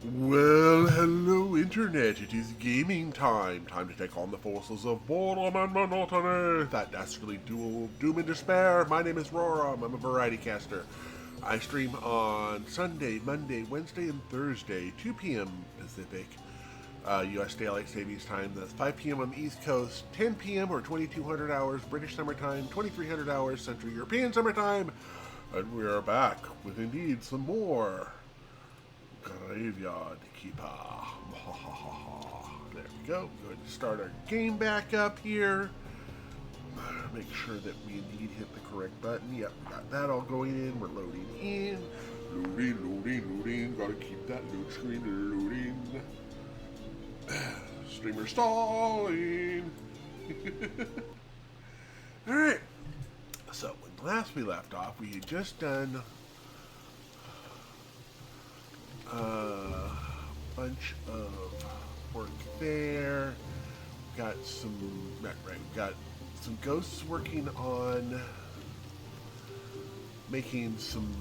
Well, hello, Internet. It is gaming time. Time to take on the forces of boredom and monotony. That dastardly duel of doom and despair. My name is Roram. I'm a variety caster. I stream on Sunday, Monday, Wednesday, and Thursday, 2 p.m. Pacific, U.S. Daylight Savings Time. That's 5 p.m. on the East Coast, 10 p.m. or 2200 hours British Summertime, 2300 hours Central European Summertime. And we are back with indeed some more Graveyard Keeper. There we go. Go ahead and start our game back up here. Make sure that we indeed hit the correct button. Yep, got that all going in. We're loading in. Loading. Gotta keep that load screen loading. Streamer stalling. Alright. So, when last we left off, we had just done a bunch of work there. Got some got some ghosts working on making some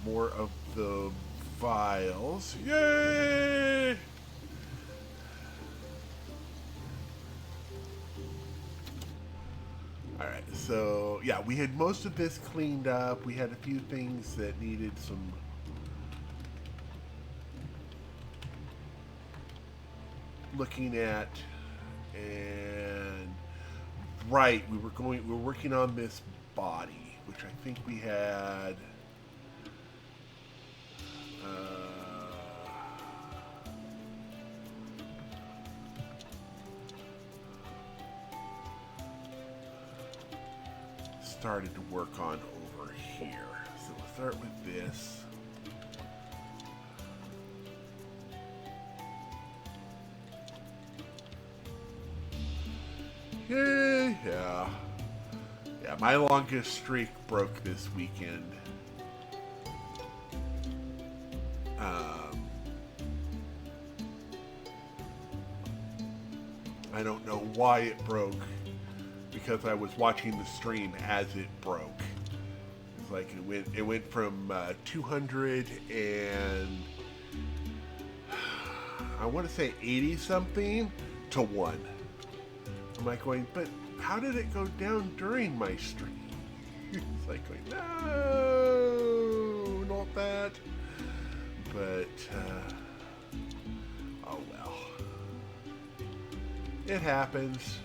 more of the vials. Yay! Alright, so yeah, we had most of this cleaned up. We had a few things that needed some looking at, and right, we were working on this body, which I think we had started to work on over here. So we'll start with this. Yeah. Yeah, my longest streak broke this weekend. I don't know why it broke, because I was watching the stream as it broke. It's like it went from 200 and I want to say 80 something to 1. I'm like going, but how did it go down during my stream? It's like going, no, not that. But, oh well. It happens.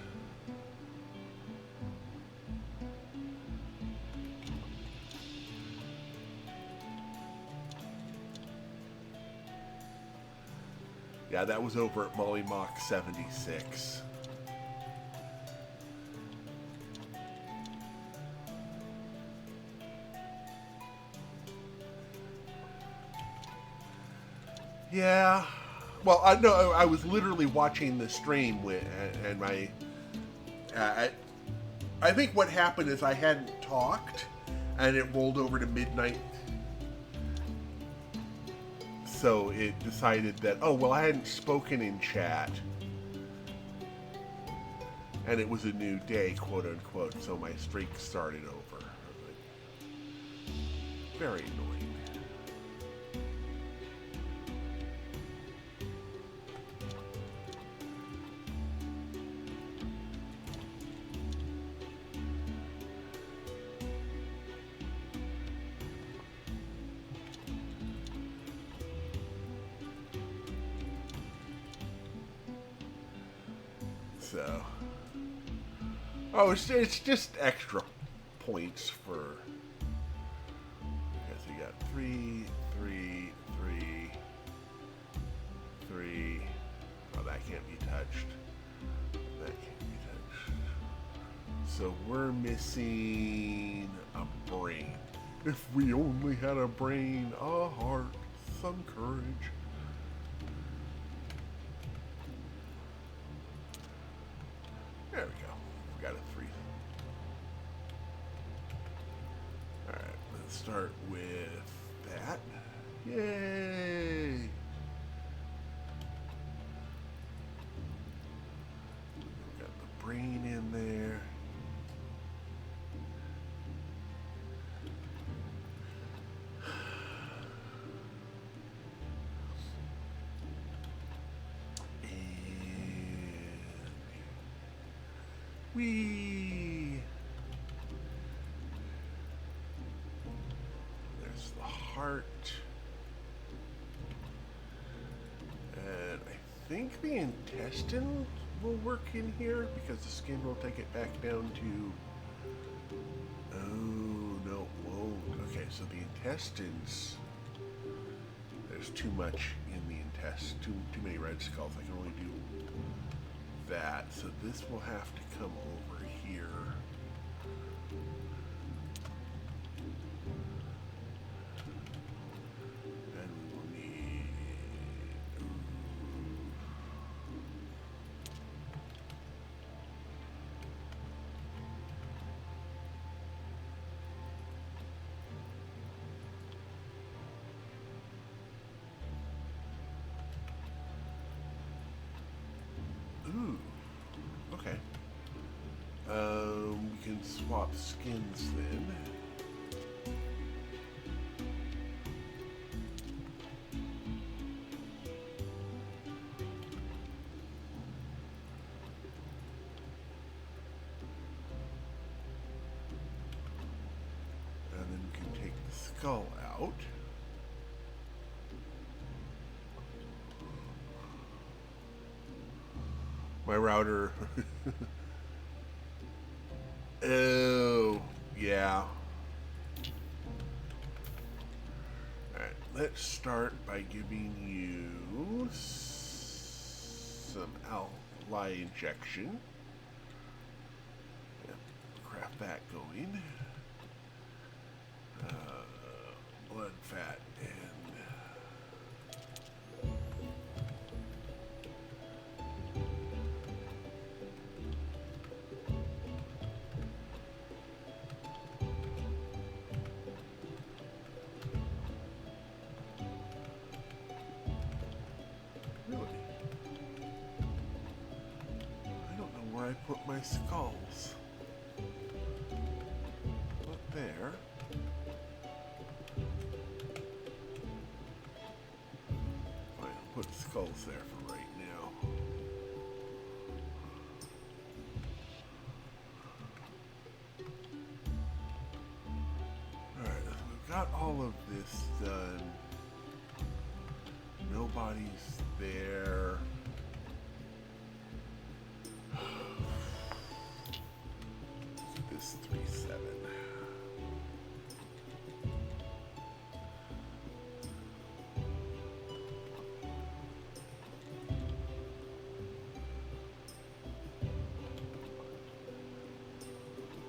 Yeah, that was over at Molly Mock 76. Yeah. Well, I know I was literally watching the stream and my. I think what happened is I hadn't talked, and it rolled over to midnight. So it decided that, oh well, I hadn't spoken in chat, and it was a new day, quote unquote. So my streak started over. Very annoying. So, oh, it's just extra points for. Because you got 3, 3, 3, 3. Oh, that can't be touched. That can't be touched. So we're missing a brain. If we only had a brain, a heart, some courage. There we go. We got a 3. Alright, let's start with that. Yay! Got the brain in there. Whee! There's the heart. And I think the intestine will work in here because the skin will take it back down to... Oh, no, it won't. Okay, so the intestines... There's too much in the intestine. Too many red skulls. I can only do that. So this will have to come over here. And we will need... Ooh, okay. We can swap skins then. And then we can take the skull out. My router. Oh, yeah. Alright, let's start by giving you some ally injection. Yeah, craft that going. Blood, fat, and... I put my skulls. Put there. Fine, I'll put skulls there for right now. Alright, we've got all of this done. Nobody's there. This 3-7.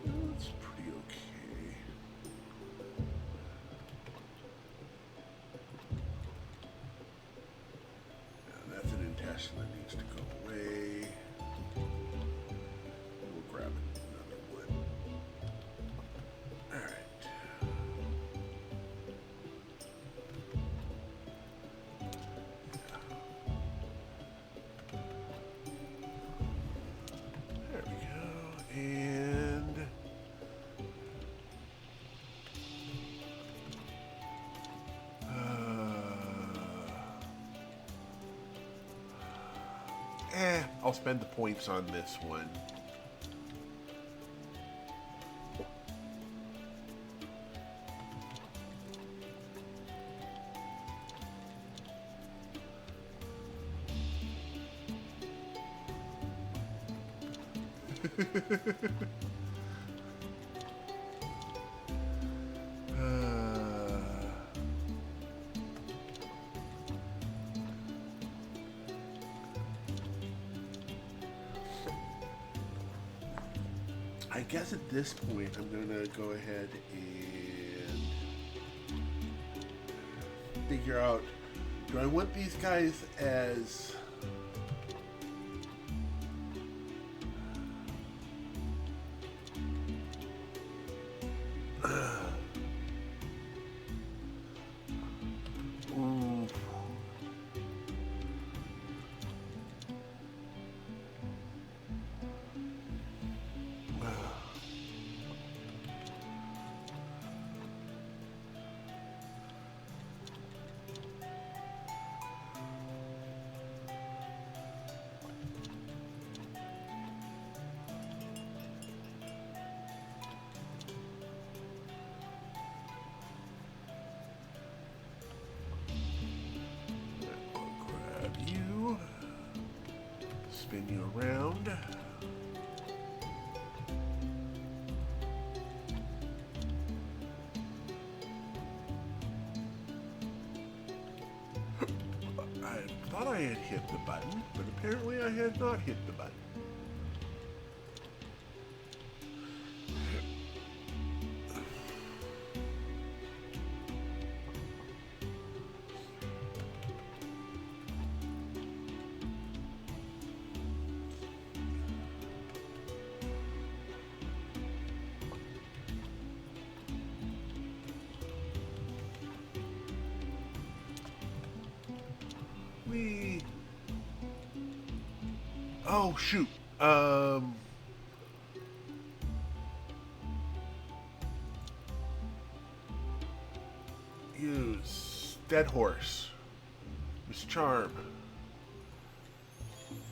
That's pretty okay. Now that's an intestine that needs to go away. We'll grab another one. Alright. There we go. And I'll spend the points on this one. I guess at this point I'm gonna go ahead and figure out, do I want these guys as spin you around. I thought I had hit the button, but apparently I had not hit the button. Oh, shoot. Use Dead Horse. Miss Charm.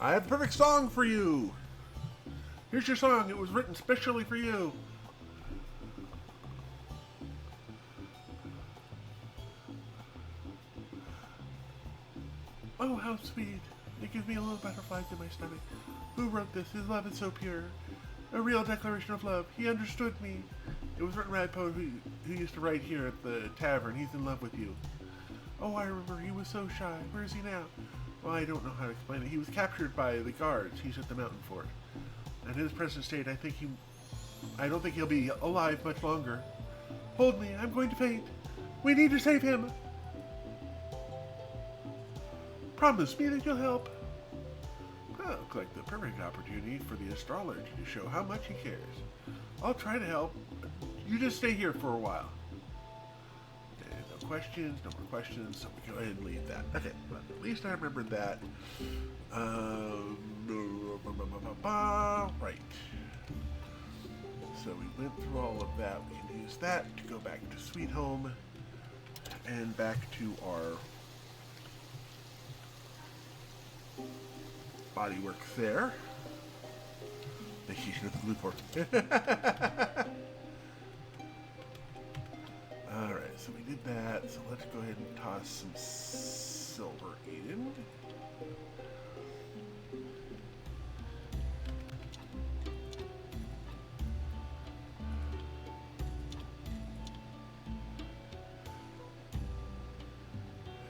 I have the perfect song for you. Here's your song. It was written specially for you. Oh, how sweet. It gives me a little butterflies in my stomach. Who wrote this? His love is so pure. A real declaration of love. He understood me. It was written by a poet who used to write here at the tavern. He's in love with you. Oh, I remember. He was so shy. Where is he now? Well, I don't know how to explain it. He was captured by the guards. He's at the mountain fort. And in his present state, I don't think he'll be alive much longer. Hold me. I'm going to faint. We need to save him. Promise me that you'll help. Well, looks like the perfect opportunity for the astrologer to show how much he cares. I'll try to help. You just stay here for a while. And no questions, no more questions, so we go ahead and leave that. Okay, but at least I remembered that. Right. So we went through all of that. We can use that to go back to Sweet Home and back to our bodywork there. Vacation of the Blue Port. Alright, so we did that. So let's go ahead and toss some silver in.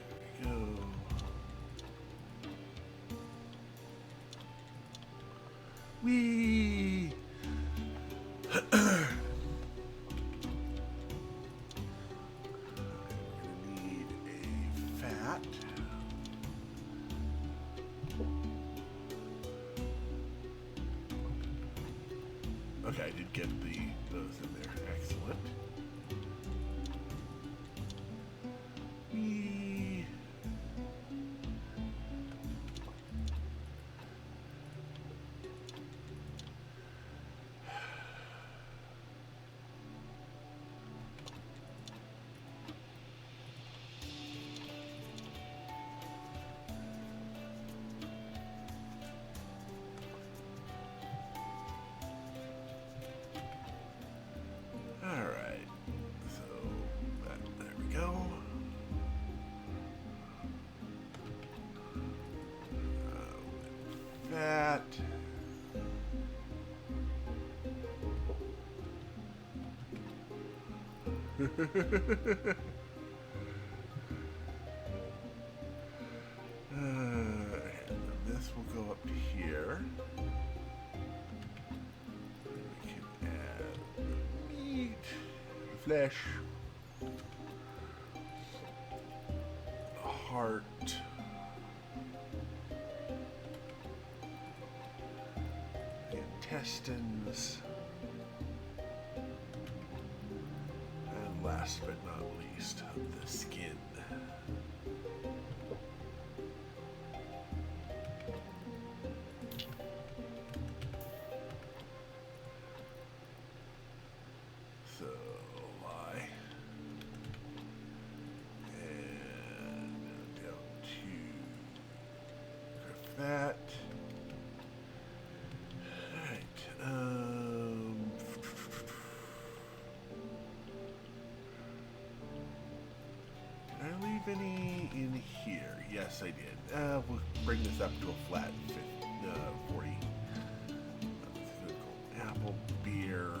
There we go. Whee! Need a fat. Okay, I did get those in there. Excellent. Whee! Alright, so there we go. That. And this will go up to here. We can add meat, flesh, a heart, intestines, and last but not least, the skin. So, lie. And down to that. Did I leave any in here? Yes, I did. We'll bring this up to a flat 40. Apple, beer.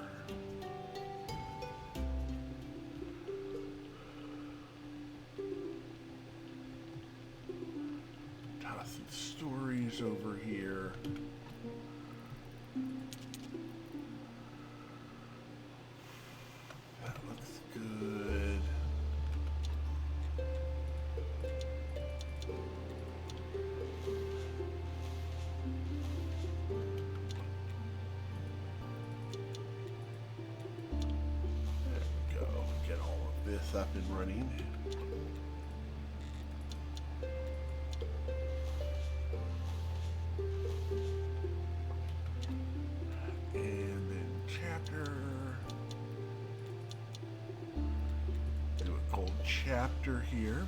Toss some stories over here. That looks good. This up and running. And then chapter. Do a gold chapter here.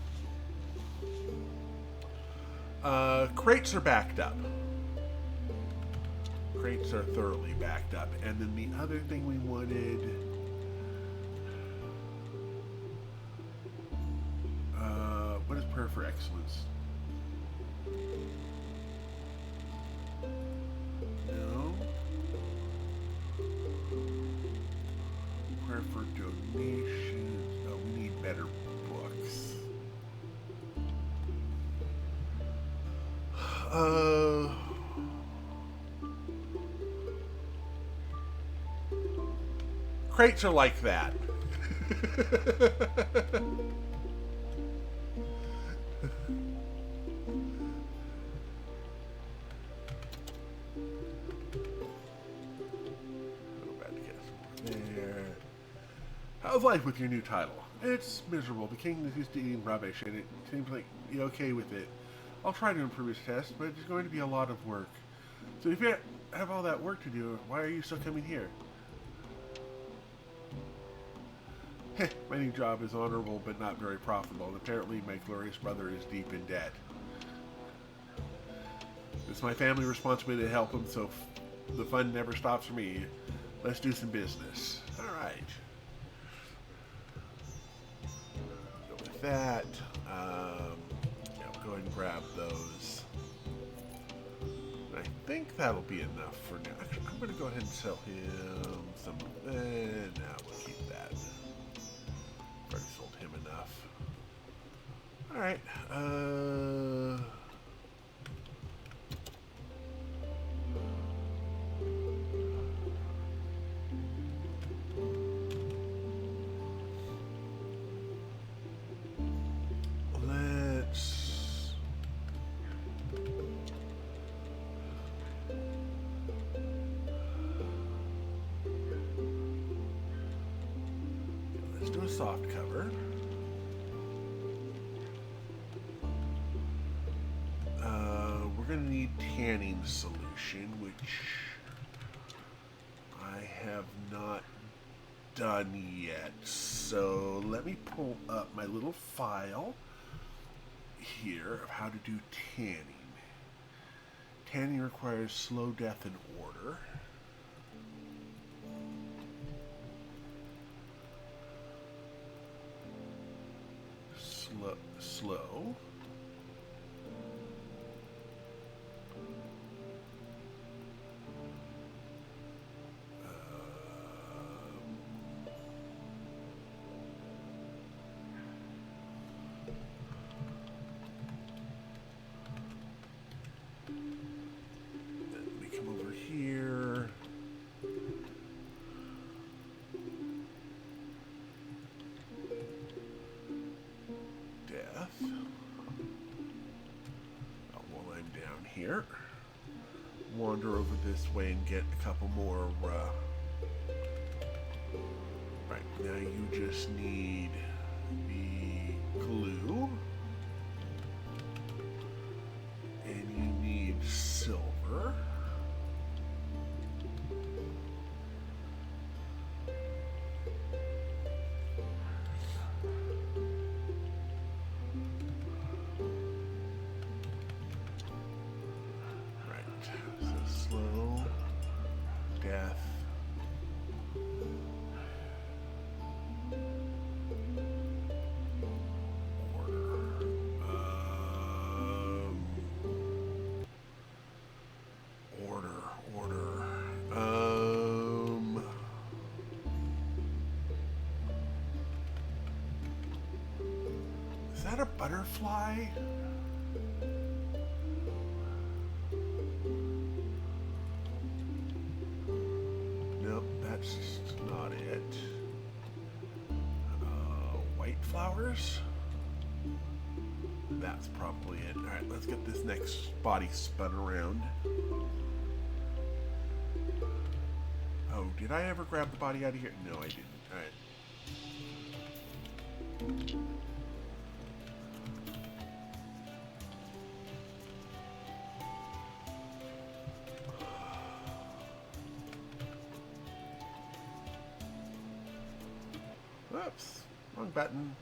Crates are backed up. Crates are thoroughly backed up. And then the other thing we wanted. What is prayer for excellence? No. Prayer for donations. No, we need better books. Crates are like that. How's life with your new title? It's miserable. The king is used to eating rubbish, and it seems like you're okay with it. I'll try to improve his test, but it's going to be a lot of work. So if you have all that work to do, why are you still coming here? My new job is honorable, but not very profitable, and apparently my glorious brother is deep in debt. It's my family responsibility to help him, so the fun never stops for me. Let's do some business. All right. That. Yeah, we'll go ahead and grab those. And I think that'll be enough for now. Actually, I'm going to go ahead and sell him some. Nah, we'll keep that. I've already sold him enough. All right. Do a soft cover. We're going to need tanning solution, which I have not done yet. So let me pull up my little file here of how to do tanning. Tanning requires slow death and order. Slow. Then we come over here. Here, wander over this way and get a couple more. Right now, you just need the glue, and you need silver. Death. Order. Is that a butterfly? Nope, that's not it. White flowers? That's probably it. Alright, let's get this next body spun around. Oh, did I ever grab the body out of here? No, I didn't. Alright. Whoops. Wrong button.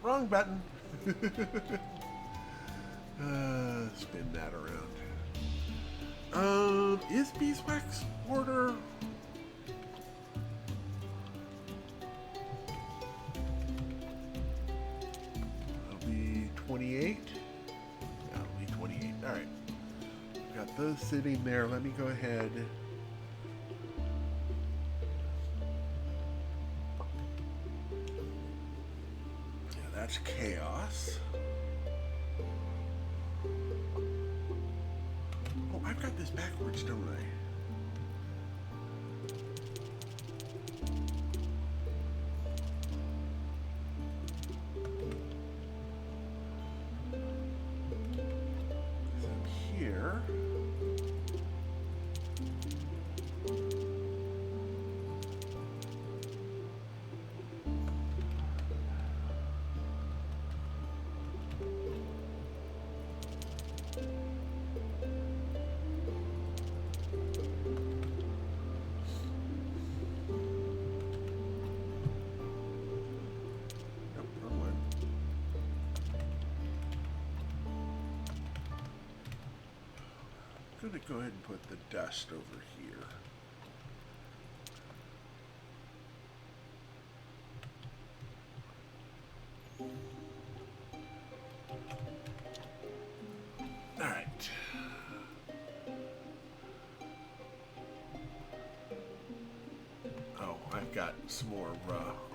Wrong button. Spin that around. Is beeswax order? It'll be 28. That'll be 28. All right. Got those sitting there. Let me go ahead. Yeah, that's chaos. Oh, I've got this backwards, don't I? Here. I'm going to go ahead and put the dust over here. All right. Oh, I've got some more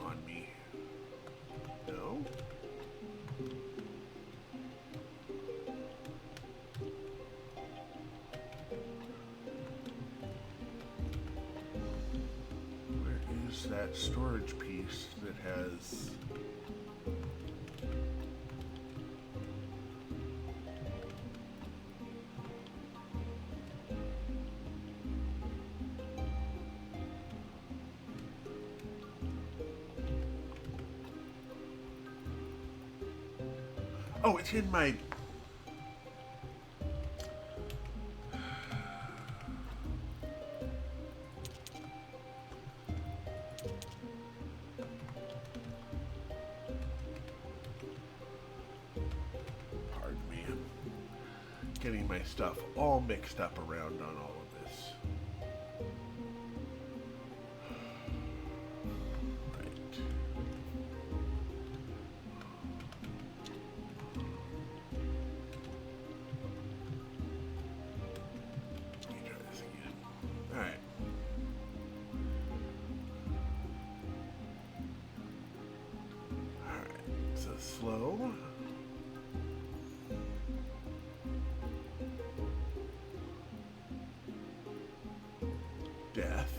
on me. No? That storage piece that has oh, it's in my getting my stuff all mixed up around on all of this. Right. Let me try this again. All right. All right. So slow. Death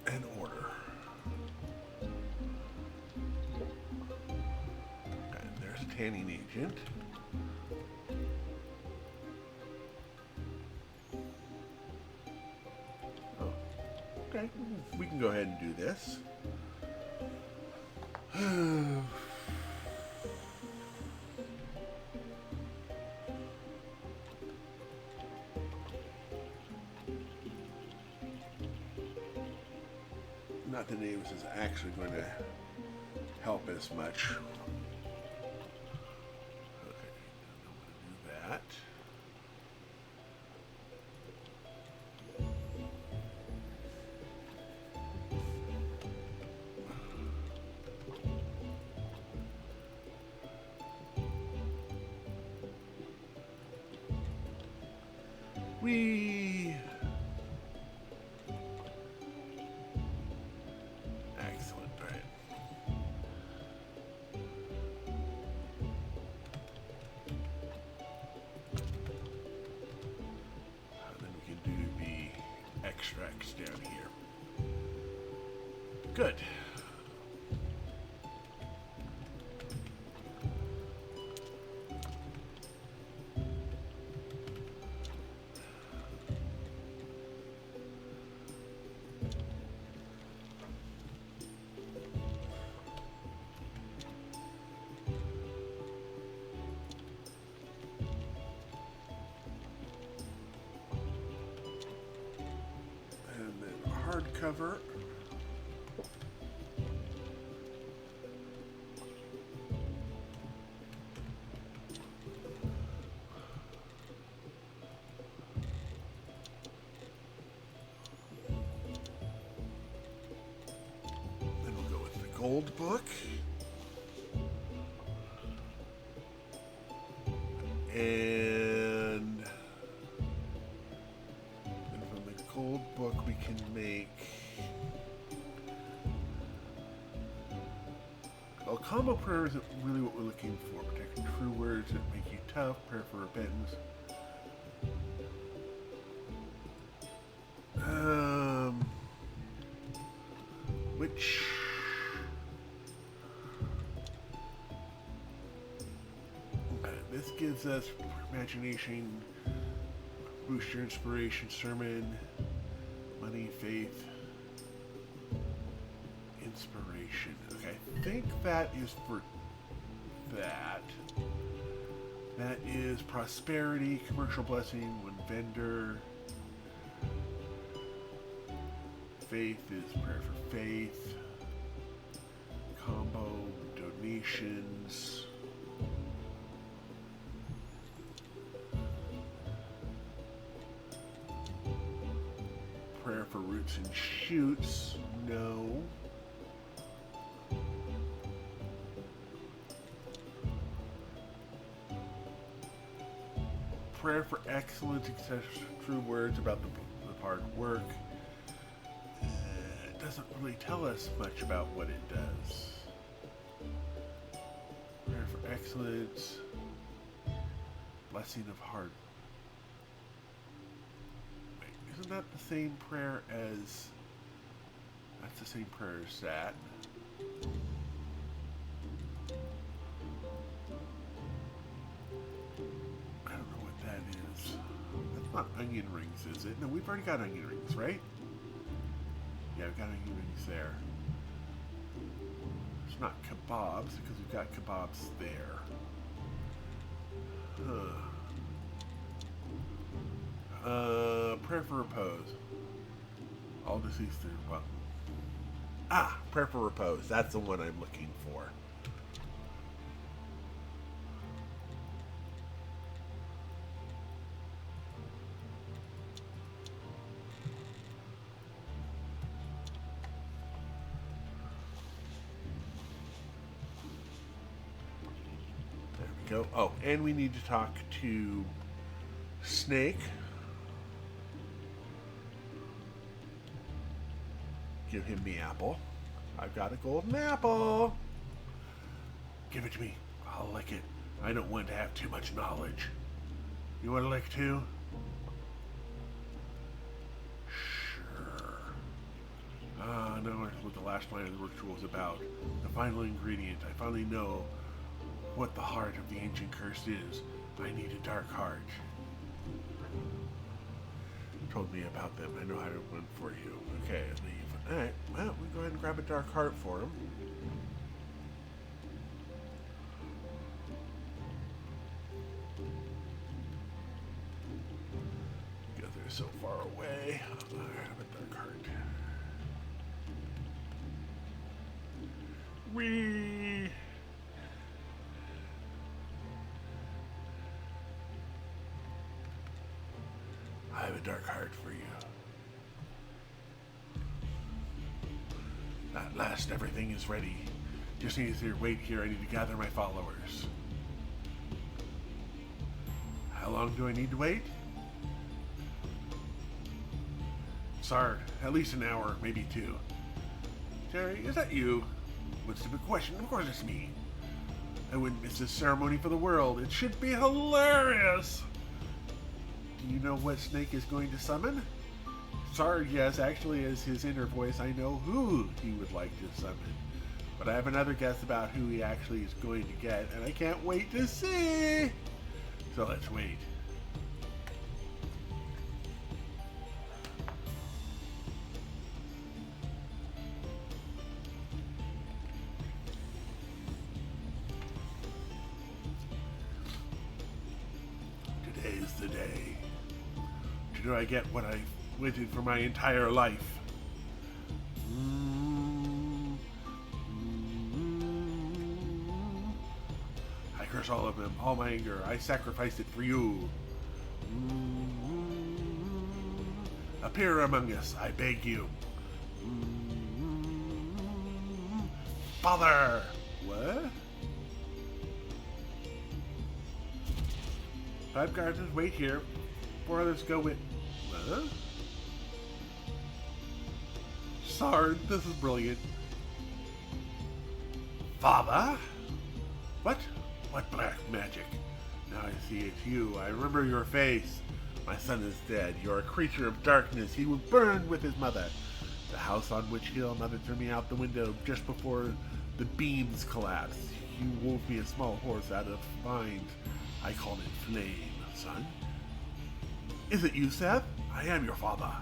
and order. And there's a tanning agent. Oh, okay. We can go ahead and do this. Not that any of this is actually going to help as much. Okay, I don't want to do that. We extracts down here. Good. Hardcover. Then we'll go with the gold book. And from the gold book we can make combo prayer isn't really what we're looking for. Protecting true words that make you tough, prayer for repentance. Which this gives us imagination, boost your inspiration, sermon, money, faith, inspiration. Okay, I think that is for that. That is prosperity, commercial blessing, one vendor. Faith is prayer for faith. Combo, donations. Prayer for roots and shoots. No. Prayer for excellence, etc. True words about the hard work. It doesn't really tell us much about what it does. Prayer for excellence. Blessing of hard. Wait, isn't that the same prayer as... That's the same prayer as that. Not onion rings, is it? No, we've already got onion rings, right? Yeah, we've got onion rings there. It's not kebabs, because we've got kebabs there. Prayer for repose. All deceased through, well. Prayer for repose. That's the one I'm looking for. Go. Oh, and we need to talk to Snake. Give him the apple. I've got a golden apple. Give it to me. I'll lick it. I don't want to have too much knowledge. You want to lick too? Sure. Now that's what the last line of the ritual is about. The final ingredient. I finally know what the heart of the ancient curse is. I need a dark heart. Told me about them. I know how to run for you. Okay, leave. Alright, well, we go ahead and grab a dark heart for him. Because they're so far away. I have a dark heart. Whee! I have a dark heart for you. At last, everything is ready. Just need to wait here. I need to gather my followers. How long do I need to wait? Sorry, at least an hour, maybe two. Terry, is that you? What's the big question? Of course it's me. I wouldn't miss this ceremony for the world. It should be hilarious. Do you know what Snake is going to summon? Sorry, yes, actually, as his inner voice, I know who he would like to summon. But I have another guess about who he actually is going to get, and I can't wait to see! So let's wait. Today's the day. Do I get what I waited for my entire life? I curse all of them, all my anger. I sacrificed it for you. Appear among us, I beg you. Father! What? 5 guardians wait here. 4 others go with... Huh? Sard, this is brilliant. Father? What? What black magic? Now I see it's you. I remember your face. My son is dead. You're a creature of darkness. He was burned with his mother. The house on which Hill mother threw me out the window just before the beams collapsed. You wove me a small horse out of vines. I called it Flame, son. Is it you, Seth? I am your father.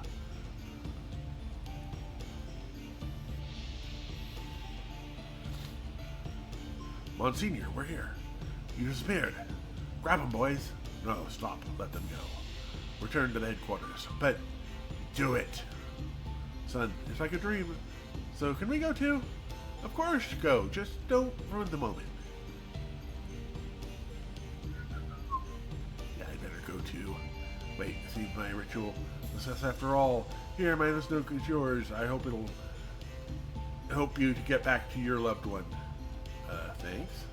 Monsignor, we're here. You disappeared. Grab them, boys. No, stop. Let them go. Return to the headquarters. But do it. Son, it's like a dream. So can we go too? Of course, go. Just don't ruin the moment. Yeah, I better go too. Wait, see my ritual. Success after all. Here, my snook is yours. I hope it'll help you to get back to your loved one. Thanks.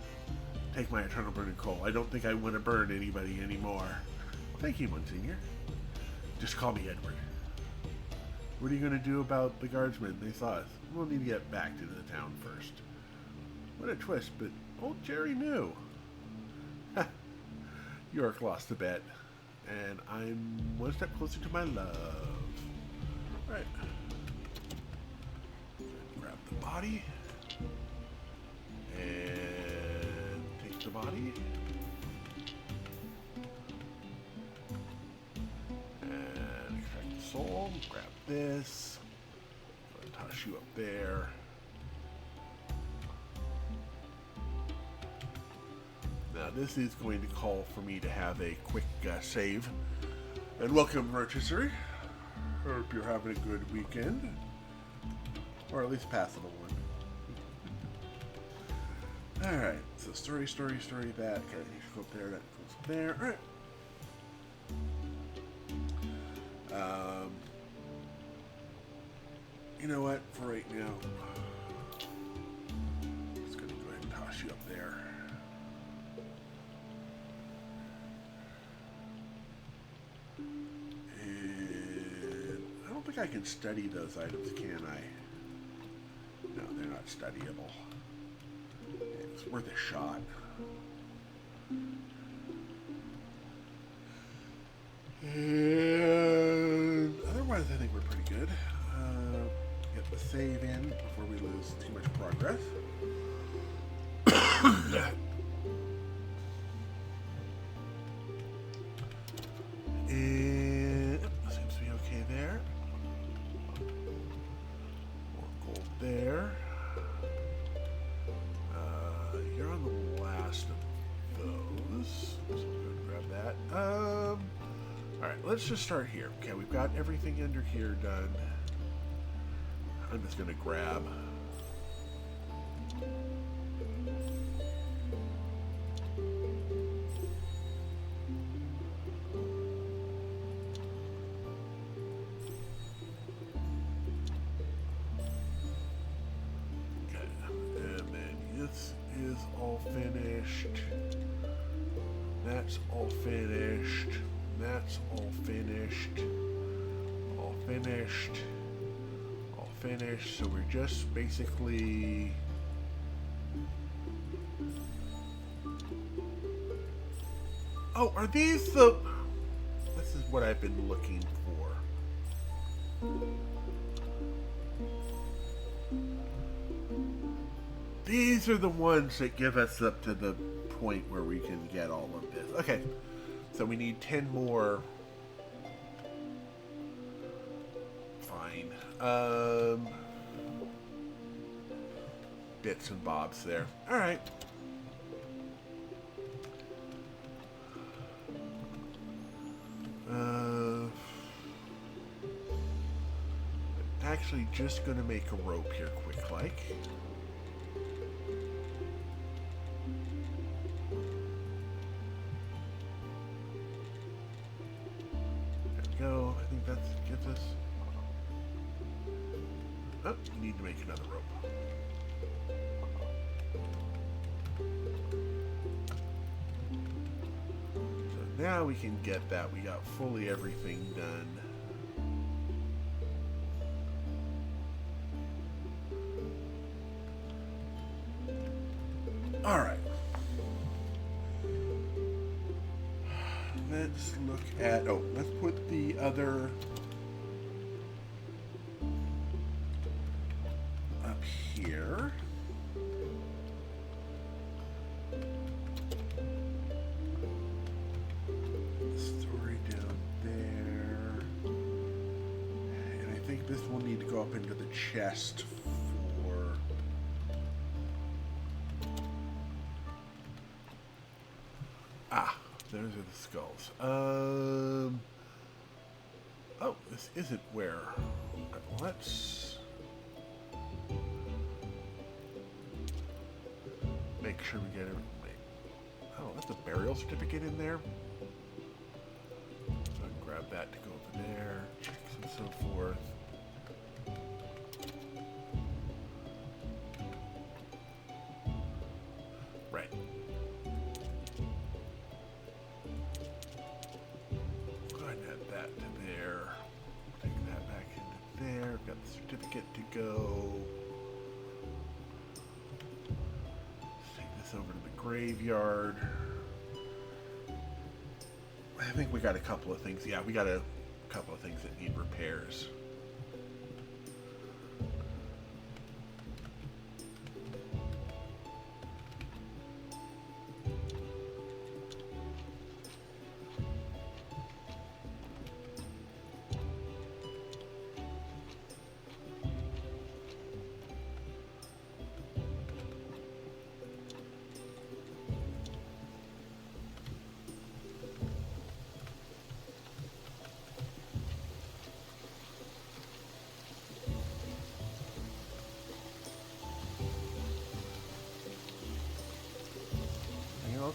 Take my eternal burning coal. I don't think I want to burn anybody anymore. Thank you, Monsignor. Just call me Edward. What are you going to do about the guardsmen? They saw us. We'll need to get back to the town first. What a twist, but old Jerry knew. York lost a bet, and I'm one step closer to my love. All right. Grab the body. And take the body. And extract the soul. Grab this. Toss you up there. Now this is going to call for me to have a quick save. And welcome, Rotisserie. Hope you're having a good weekend. Or at least passable one. Alright, so story, that. Okay, you should go up there, that goes up there. Alright. You know what, for right now, I'm just going to go ahead and toss you up there. And I don't think I can study those items, can I? No, they're not studyable. It's worth a shot. And otherwise, I think we're pretty good. Get the save in before we lose too much progress. And seems to be okay there. More gold there. You're on the last of those, so I'm going to grab that. Alright, let's just start here. Okay, we've got everything under here done. I'm just going to grab is all finished. That's all finished. That's all finished. All finished. All finished. So we're just basically... Oh, are these the... This is what I've been looking for. These are the ones that give us up to the point where we can get all of this. Okay, so we need 10 more. Fine. Bits and bobs there. All right. Actually, just gonna make a rope here, quick like. There we go. I think that gets us. Oh, we need to make another rope. So now we can get that. We got fully everything done. All right. Let's look at, let's put the other up here. Story down there. And I think this will need to go up into the chest for... Those are the skulls. Oh, this isn't where. Let's make sure we get everything. Oh, that's a burial certificate in there. So I can grab that to go over there. Checks and so forth. Right. Got the certificate to go. Let's take this over to the graveyard. I think we got a couple of things. Yeah, we got a couple of things that need repairs.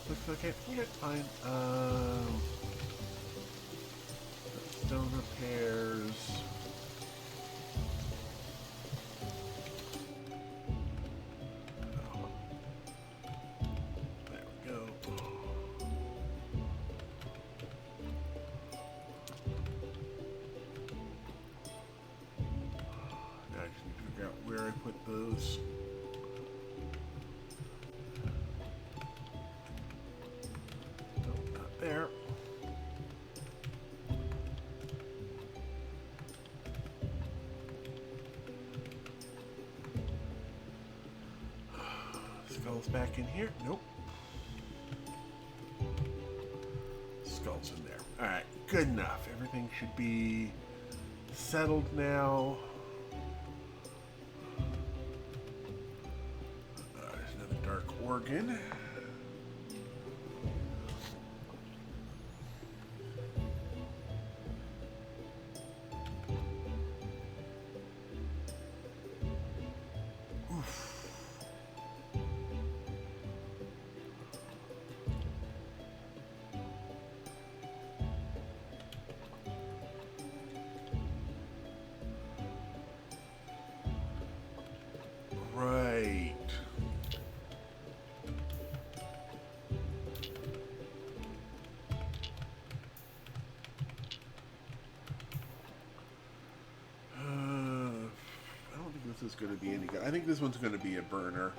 Looks okay. Yeah, fine. Stone repairs. There we go. Now I just need to figure out where I put those. There. Skulls back in here. Nope. Skulls in there. Alright, good enough. Everything should be settled now. There's another dark organ. Right. I don't think this is going to be any good. I think this one's going to be a burner.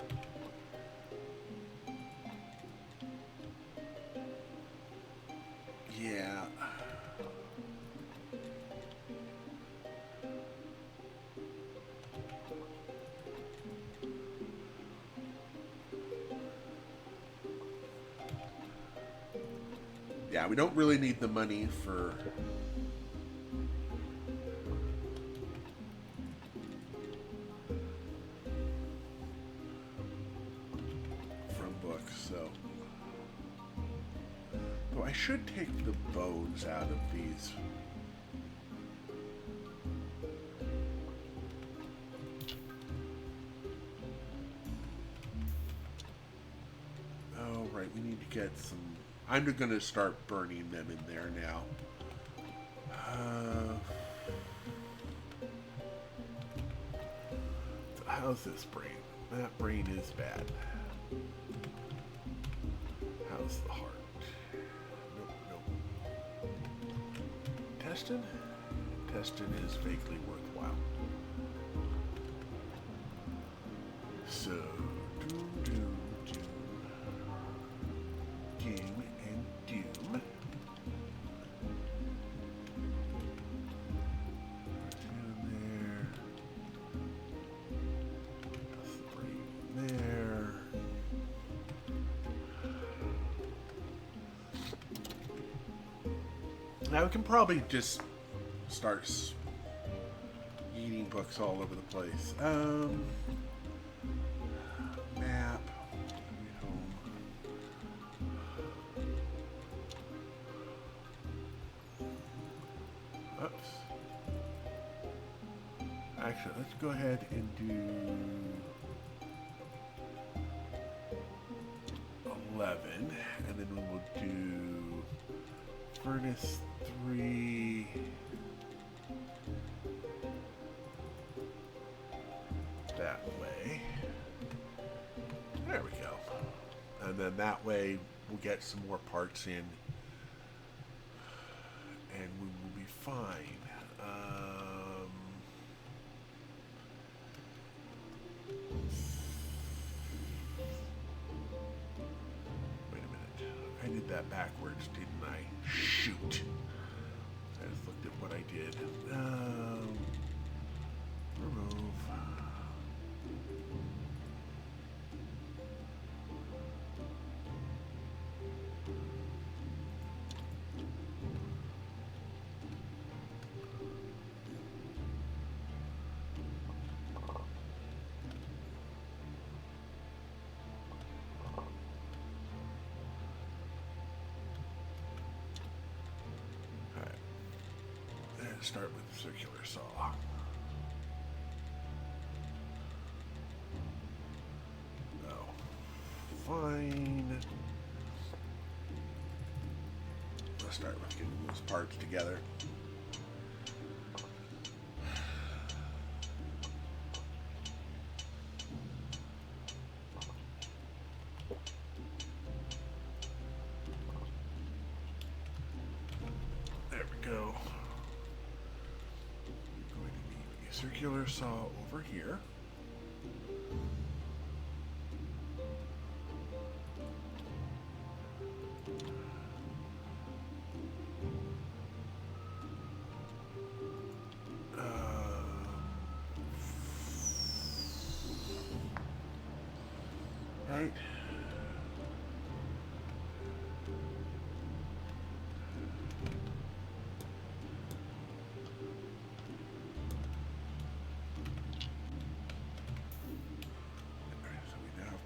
Yeah. Yeah, we don't really need the money for... from books, so... Though I should take the bones out of these. Oh, right, we need to get some... I'm going to start burning them in there now. How's this brain? That brain is bad. How's the heart? Nope, nope. Intestine? Intestine is vaguely worthwhile. So, doom, and doom. Now we can probably just start eating books all over the place. Map. Oops. Actually, let's go ahead and do 11, and then we will do furnace 3. That way. There we go. And then that way we'll get some more parts in and we will be fine. Wait a minute. I did that backwards, didn't I? Shoot. I just looked at what I did. Remove. Start with the circular saw. Oh, fine. Let's start with getting those parts together. There we go. Circular saw over here. Right.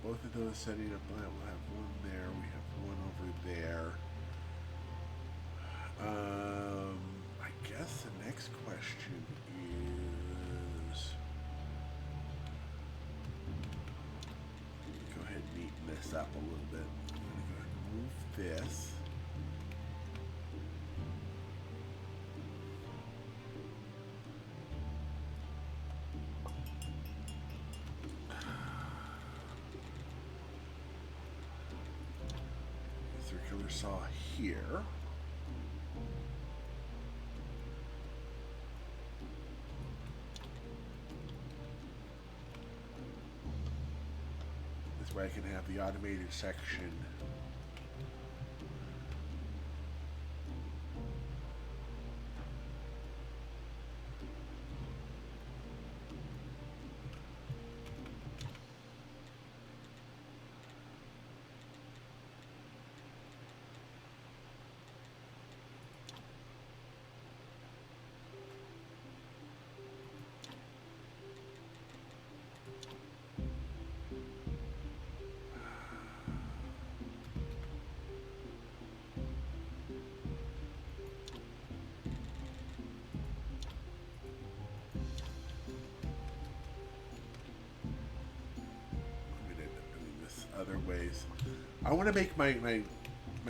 Both of those setting up, we'll have one there, we have one over there. I guess the next question is, go ahead and neaten this up a little bit. I'm going to go ahead and move this. Circular saw here. This way I can have the automated section. other ways. I want to make my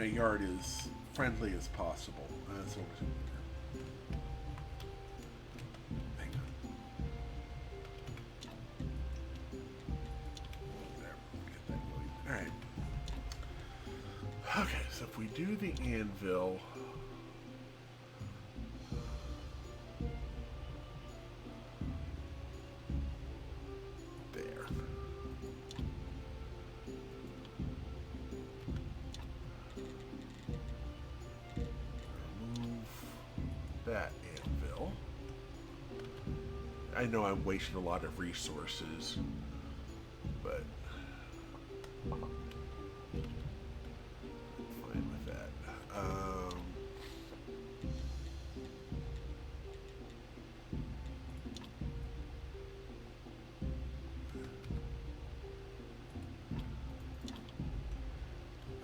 yard as friendly as possible. So hang on. There, get that going. All right. Okay, so if we do the anvil. That anvil. I know I'm wasting a lot of resources, but I'm fine with that.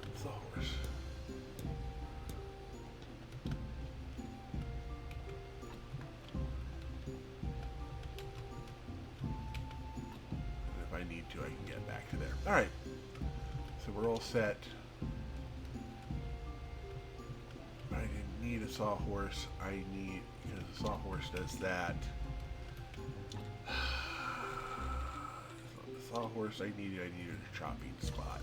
That's the horse. Need to, I can get back to there. All right, so we're all set. I didn't need a sawhorse. I need, because the sawhorse does that. The sawhorse I needed a chopping spot.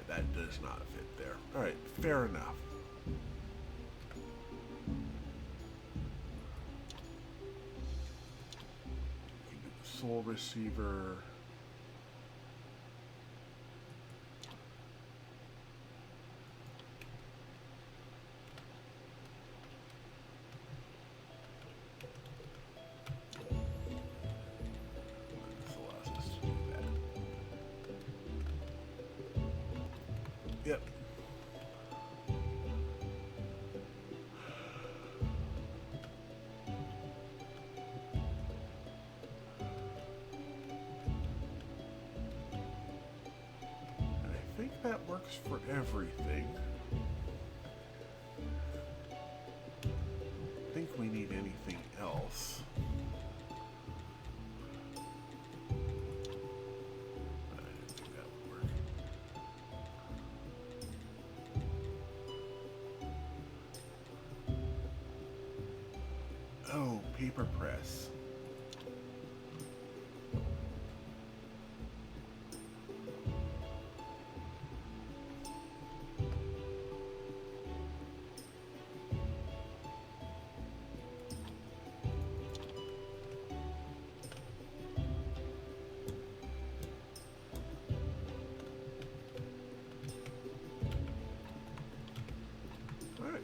That does not fit there. All right, fair enough. You can do the soul receiver. This allows us to do that. Yep. And I think that works for everything. I think we need anything else. Oh, paper press. All right.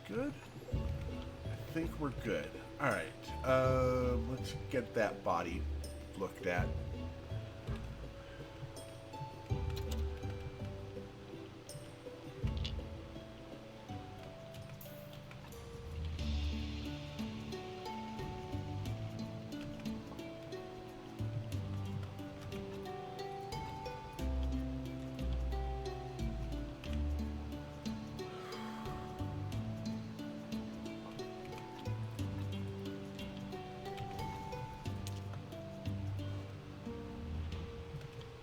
Good. I think we're good. All right. Let's get that body looked at.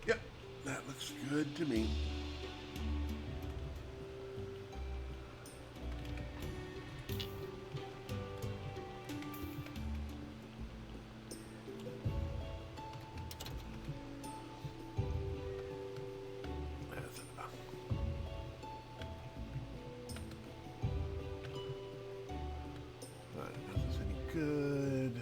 Yep, that looks good to me. That's enough. Not does us any good.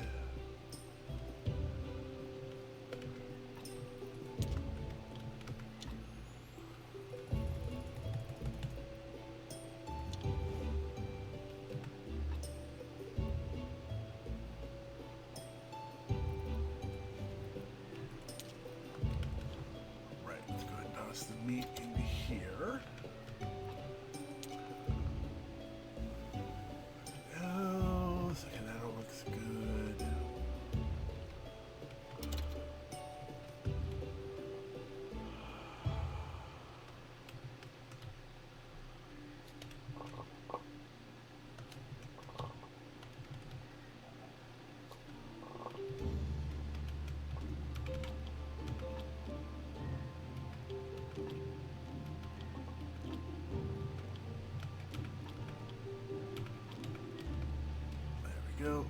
The meat into here. Oh, okay, that all looks good. go.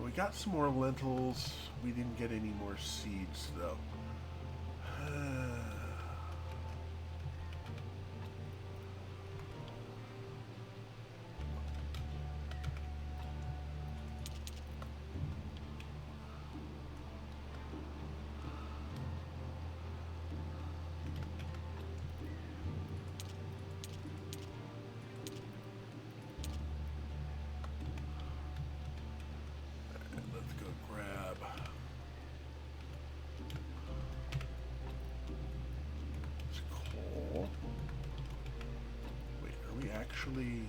We got some more lentils. We didn't get any more seeds, though. Actually,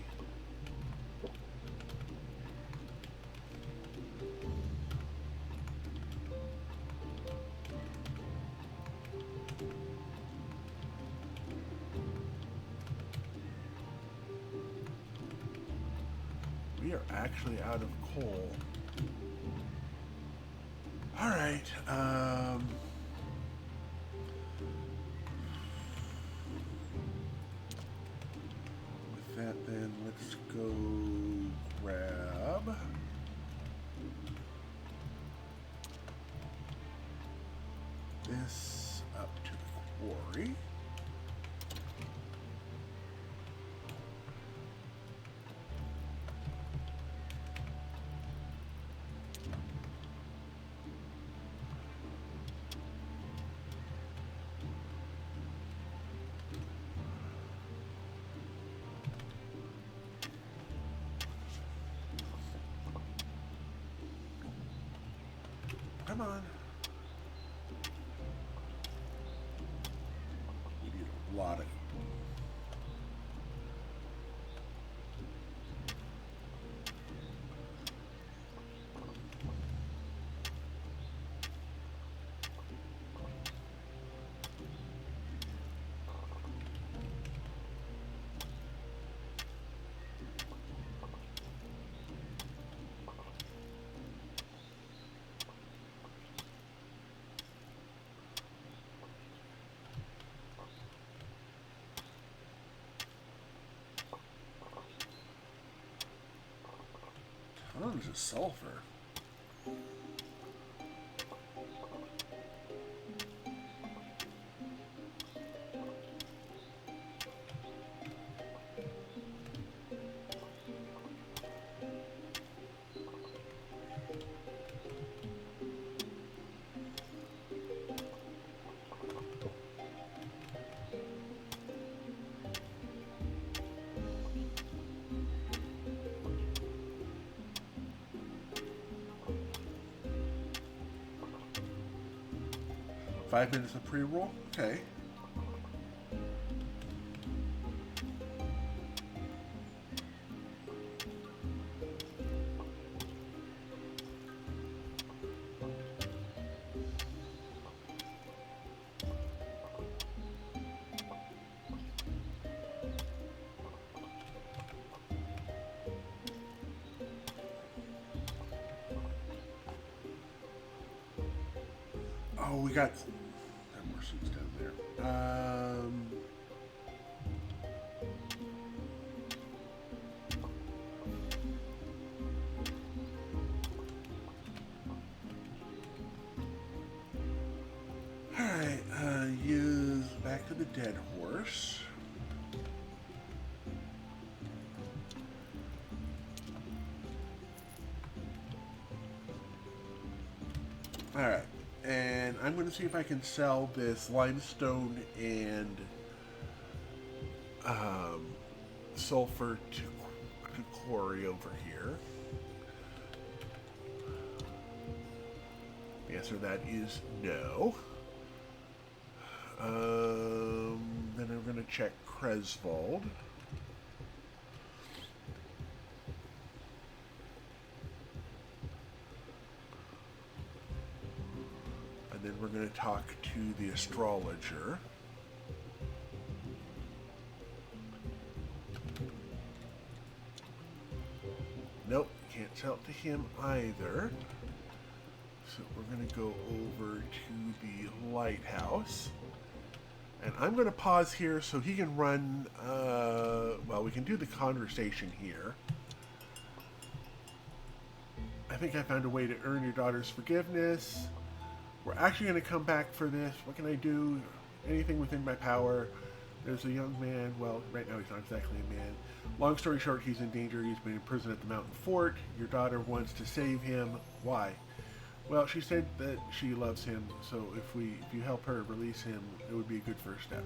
we are actually out of coal. All right. With that, then let's go grab this up to the quarry. Come on. We need a lot of... Tons of sulfur. Five minutes of pre-roll? Okay. Oh, we got more seats down there. All right, use back to the dead horse. All right. And I'm going to see if I can sell this limestone and sulfur to quarry over here. The answer to that is no. Then I'm going to check Cresvold. And then we're going to talk to the astrologer. Nope. can't sell it to him either. So we're going to go over to the lighthouse. And I'm going to pause here so he can run, well, we can do the conversation here. I think I found a way to earn your daughter's forgiveness. We're actually going to come back for this. What can I do? Anything within my power. There's a young man. Well, right now he's not exactly a man. Long story short, he's in danger. He's been in prison at the mountain fort. Your daughter wants to save him. Why? Well, she said that she loves him, so if you help her release him, it would be a good first step.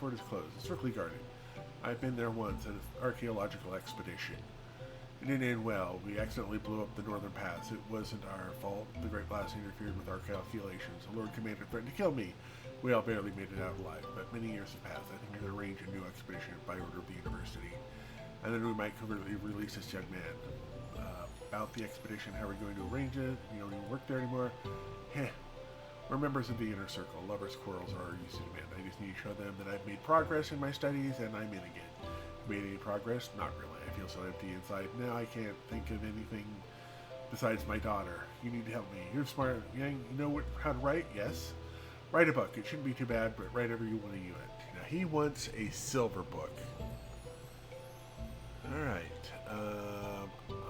Fort is closed. It's strictly guarded. I've been there once at an archaeological expedition. It didn't end well. We accidentally blew up the northern pass. It wasn't our fault. The Great Blast interfered with our calculations. The Lord Commander threatened to kill me. We all barely made it out alive, but many years have passed. I think we could arrange a new expedition by order of the university. And then we might covertly release this young man. About the expedition, how are we going to arrange it? You don't even work there anymore. Heh. We're members of the inner circle. Lovers' quarrels are our use to demand. I just need to show them that I've made progress in my studies, and I'm in again. Made any progress? Not really. I feel so empty inside. Now I can't think of anything besides my daughter. You need to help me. You're smart. You know how to write? Yes. Write a book. It shouldn't be too bad, but write whatever you want to use it. Now, he wants a silver book. Alright.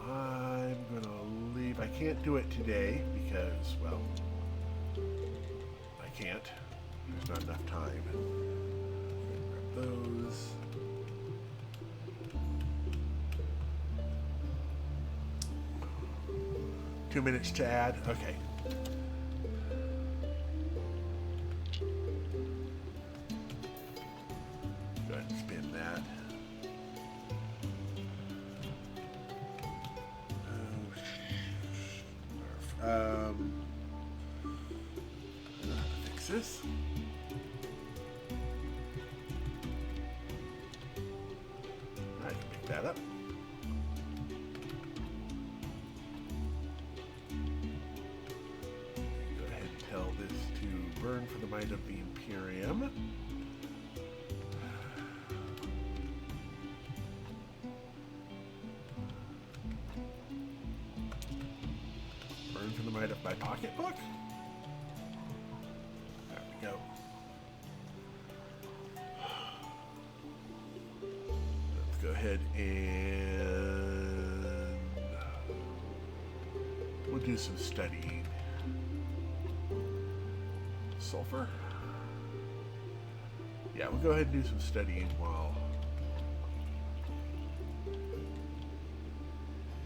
I'm going to leave. I can't do it today because, well, I can't. There's not enough time. Grab those. Two minutes to add. Okay. Go ahead and spin that. I don't know how to fix this. I can pick that up. Go ahead and tell this to burn for the might of the Imperium. Burn for the might of my pocketbook. There we go. Let's go ahead and we'll do some studying. Sulfur? Yeah, we'll go ahead and do some studying while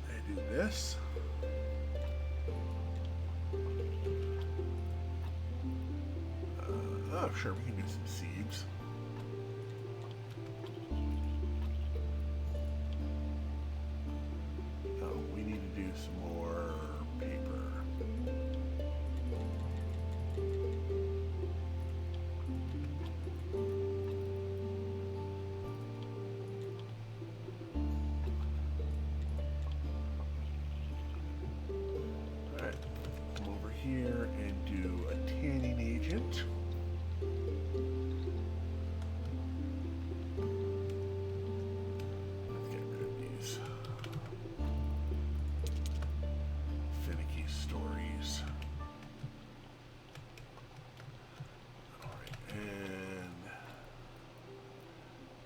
I do this. Oh, sure, we can do some seeds. Oh, we need to do some more paper. Alright, come over here and do a tanning agent.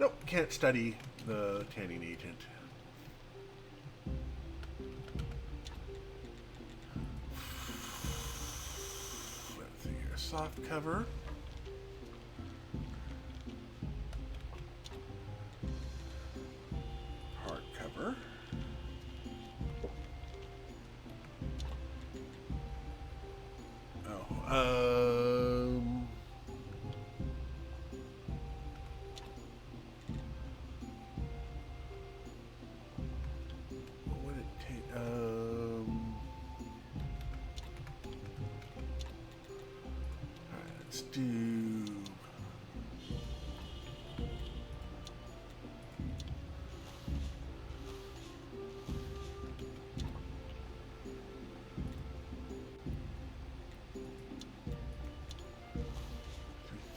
Nope, can't study the tanning agent. Let's see here, soft cover. Hard cover. What would it take? Alright, let's do.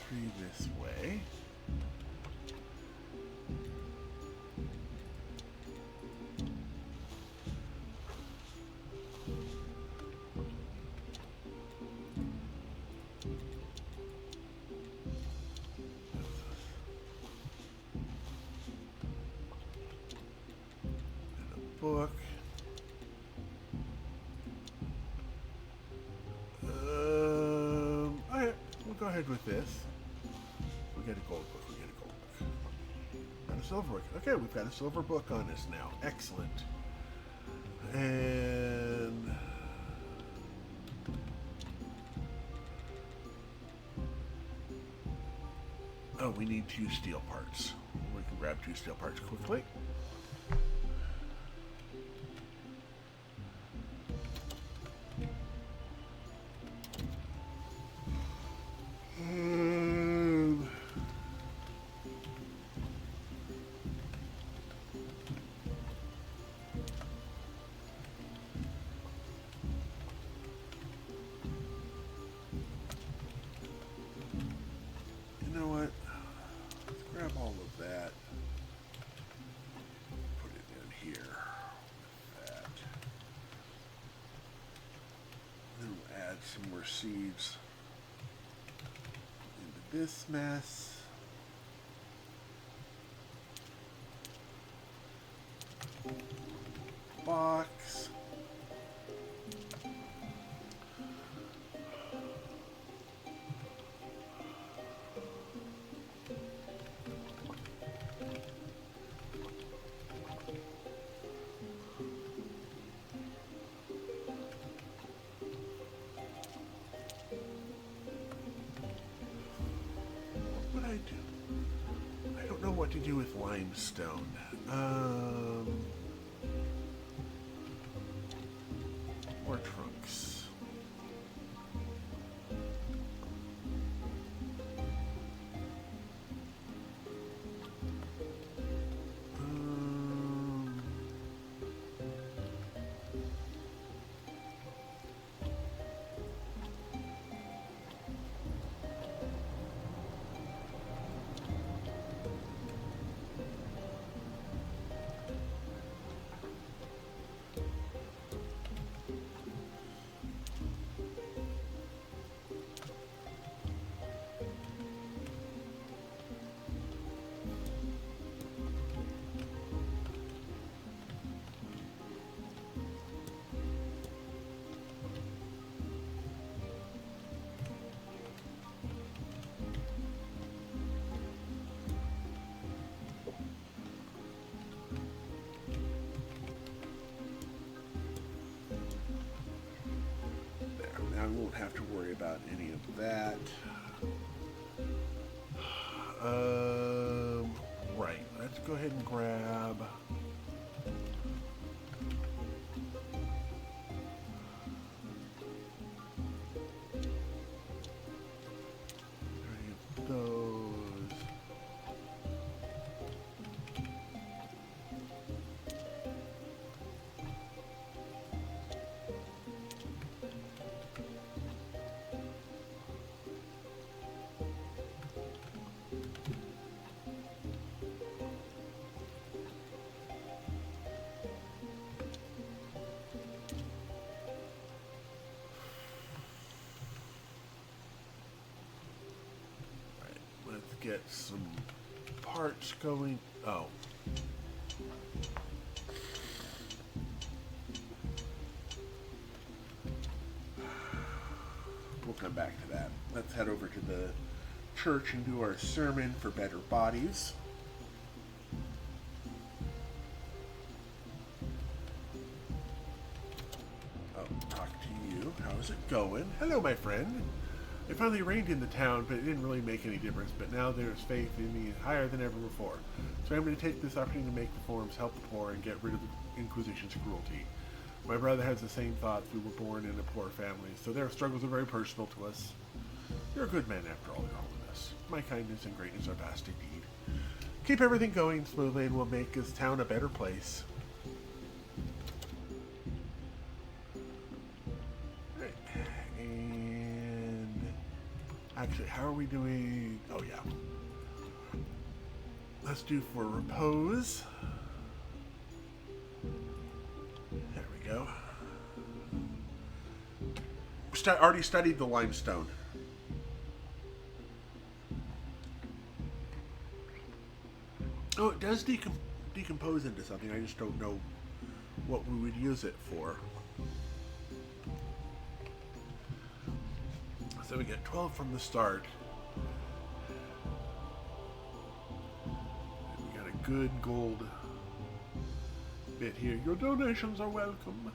Three this way. book. Alright, we'll go ahead with this. We get a gold book. We get a gold book. Got a silver book. Okay, we've got a silver book on us now. Excellent. And oh, we need 2 steel parts. We can grab 2 steel parts quickly. All of that. Put it in here. That. Then we'll add some more seeds into this mess. Box. I don't know what to do with limestone. More trunks. I won't have to worry about any of that. Right, let's go ahead and grab those. Get some parts going. Oh. We'll come back to that. Let's head over to the church and do our sermon for better bodies. Oh, talk to you. How's it going? Hello, my friend. It finally rained in the town, but it didn't really make any difference. But now there's faith in me higher than ever before. So I'm going to take this opportunity to make reforms, help the poor, and get rid of the Inquisition's cruelty. My brother has the same thoughts. We were born in a poor family, so their struggles are very personal to us. You're a good man after all, Your Holiness. My kindness and greatness are vast indeed. Keep everything going smoothly, and we'll make this town a better place. Actually, how are we doing? Oh, yeah. Let's do for repose. There we go. Already studied the limestone. Oh, it does decompose into something. I just don't know what we would use it for. So we get 12 from the start. And we got a good gold bit here. Your donations are welcome.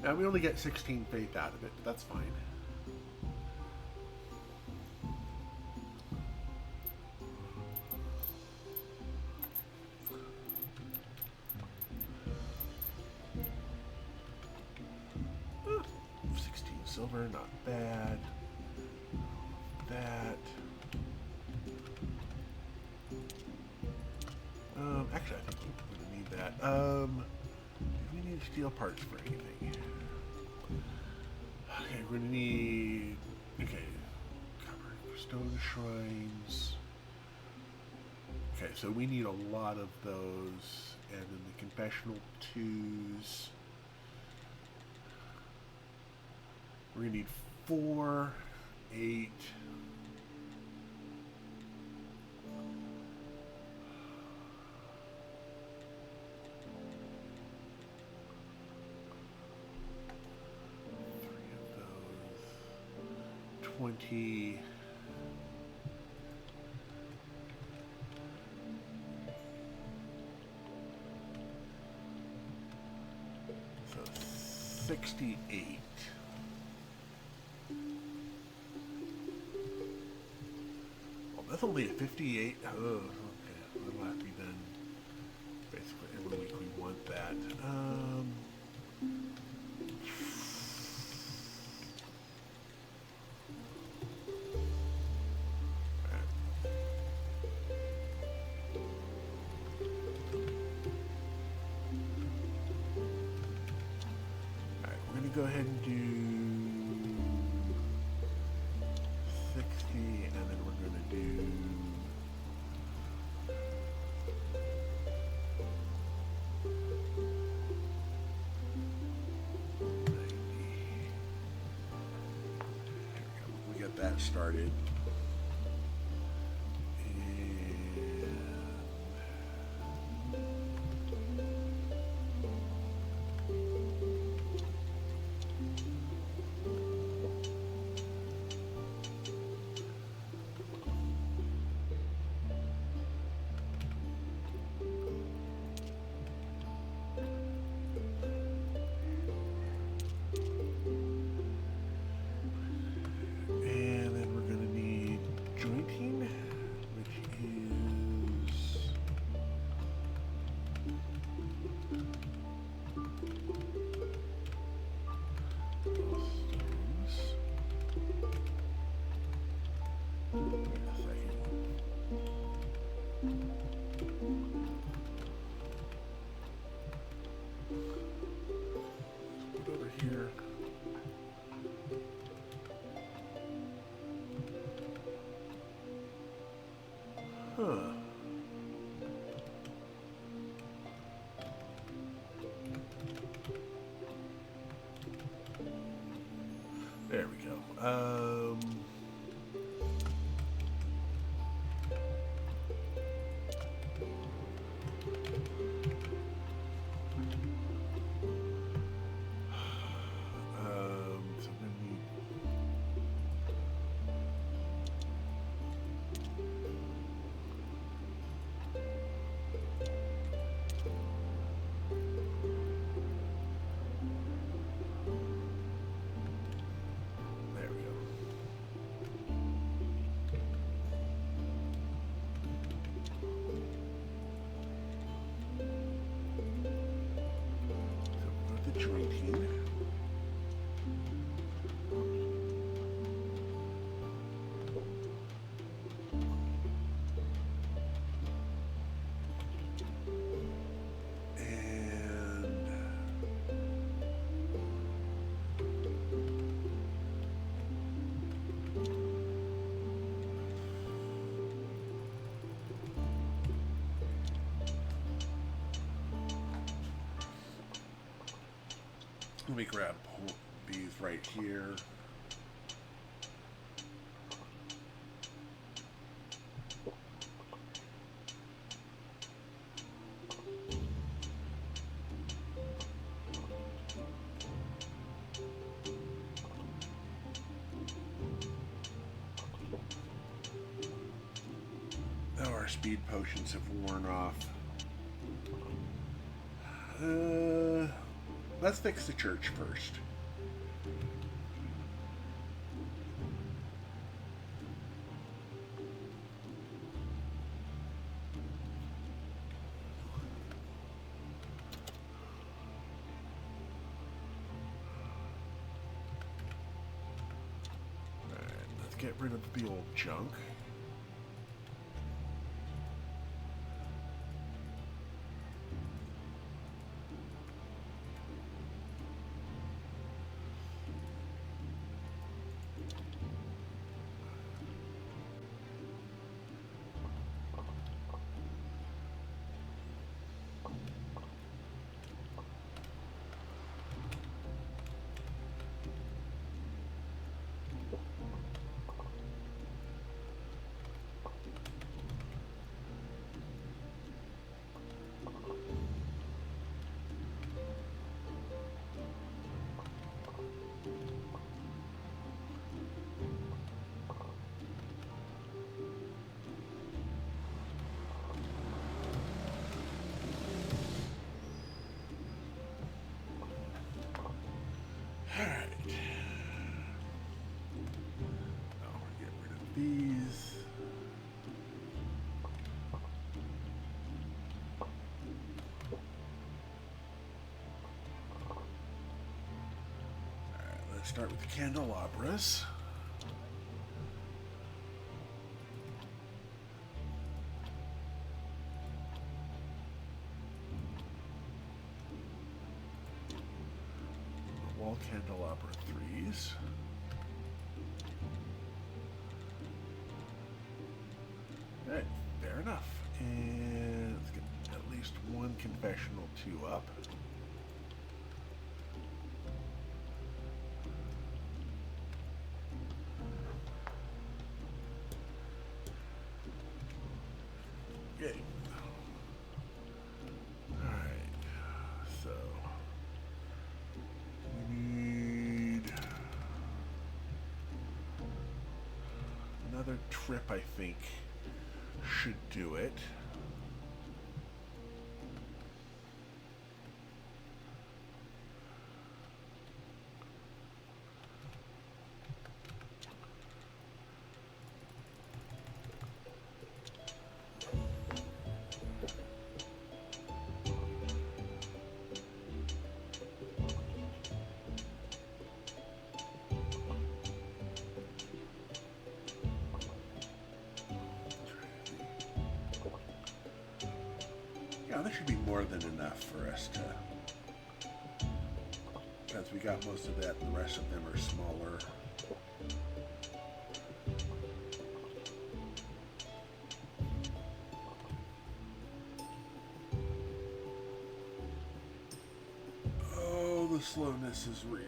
And we only get 16 faith out of it, but that's fine. Ah, 16 silver, not bad. That. Actually, I think we're going to need that. Do we need steel parts for anything? Okay, we're going to need... Okay. Stone shrines. Okay, so we need a lot of those. And then the confessional 2s. We're going to need 4, 8... $20. So 68. Well, that's only a 58. Oh, okay. That'll have to be done basically every week. We want that. Go ahead and do 60, and then we're going to do 90. We get that started. Here. Huh. There we go. Jointing. Let me grab these right here. speed potions have worn off. Let's fix the church first. Alright, let's get rid of the old junk. Alright. Now we'll get rid of these. Alright, let's start with the candelabras. Wall candelabra 3s. Alright, fair enough. And let's get at least one confessional 2 up. Okay. Alright, so we need another trip, I think, should do it. Yeah, that should be more than enough for us to, because we got most of that, and the rest of them are smaller. Oh, the slowness is real.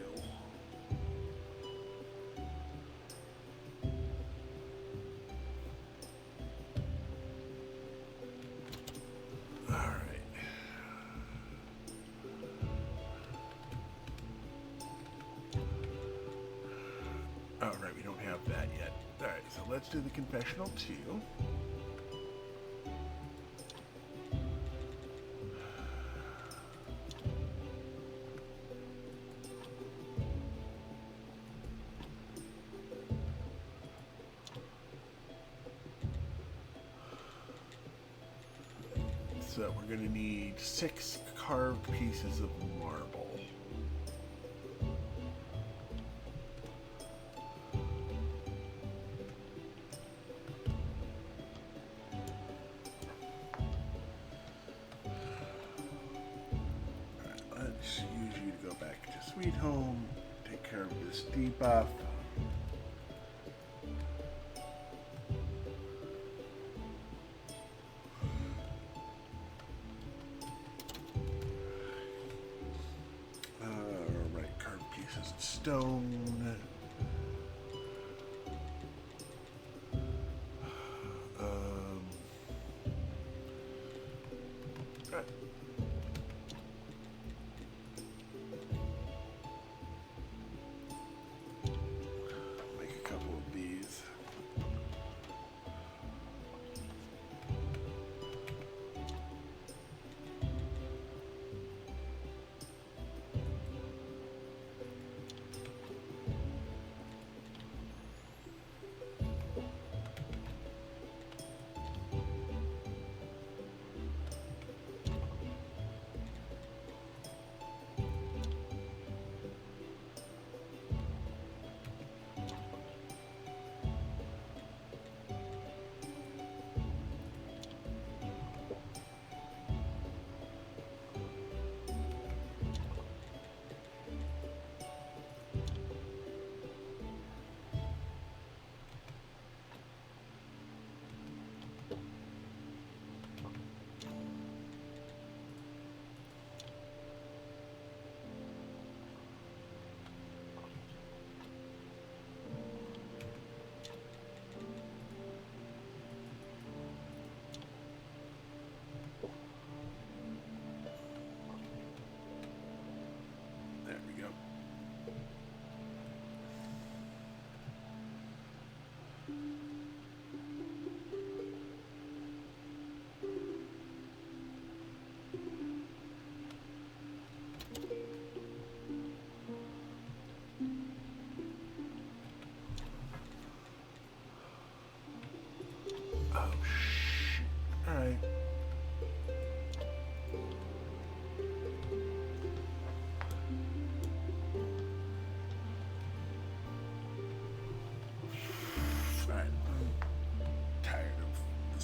Oh, right, we don't have that yet. Alright, so let's do the confessional 2. So we're going to need 6 carved pieces of marble. Let's use you to go back to Sweet Home, take care of this debuff. Right, carved pieces of stone. Make a couple of these.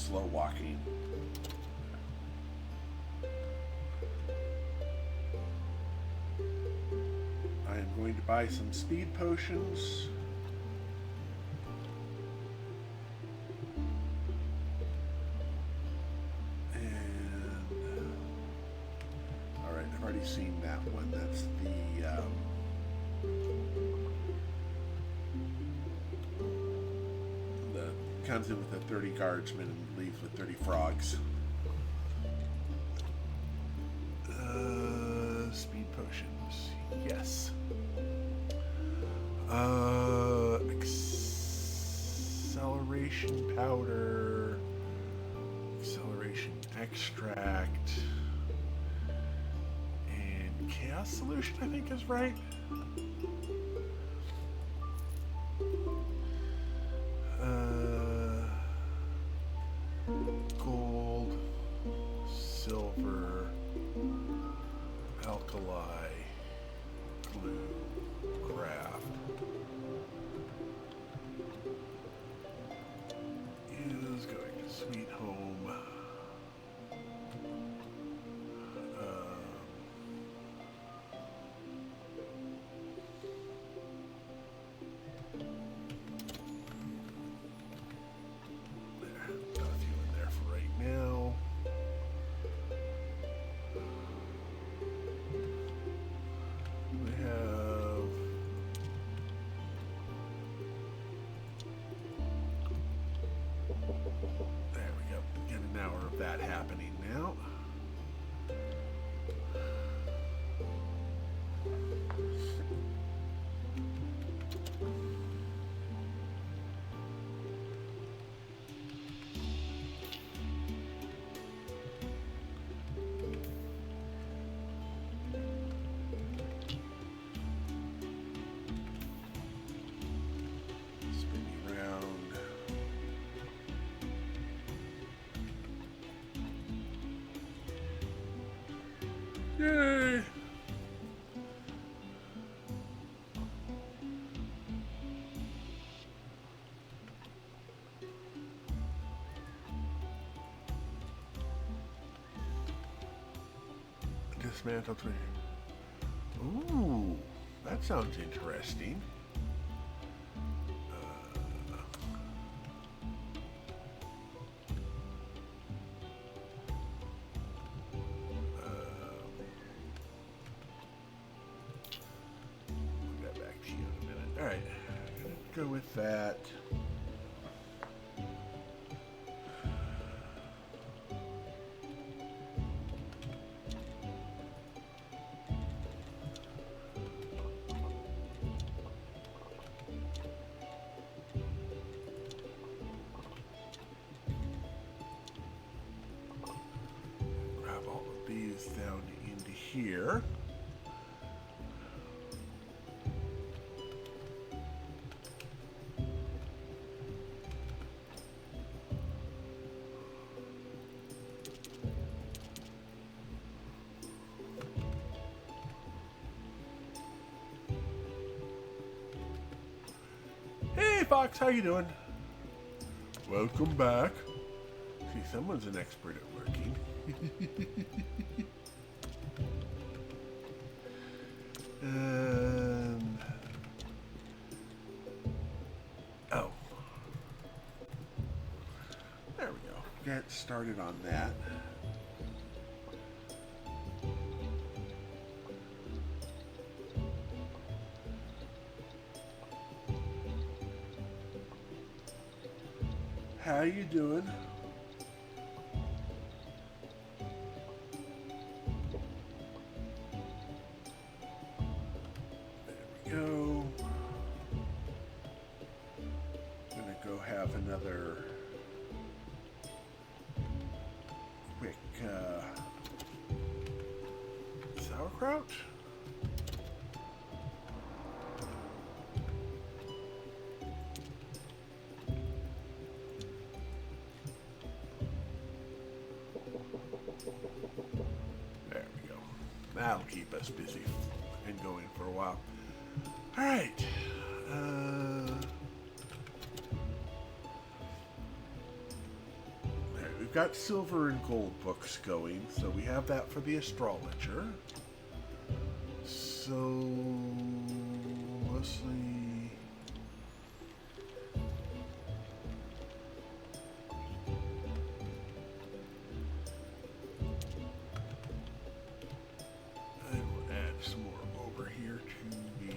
slow walking. I am going to buy some speed potions. I've already seen that one. That's the comes in with the 30 guardsmen and leaves with 30 frogs. Speed potions, yes. Acceleration powder, acceleration extract. Chaos solution, I think, is right. Gold, silver, alkali, glue, craft. Is going to Sweet Home. That happening now. Yay! Dismantle tree. Ooh, that sounds interesting. Alright, go with that. Grab all of these down into here. Hey Fox, how you doing? Welcome back. See, someone's an expert at working. Oh. There we go. Get started on that. How you doing? There we go. I'm gonna go have another quick sauerkraut. There we go. That'll keep us busy and going for a while. All right. There we've got silver and gold books going, so we have that for the astrologer. So let's see. I will add some more over here to the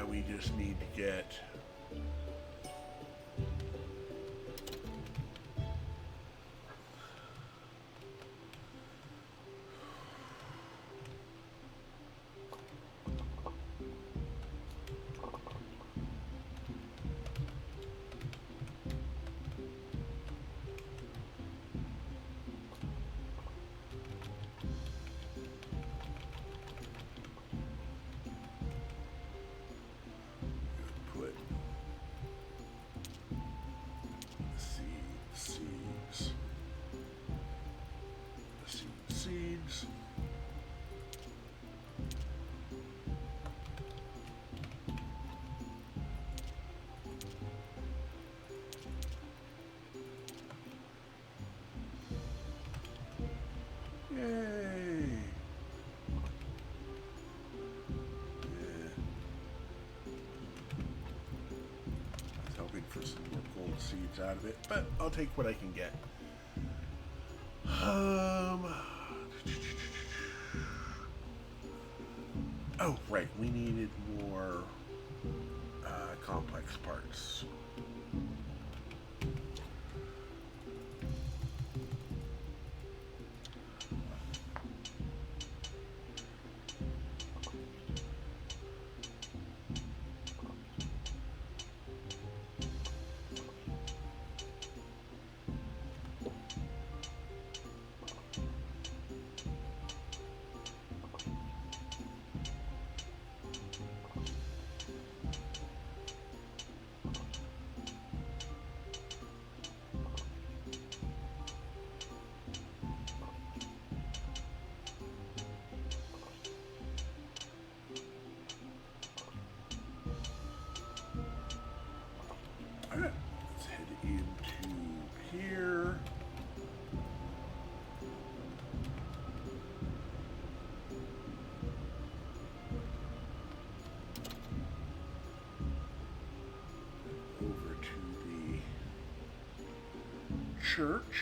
we just need to get seeds. Yay! I was hoping for some more gold seeds out of it, but I'll take what I can get. Oh, right. We needed more complex parts. Alright, let's head into here. Over to the church.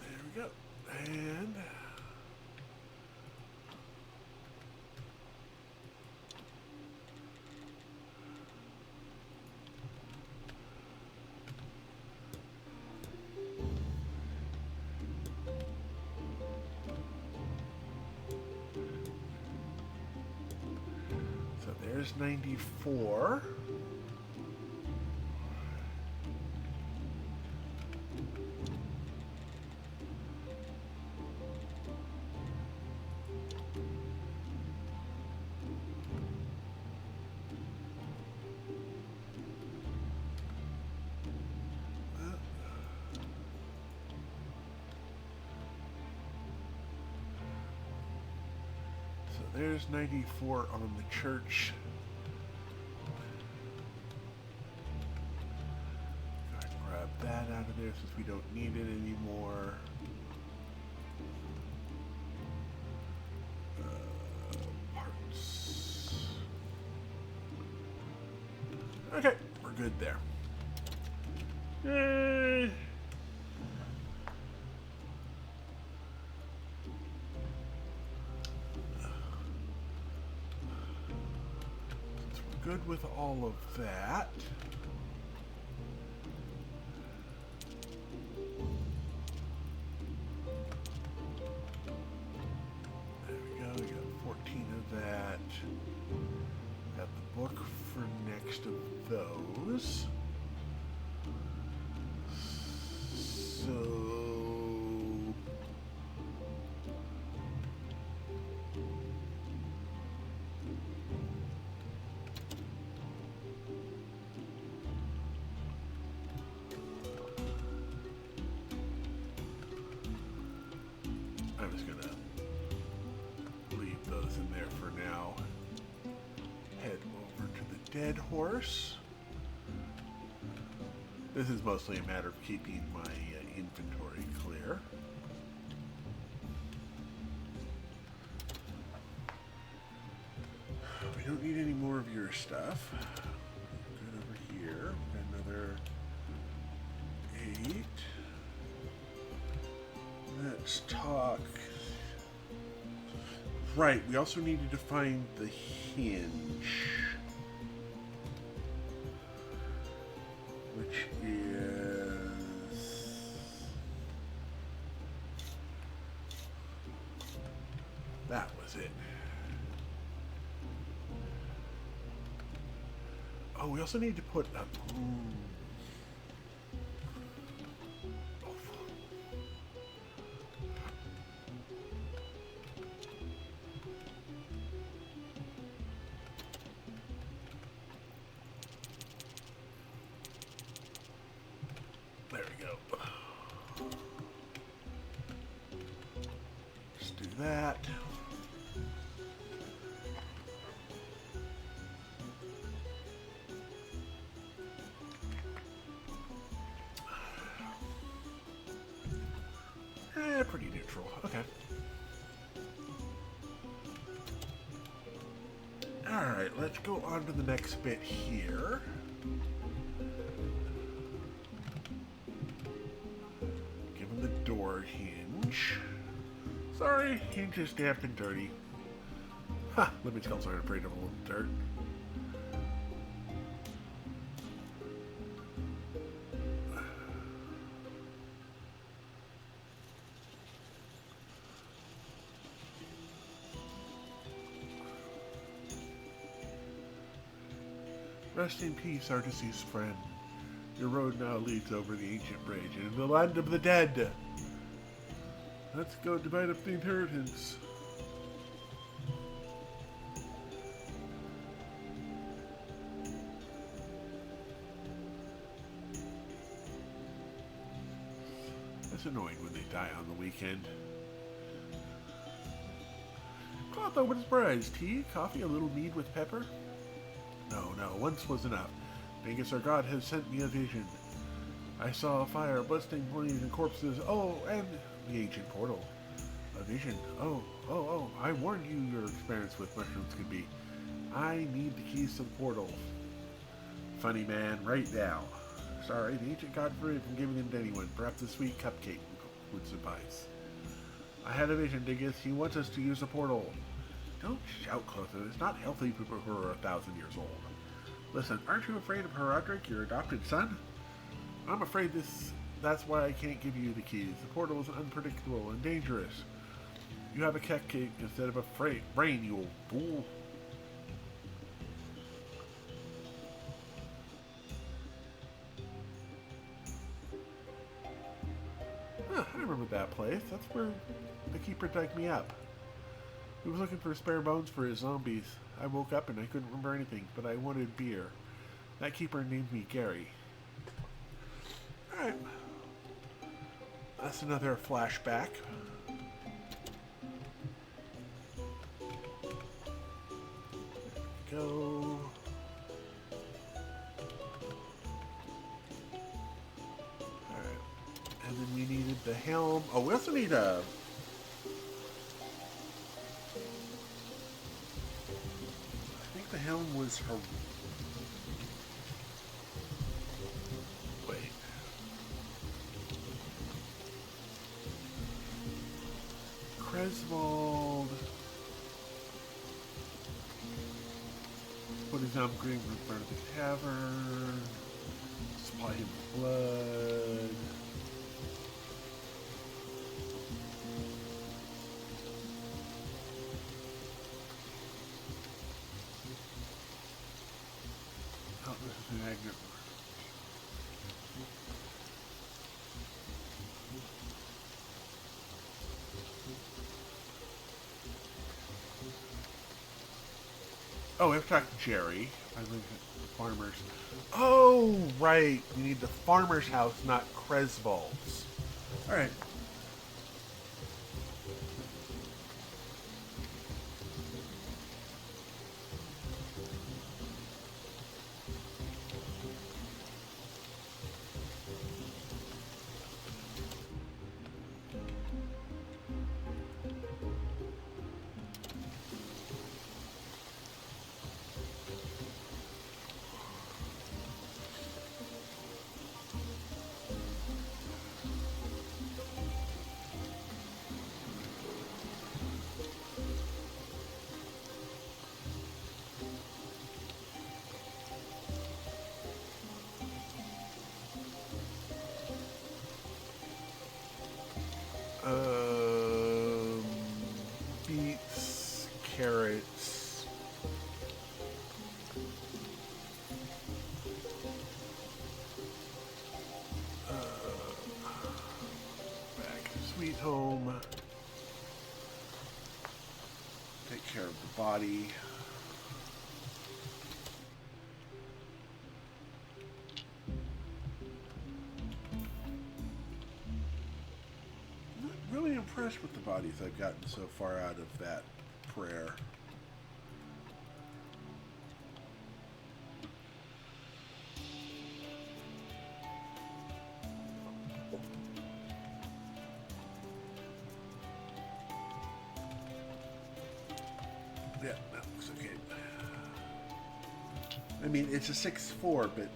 There we go. And so there's 94. There's 94 on the church. Go ahead and grab that out of there since we don't need it anymore. Parts. Okay, we're good there. Yay! Good with all of that. There we go, we got 14 of that. Got the book for next of those. So I'm just gonna leave those in there for now. Head over to the dead horse. This is mostly a matter of keeping my inventory clear. We don't need any more of your stuff. Good over here. We've got another 8. Let's talk. Right, we also needed to find the hinge. Which is... that was it. Oh, we also need to put a... There we go. Let's do that. Pretty neutral. Okay. Alright, let's go on to the next bit here. Give him the door hinge. Sorry, hinge is damp and dirty. Ha! Living skulls aren't afraid of a little dirt. Rest in peace, our deceased friend. Your road now leads over the ancient bridge into the land of the dead. Let's go divide up the inheritance. It's annoying when they die on the weekend. Cloth open surprise. Tea, coffee, a little mead with pepper? No, once was enough. Vegas, our god, has sent me a vision. I saw a fire, busting flames and corpses. Oh, and the ancient portal. A vision. Oh, I warned you your experience with mushrooms could be. I need the keys to the portal. Funny man, right now. Sorry, the ancient god forbid from giving them to anyone. Perhaps a sweet cupcake would suffice. I had a vision, Dingus. He wants us to use the portal. Don't shout, Clotho. It's not healthy for people who are 1,000 years old. Listen, aren't you afraid of Herodric, your adopted son? I'm afraid that's why I can't give you the keys. The portal is unpredictable and dangerous. You have a cupcake instead of a brain, you old fool. Huh, I remember that place. That's where the keeper dug me up. He was looking for spare bones for his zombies. I woke up and I couldn't remember anything, but I wanted beer. That keeper named me Gary. Alright. That's another flashback. Go. Alright. And then we needed the helm. Oh, we also need a... the helm was her. Wait. Creswald. Put his arm green in front of the tavern. Supply him with blood. Magnet. Oh, we have to talk to Jerry. I live at the farmer's. Oh, right. We need the farmer's house, not Creswald's. Alright. Um, beets, carrots. Back to Sweet Home. Take care of the body. Really impressed with the bodies I've gotten so far out of that prayer. Yeah, that looks okay. I mean, it's a 6-4, but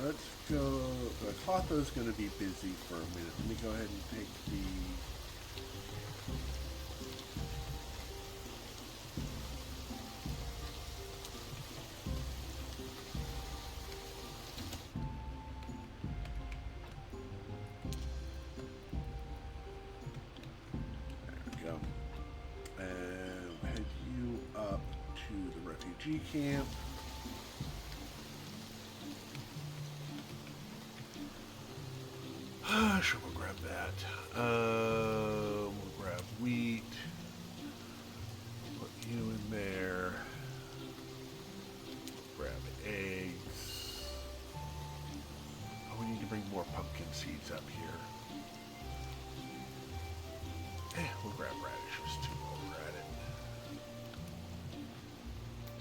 let's go. Clotho's going to be busy for a minute. Let me go ahead and take the. There we go. And head you up to the refugee camp. Sure, we'll grab that. We'll grab wheat. Put you in there. Grab eggs. Oh, we need to bring more pumpkin seeds up here. We'll grab radishes too while we're at it.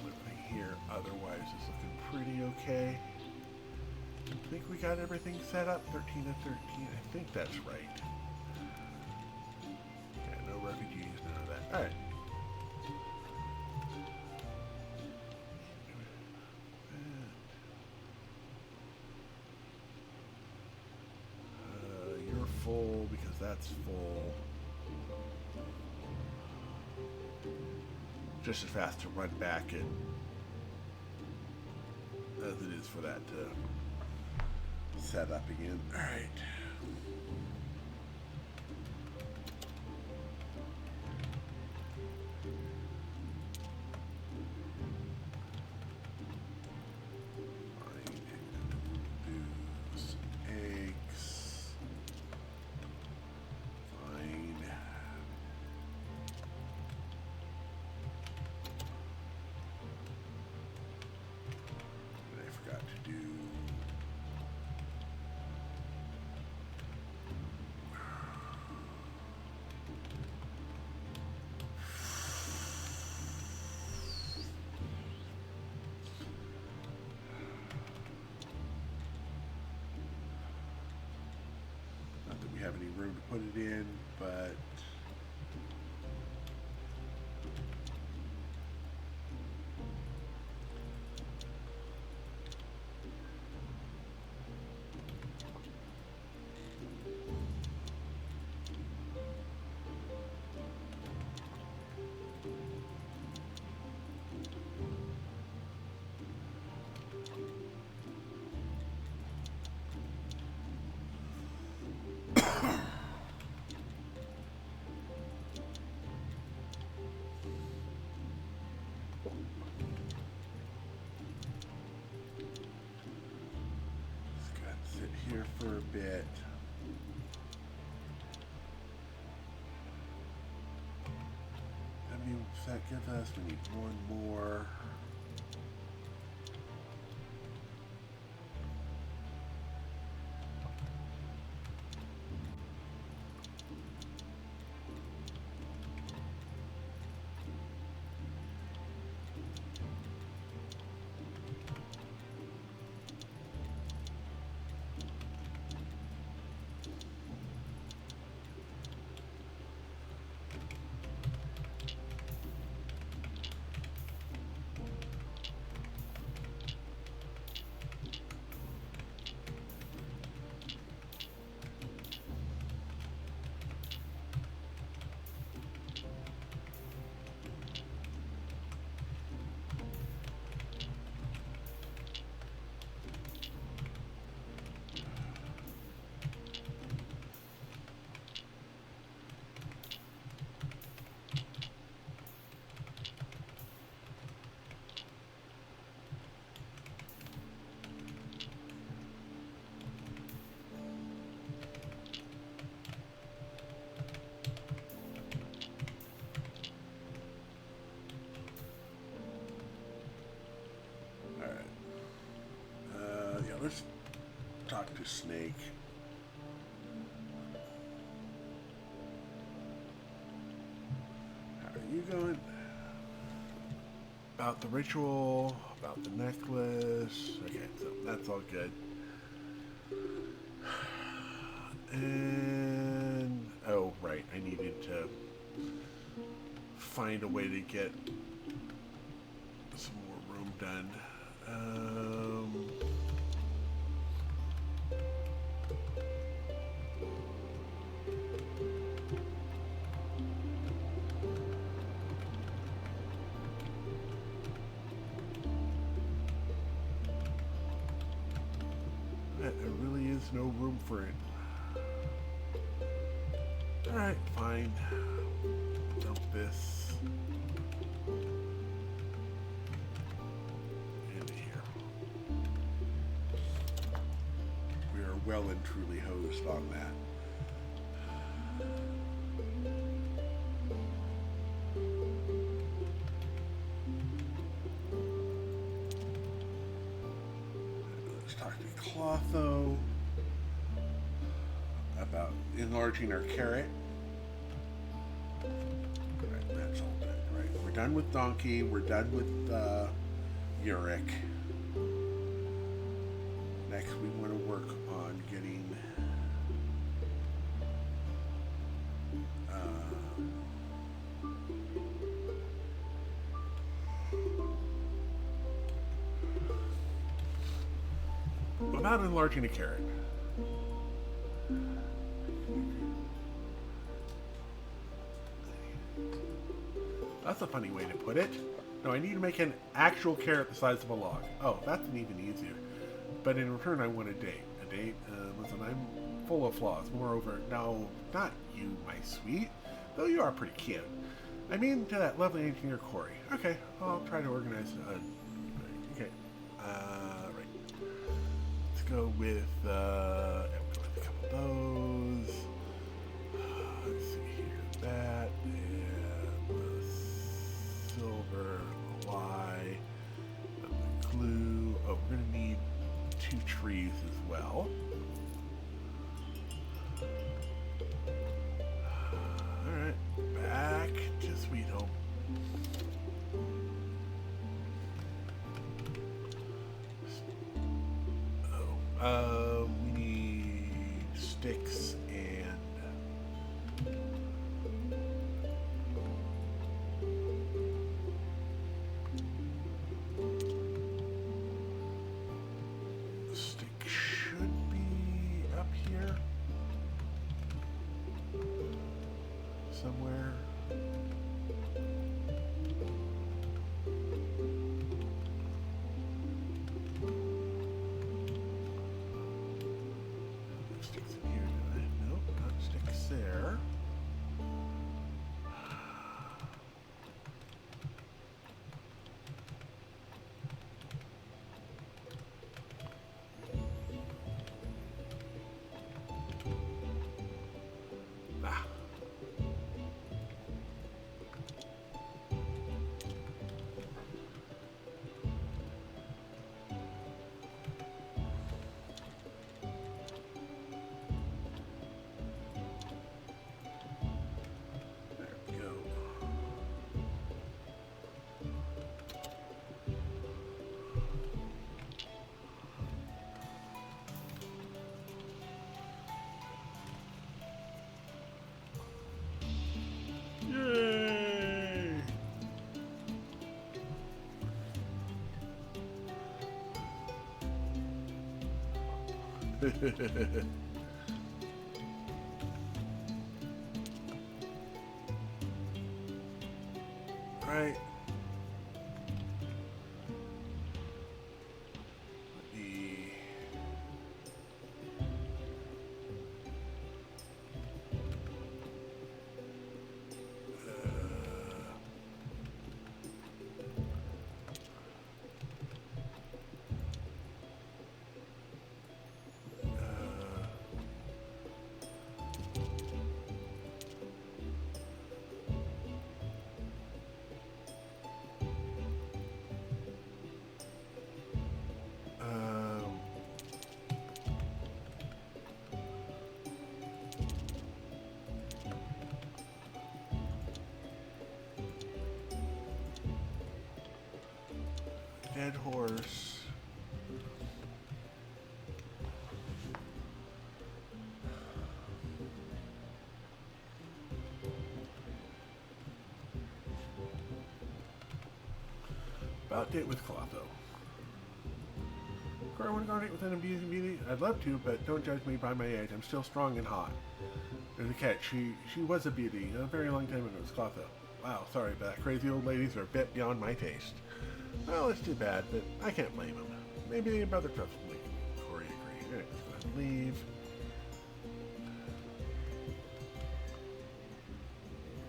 Living here otherwise is looking pretty okay. I think we got everything set up. 13 to 13. I think that's right. Yeah, no refugees, none of that. Alright. You're full because that's full. Just as fast to run back and as it is for that to set up again. All right. Booze, eggs. Fine. I forgot to do. Have any room to put it in, but here for a bit. Does that give us? We need one more. talk to Snake. How are you going? About the ritual, about the necklace. Okay, so that's all good. And oh, right, I needed to find a way to get some more room done. There really is no room for it. Alright, fine. Dump this into here. We are well and truly hosed on that. Let's talk to Clotho about enlarging our carrot. Right, that's all good. Right, we're done with Donkey. We're done with Uric. Next, we want to work on getting about enlarging a carrot. That's a funny way to put it. No, I need to make an actual carrot the size of a log. Oh, that's even easier. But in return, I want a date. A date? Listen, I'm full of flaws. Moreover, no, not you, my sweet. Though you are pretty cute. I mean to that lovely engineer, Corey. Okay, I'll try to organize okay. Right. Let's go with, a couple of those. Let's see here. That and the silver lye, the glue. Oh, we're gonna need 2 trees as well. Alright, back to Sweet Home. We need sticks and stick should be up here somewhere. Sticks in here, do I? Nope, not sticks there. Ah. There we go. Yay! Right. The dead horse. About date with Clotho. Corey, I want to go on a date with an abusing beauty? I'd love to, but don't judge me by my age. I'm still strong and hot. There's a catch. She was a beauty a very long time ago. It was Clotho. Wow, sorry, but that crazy old ladies are a bit beyond my taste. Well, it's too bad, but I can't blame him. Maybe brother trusts me. Corey agreed. Alright, let's go ahead and leave.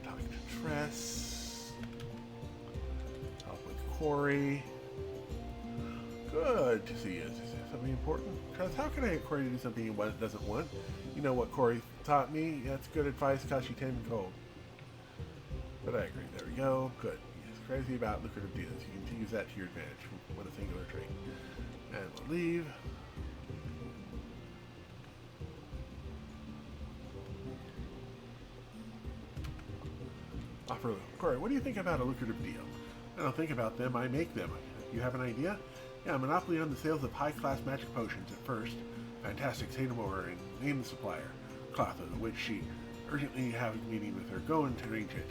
Talk to Tress. Help with Corey. Good to see you. Is there something important? Tress, how can I get Corey to do something he doesn't want? You know what Corey taught me? That's good advice, cost you 10 gold. But I agree. There we go. Good. He's crazy about lucrative deals. You can use that to your advantage with a singular trait. And we'll leave. Offer. Corey, what do you think about a lucrative deal? I don't think about them, I make them. You have an idea? Yeah, monopoly on the sales of high-class magic potions at first. Fantastic, say no more and name the supplier. Clotho, the witch she urgently have a meeting with her. Go and arrange it.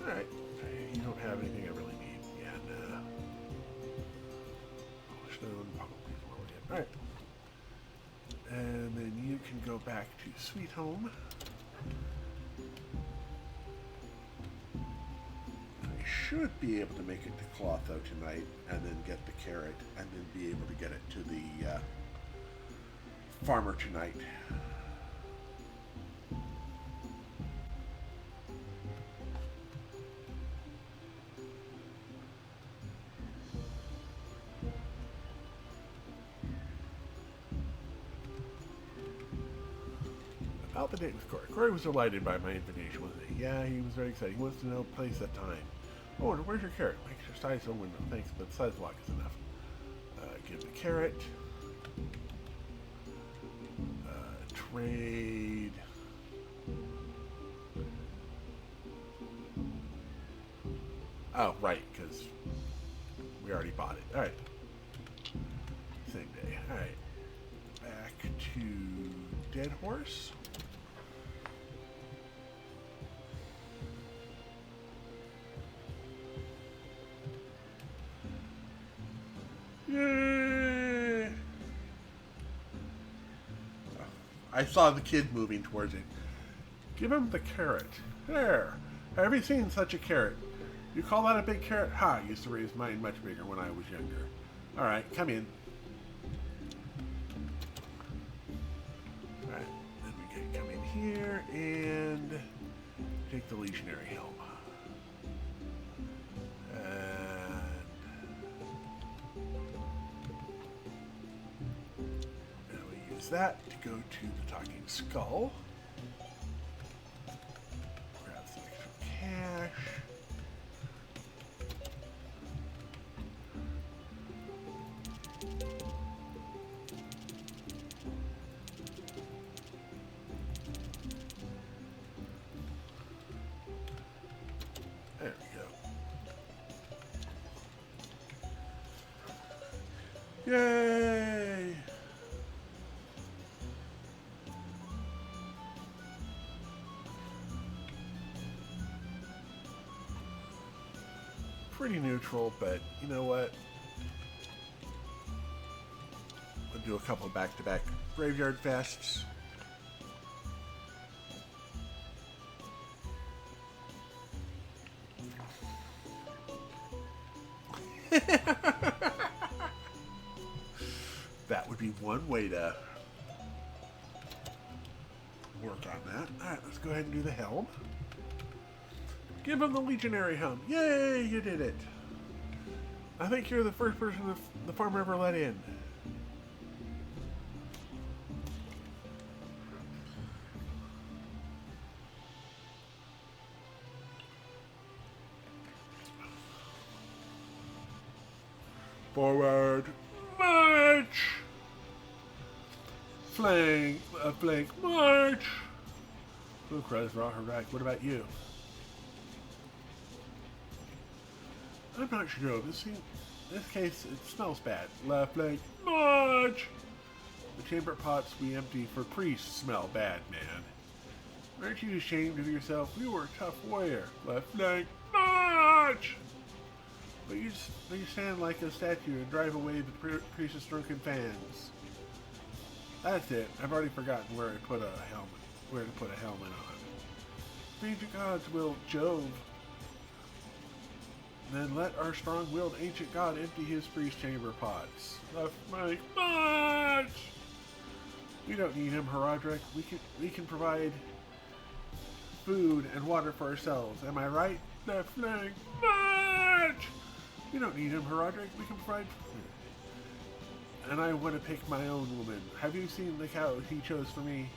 Alright, you don't have anything I really need. Yeah, nah. Stone, alright. And then you can go back to Sweet Home. I should be able to make it to Clotho tonight, and then get the carrot, and then be able to get it to the farmer tonight. About the date with Corey. Corey was delighted by my invitation, wasn't he? Yeah, he was very excited. He wants to know place at time. Oh, where's your carrot? Exercise the window. Thanks, but the size block is enough. Give the carrot. Trade. Oh, right, because we already bought it. Alright. Same day. Alright. Back to Dead Horse. Yay! I saw the kid moving towards it. Give him the carrot. There. Have you seen such a carrot? You call that a big carrot? Ha! I used to raise mine much bigger when I was younger. Alright, come in. Alright, then we can come in here and take the legionary helm. That to go to the Talking Skull. Grab some extra cash. There we go. Yay! Pretty neutral, but you know what? We'll do a couple of back-to-back graveyard fests. That would be one way to work on that. Alright, let's go ahead and do the helm. Give him the legionary helm. Yay, you did it. I think you're the first person the farmer ever let in. Forward. March! Flank, march! Blue cries raw her back. What about you? I'm not sure. This seems In this case, it smells bad. Left leg, march! The chamber pots we empty for priests smell bad, man. Aren't you ashamed of yourself? You were a tough warrior. Left leg, march! But you stand like a statue and drive away the priest's drunken fans. That's it. I've already forgotten where to put a helmet on. The ancient gods will Jove. Then let our strong-willed ancient god empty his priest chamber pots. Left leg, march! We don't need him, Herodric. We can provide food and water for ourselves. Am I right? Left leg, march! We don't need him, Herodric. We can provide food. And I want to pick my own woman. Have you seen the cow he chose for me?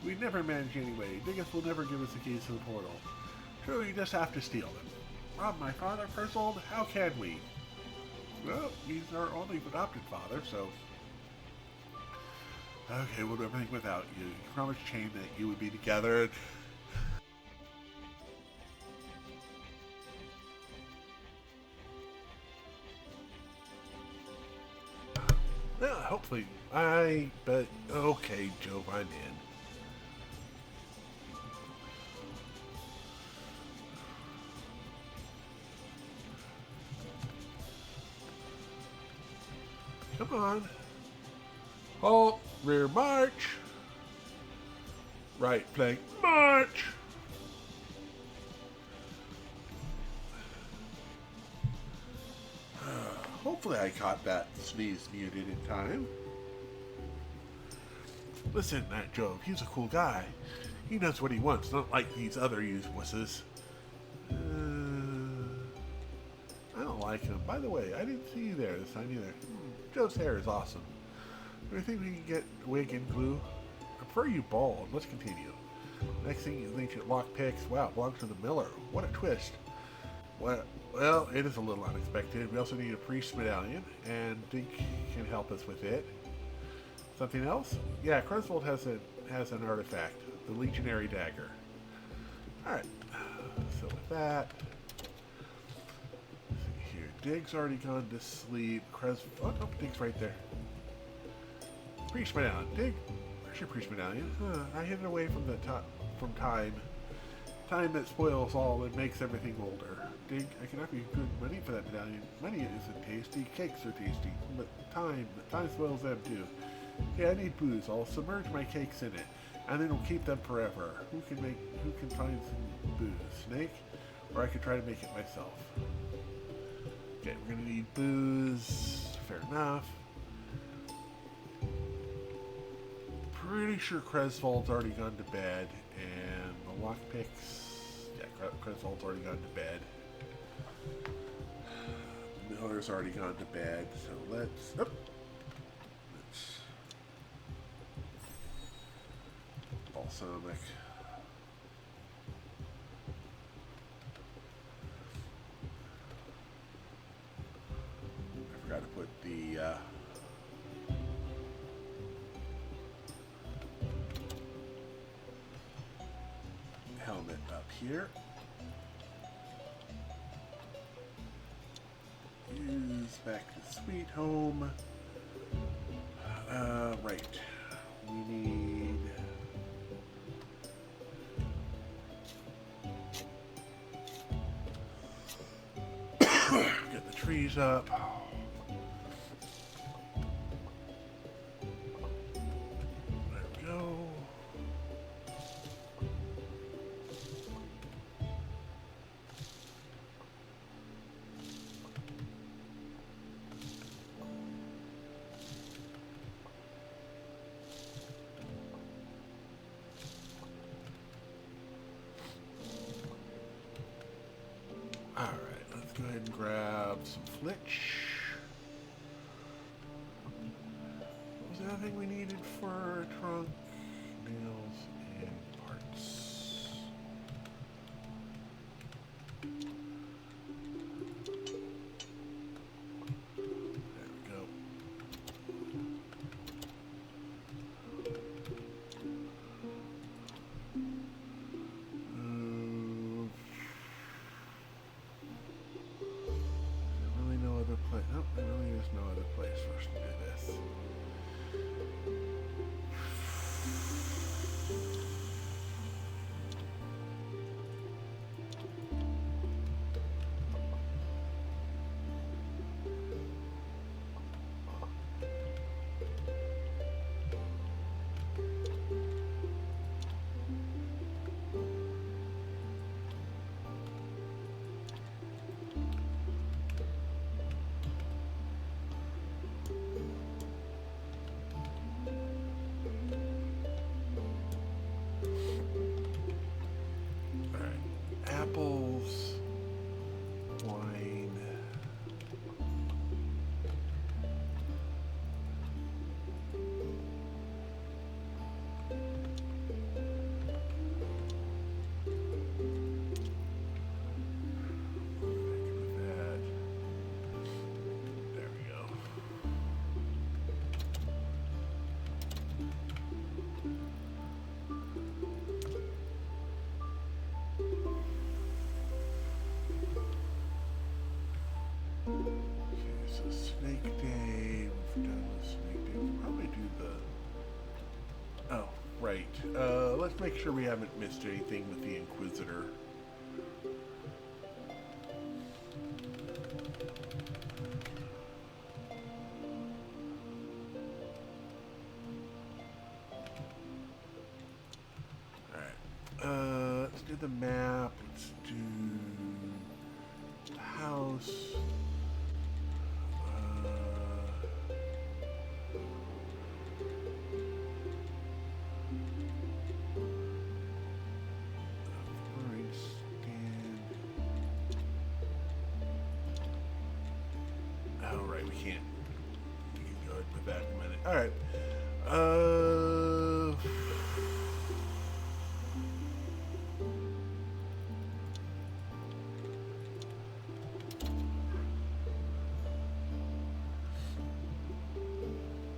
We'd never manage anyway. Dingus will never give us the keys to the portal. Surely you just have to steal them. Rob my father, Persold? How can we? Well, he's our only adopted father, so... Okay, we'll do everything without you. You promised Chain that you would be together. Well, hopefully. But okay, Jove, I'm in. Come on. Halt. Rear march. Right flank march. Hopefully I caught that sneeze muted in time. Listen, that Jove, he's a cool guy. He knows what he wants, not like these other wusses. I don't like him. By the way, I didn't see you there this time either. Joe's hair is awesome. Do you think we can get wig and glue? I prefer you bald. Let's continue. Next thing is ancient lockpicks. Wow, belongs to the miller. What a twist. Well, it is a little unexpected. We also need a priest medallion, and Dink can help us with it. Something else? Yeah, Cresvold has an artifact, the legionary dagger. Alright, so with that, let's see here. Dig's already gone to sleep. Oh, no, Dig's right there. Priest medallion. Dig, where's your priest medallion? I hid it away from time. Time that spoils all and makes everything older. Dig, I can offer you good money for that medallion. Money isn't tasty, cakes are tasty, but time spoils them too. Yeah, I need booze. I'll submerge my cakes in it, and then we'll keep them forever. Who can find some booze? Snake? Or I could try to make it myself. Okay, we're gonna need booze. Fair enough. Pretty sure Cresvold's already gone to bed, and the lockpicks. Yeah, Cresvold's already gone to bed. Miller's already gone to bed, so let's. Balsamic. I forgot to put the helmet up here. Use back to Sweet Home. Right. We need. Get the trees up. There we go. Alright, let's go ahead and grab some flitch. What was the other thing we needed for a trunk? Nails and parts. There we go. Snake Day. We've done the Snake Day. We'll probably do the... Oh, right. Let's make sure we haven't missed anything with the Inquisitor. Let's do the map. Let's do the house. Oh, right, we can't. We can go ahead and put that in a minute. All right.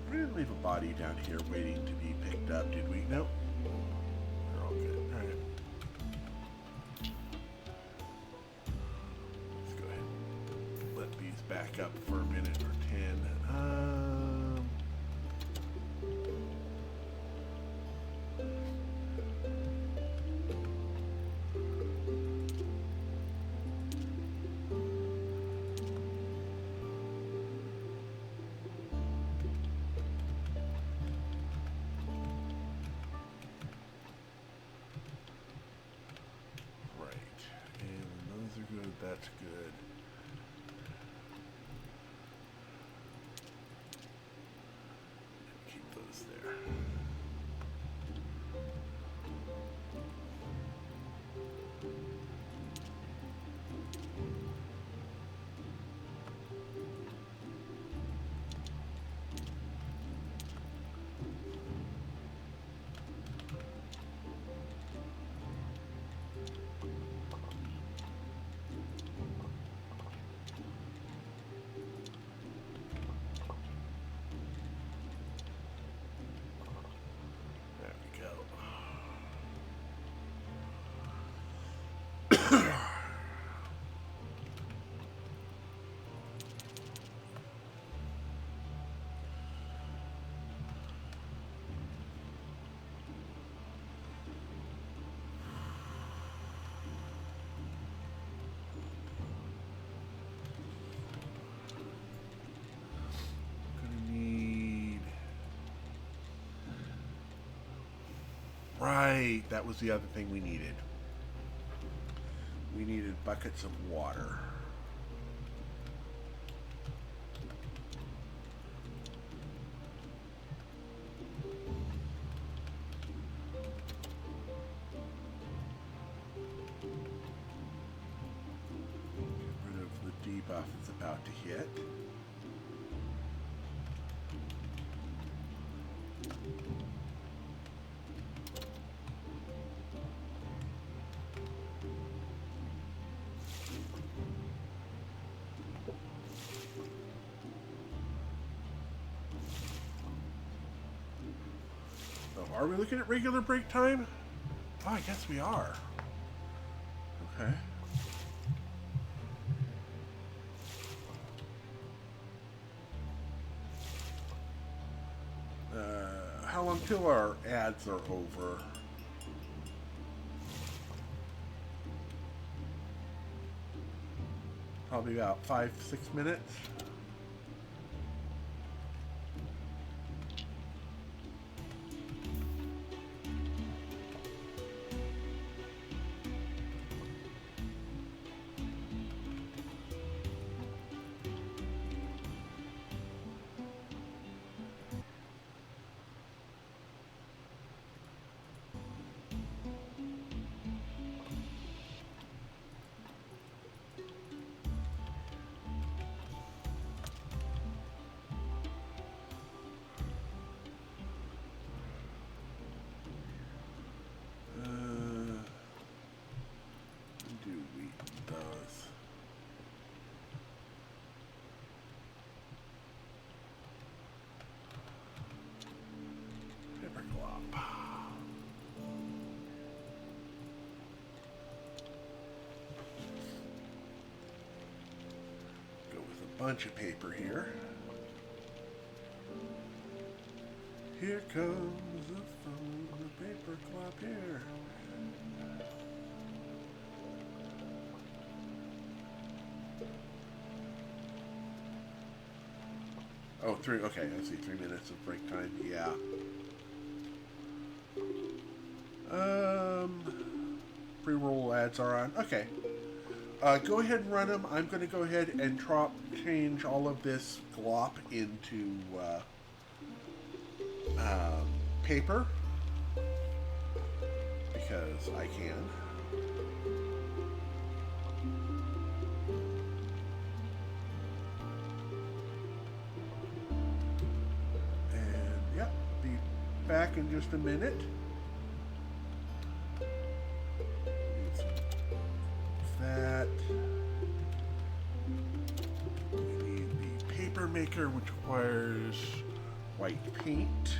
We didn't leave a body down here waiting to be picked up, did we? Nope. We're all good. All right. Let's go ahead and let these back up for a minute or 10. That's good. Keep those there. Right, that was the other thing we needed. We needed buckets of water. Get rid of the debuff it's about to hit. Are we looking at regular break time? Oh, I guess we are. Okay. How long till our ads are over? Probably about 5-6 minutes. bunch of paper here. Here comes the phone, the paper club here. Oh, okay, I see, 3 minutes of break time, yeah. Pre-roll ads are on, okay. Go ahead and run them. I'm going to go ahead and change all of this glop into paper because I can. And yep, be back in just a minute. That we need the paper maker, which requires white paint.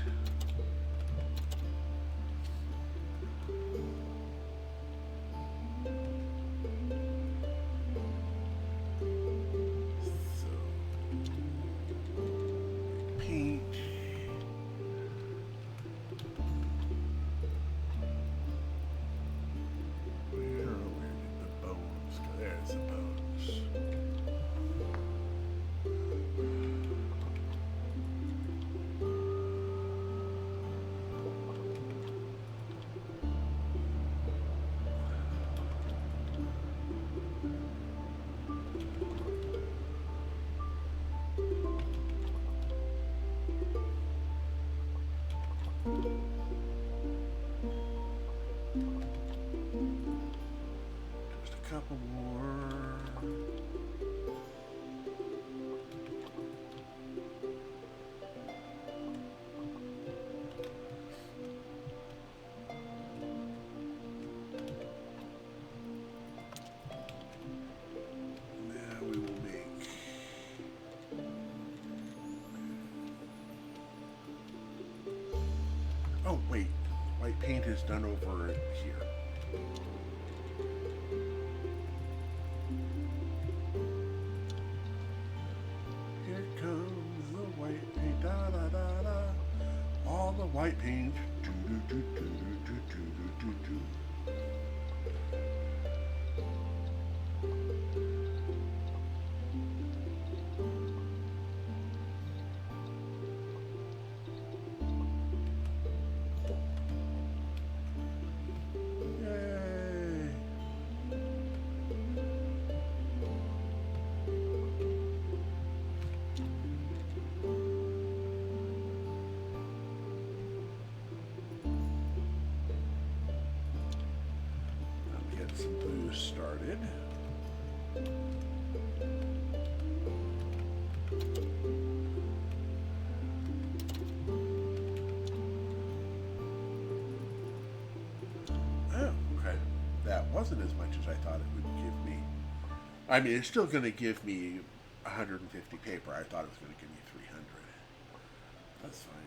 Couple more. Now we will make oh wait, white paint is done over here. White paint. Some blue started. Oh, okay. That wasn't as much as I thought it would give me. I mean, it's still going to give me 150 paper. I thought it was going to give me 300. That's fine.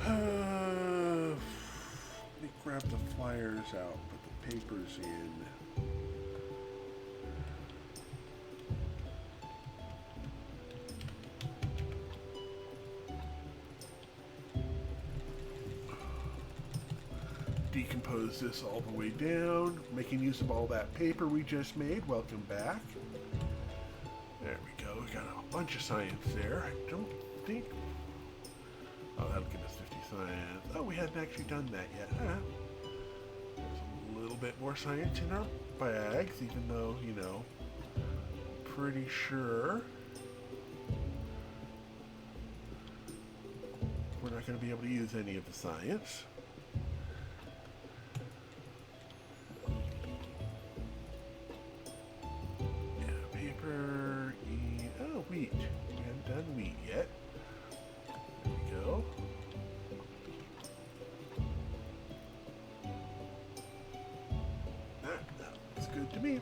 Let me grab the flyers out, put the papers in. Decompose this all the way down, making use of all that paper we just made. Welcome back. There we go. We got a bunch of science there. I don't think... Oh, that'll give us 50 science. Oh, we hadn't actually done that yet. There's a little bit more science in our bags, even though, you know, pretty sure we're not going to be able to use any of the science. Yeah, paper, oh, wheat. We haven't done wheat yet. me.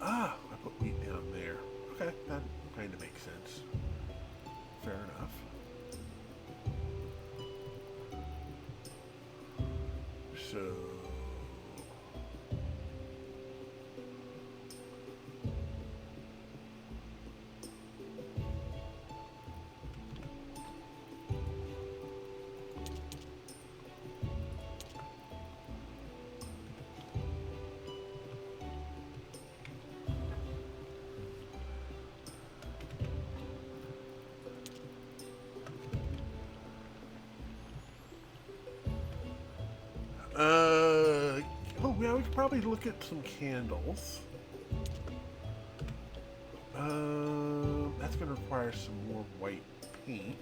Ah, I put wheat down there. Okay, that kind of makes sense. Fair enough. So... oh yeah, we could probably look at some candles. That's going to require some more white paint.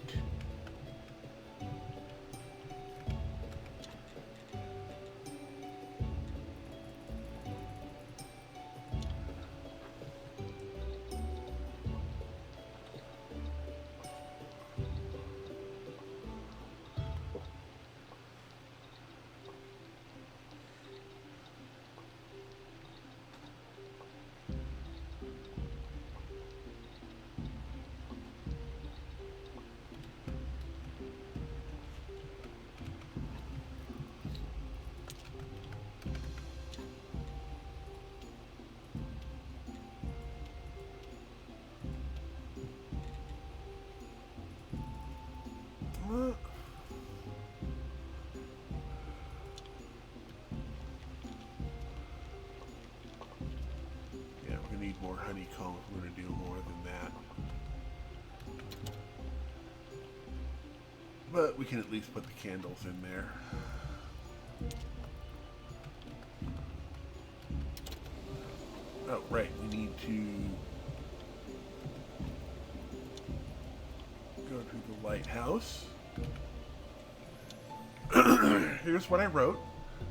Yeah, we're going to need more honeycomb. We're going to do more than that. But we can at least put the candles in there. Oh, right. We need to go to the lighthouse. Here's what I wrote.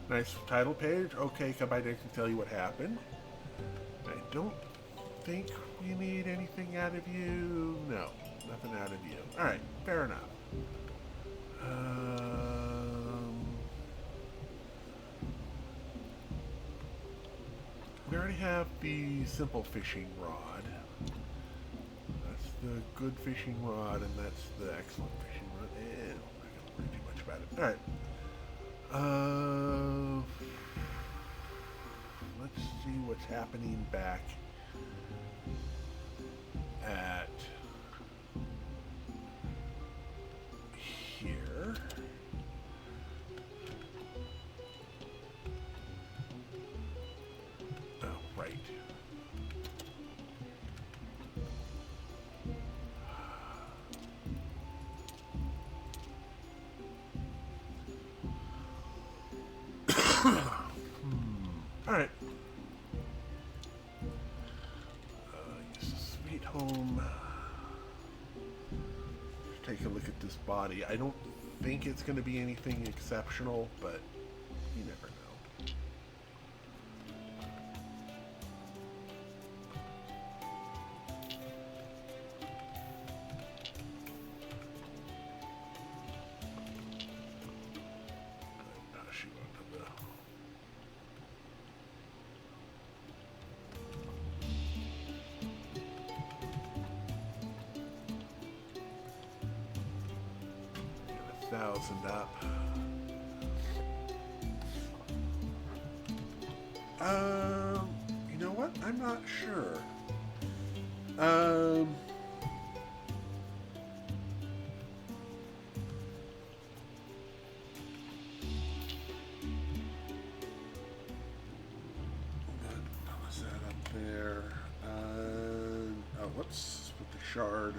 Nice title page. Okay, come by next and tell you what happened. I don't think we need anything out of you. No, nothing out of you. Alright, fair enough. We already have the simple fishing rod. That's the good fishing rod, and that's the excellent fishing rod. And I'm not going to worry too much about it. Alright. Let's see what's happening back at here. Oh, right. All right. Sweet home. Take a look at this body. I don't think it's going to be anything exceptional, but you never know. Pass you onto the... Get 1,000 up. You know what? I'm not sure. What was that up there? Oh, whoops. Put the shard.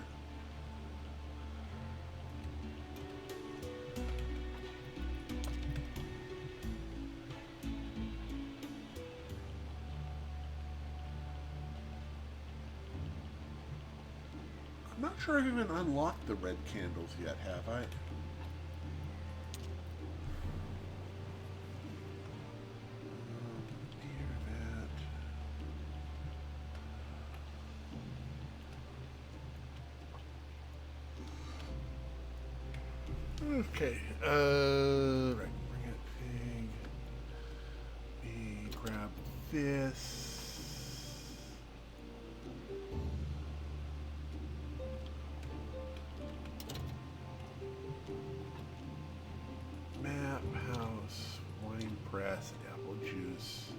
I'm not sure I've even unlocked the red candles yet, have I? Hear that. Okay. Right. Bring it, pig. We grab this. Map, house, wine press, apple juice.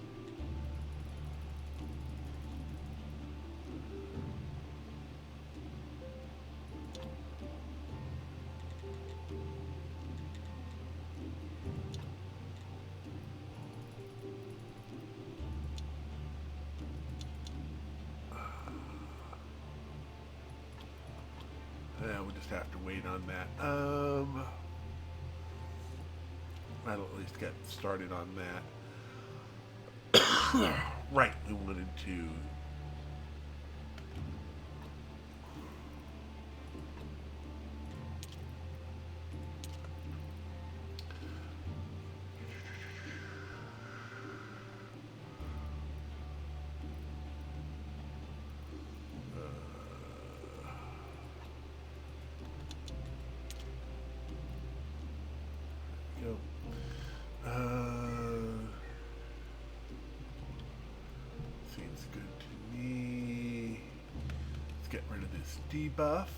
Yeah, we'll just have to wait on that. I'll at least get started on that. Right, we wanted to. Go. Seems good to me. Let's get rid of this debuff.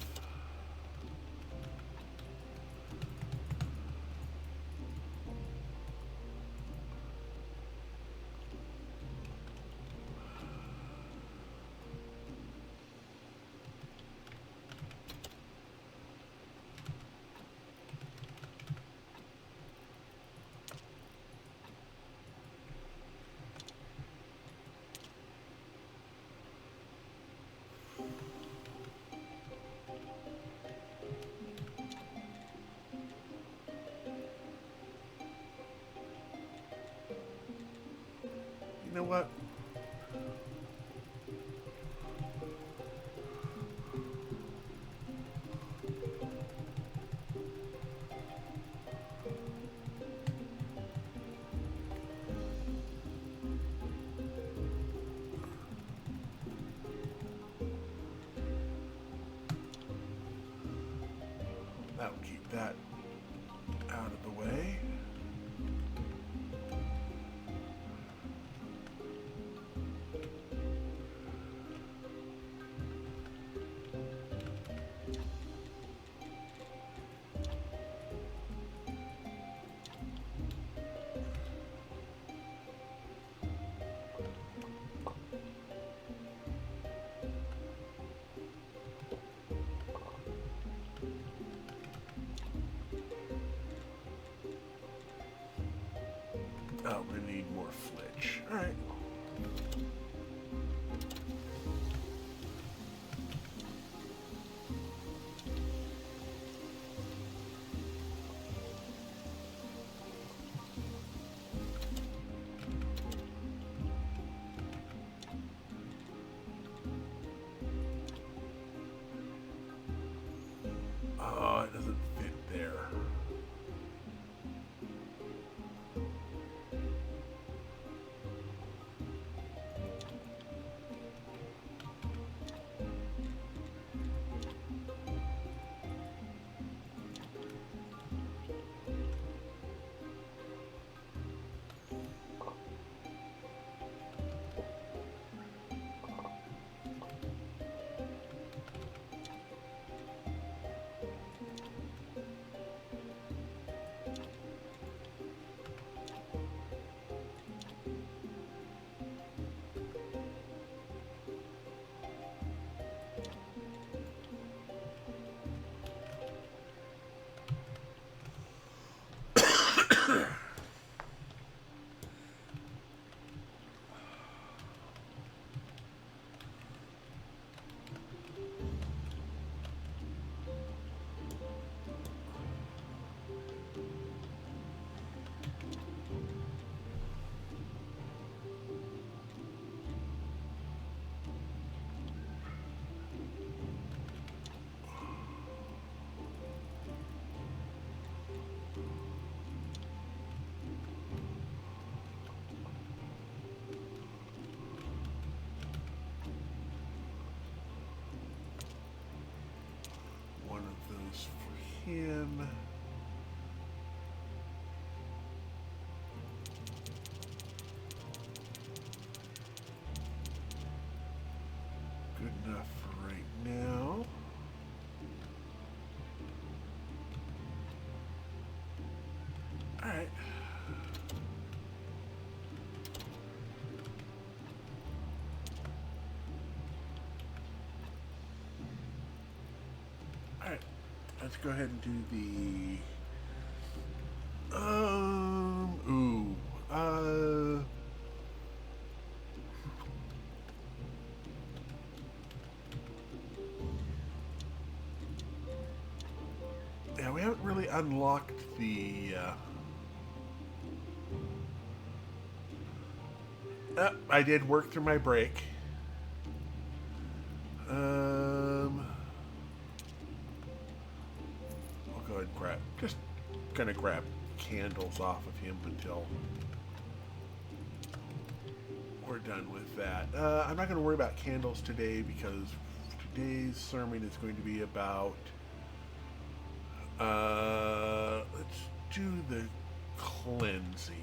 You know what? That'll keep that out of the way. Oh, we need more flitch. All right. Oh, it doesn't fit there. One of those for him. Alright, let's go ahead and do the... Yeah, we haven't really unlocked the... I did work through my break. I'll go ahead and grab... Just gonna grab candles off of him until we're done with that. I'm not going to worry about candles today because today's sermon is going to be about... let's do the cleansing.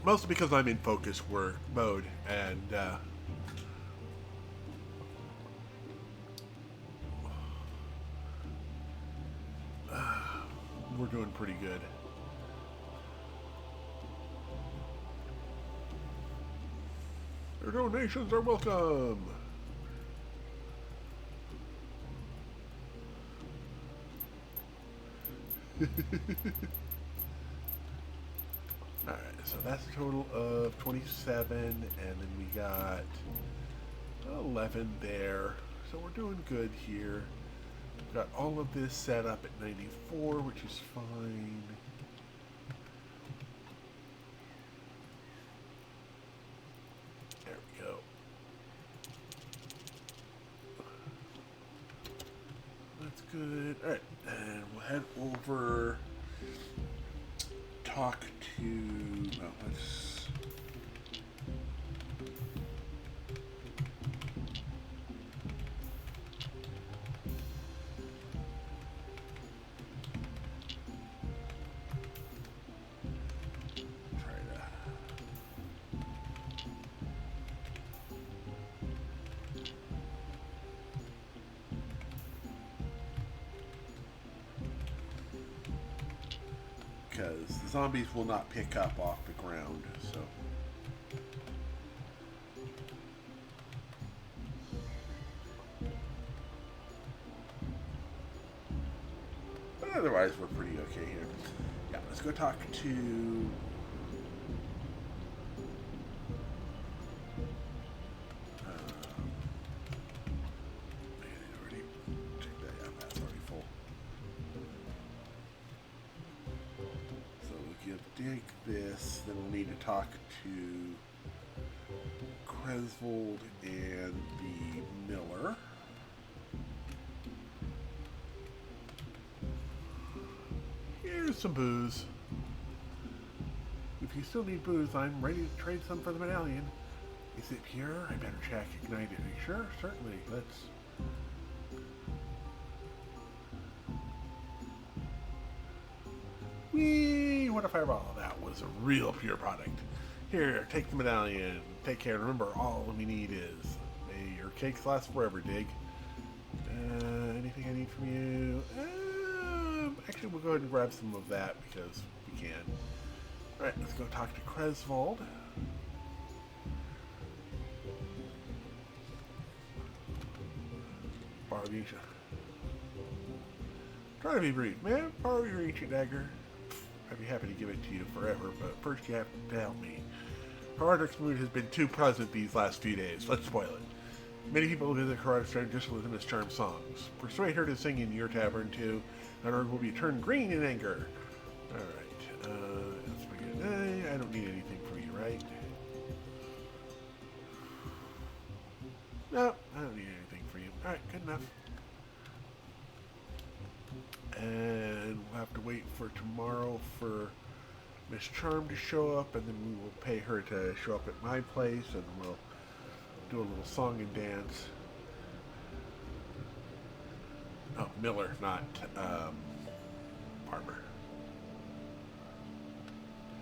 Mostly because I'm in focus work mode, and we're doing pretty good. Your donations are welcome. Alright, so that's a total of 27, and then we got 11 there. So we're doing good here. We've got all of this set up at 94, which is fine. There we go. That's good. Alright, and we'll head over... talk to... well, let's... try to... because the zombies will not pick up off the ground, so... but otherwise, we're pretty okay here. Yeah, let's go talk to... dig this, then we'll need to talk to Cresvold and the miller. Here's some booze. If you still need booze, I'm ready to trade some for the medallion. Is it pure? I better check. Ignite it. Sure, certainly. Let's... whee! What a fireball. That was a real pure product. Here, take the medallion. Take care. Remember, all we need is... may your cakes last forever, Dig. Anything I need from you? Actually, we'll go ahead and grab some of that because we can. Alright, let's go talk to Cresvold. Borrow the ancient... try to be brief, man. Borrow your ancient dagger. I'd be happy to give it to you forever, but first you have to help me. Carthage mood has been too pleasant these last few days. Let's spoil it. Many people visit Carthage trying to just listen to his charm songs. Persuade her to sing in your tavern too, and or will be turned green in anger. Alright, I don't need anything from you, right? No, I don't need anything from you. Alright, good enough. And we'll have to wait for tomorrow for Miss Charm to show up, and then we will pay her to show up at my place, and we'll do a little song and dance. Oh, Miller, not Farmer.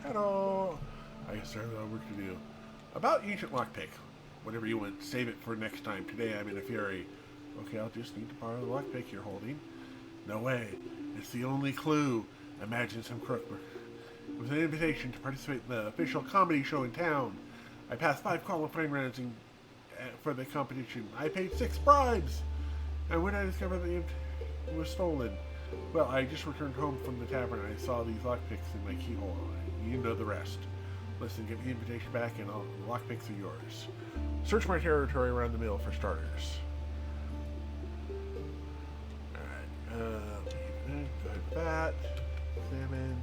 Hello! I guess I have a lot of work to do. About ancient lockpick. Whatever you want, save it for next time. Today I'm in a fury. Okay, I'll just need to borrow the lockpick you're holding. No way. It's the only clue. Imagine some crook. It was an invitation to participate in the official comedy show in town. I passed 5 qualifying rounds for the competition. I paid 6 bribes. And when I discovered it was stolen, well, I just returned home from the tavern and I saw these lockpicks in my keyhole. You know the rest. Listen, get the invitation back and the lockpicks are yours. Search my territory around the mill for starters. Alright, go ahead with that. Examine.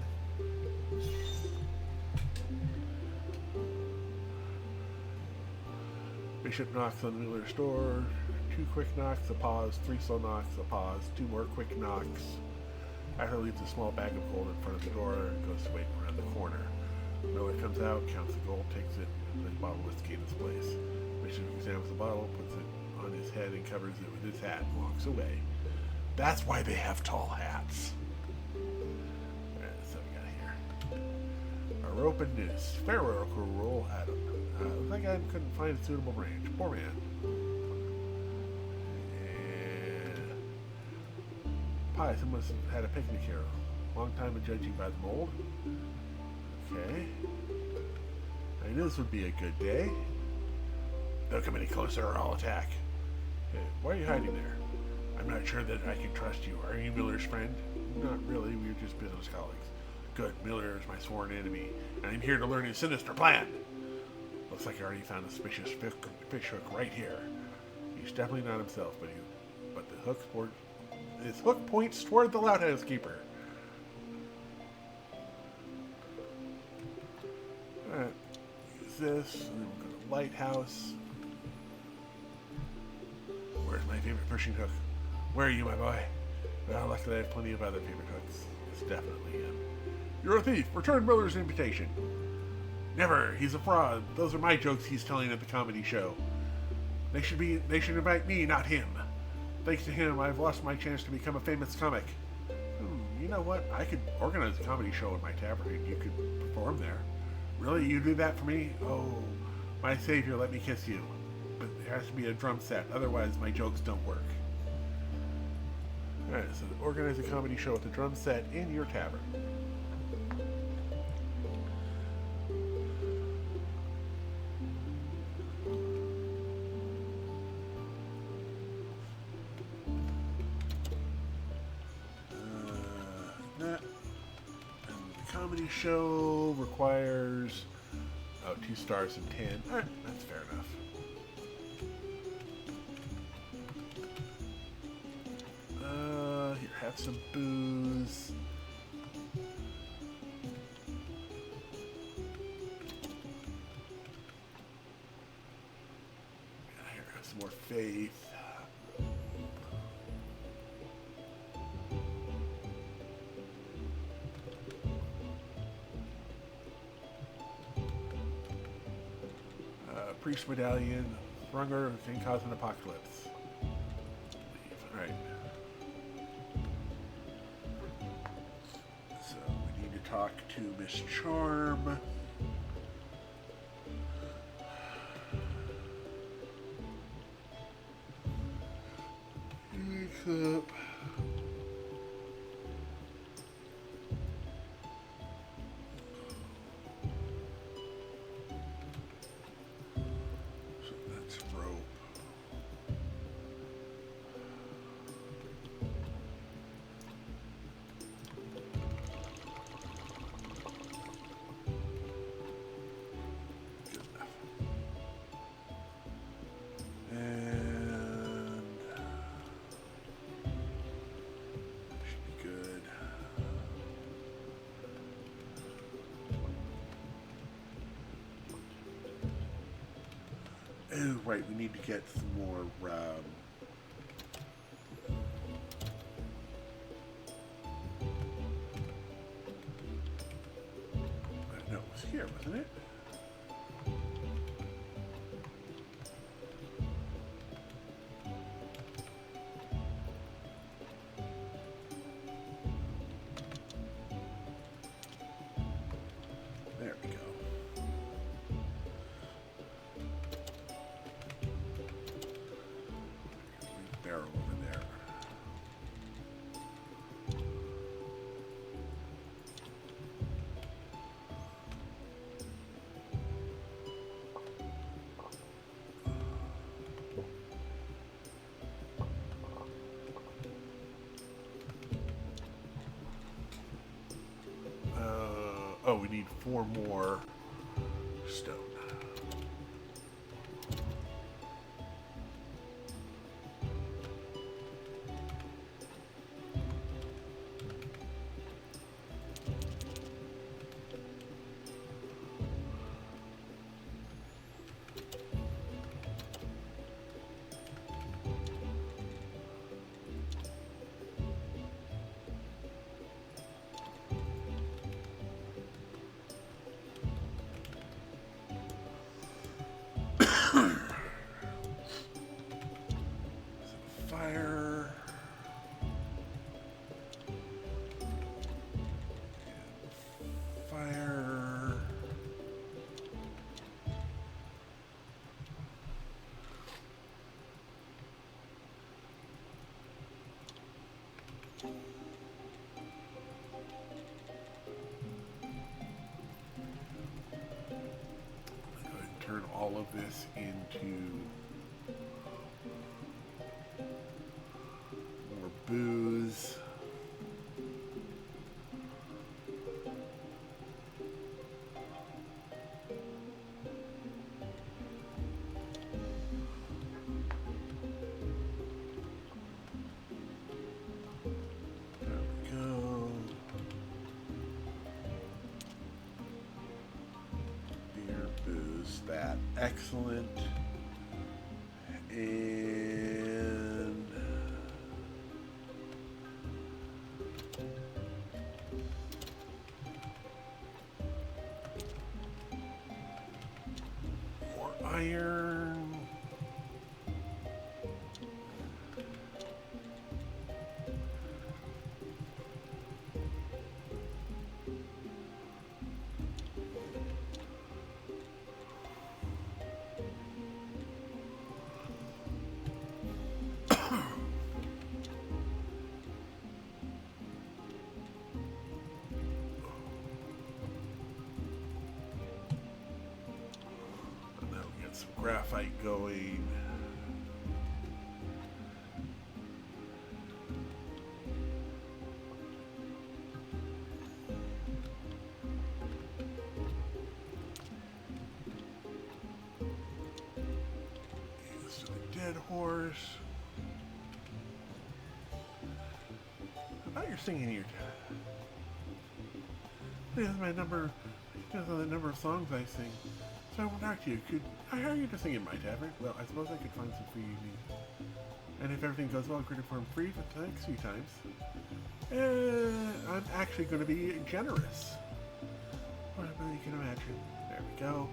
Bishop knocks on the miller's door. 2 quick knocks, a pause. 3 slow knocks, a pause. 2 more quick knocks. After leaves a small bag of gold in front of the door and goes to wait around the corner. Miller comes out, counts the gold, takes it, and the bottle of whiskey in its place. Bishop examines the bottle, puts it on his head and covers it with his hat and walks away. That's why they have tall hats. Alright, so we got here. A rope and noose. Fair roll, Adam. Looks like I couldn't find a suitable range. Poor man. And pie, someone must have had a picnic here. Long time of judging by the mold. Okay. I knew this would be a good day. Don't come any closer or I'll attack. Hey, why are you hiding there? I'm not sure that I can trust you. Are you Miller's friend? Not really. We're just business colleagues. Good. Miller is my sworn enemy, and I'm here to learn his sinister plan. Looks like I already found a suspicious fish hook right here. He's definitely not himself, but his hook points toward the lighthouse keeper. Alright, use this, and then we'll go to lighthouse. Where's my favorite fishing hook? Where are you, my boy? Well, luckily I have plenty of other favorite hooks. It's definitely him. You're a thief. Return Miller's invitation. Never. He's a fraud. Those are my jokes he's telling at the comedy show. They should invite me, not him. Thanks to him, I've lost my chance to become a famous comic. You know what? I could organize a comedy show in my tavern and you could perform there. Really? You do that for me? Oh, my savior, let me kiss you. But there has to be a drum set, otherwise my jokes don't work. Alright, so organize a comedy show with a drum set in your tavern. Comedy show requires 2 stars and 10. Alright, that's fair enough. Here, have some booze. Here, have some more faith. Priest medallion, Runger can cause an apocalypse. Alright. So we need to talk to Miss Charm. Up. Oh, right, we need to get some more, no, it was here, wasn't it? There we go. Barrel over there. Oh, we need 4 more stone. Fire. Fire. I'm going to turn all of this into more booze. There we go. Beer, booze, that. Excellent. And more iron. And now we get some graphite going. Use a dead horse. How about your singing here? This is my number. This is the number of songs I sing. So I will talk to you. Could I hire you to sing in my tavern? Well, I suppose I could find some free evenings. And if everything goes well, I'll perform free for the next few times. I'm actually going to be generous. Well, you can imagine. There we go.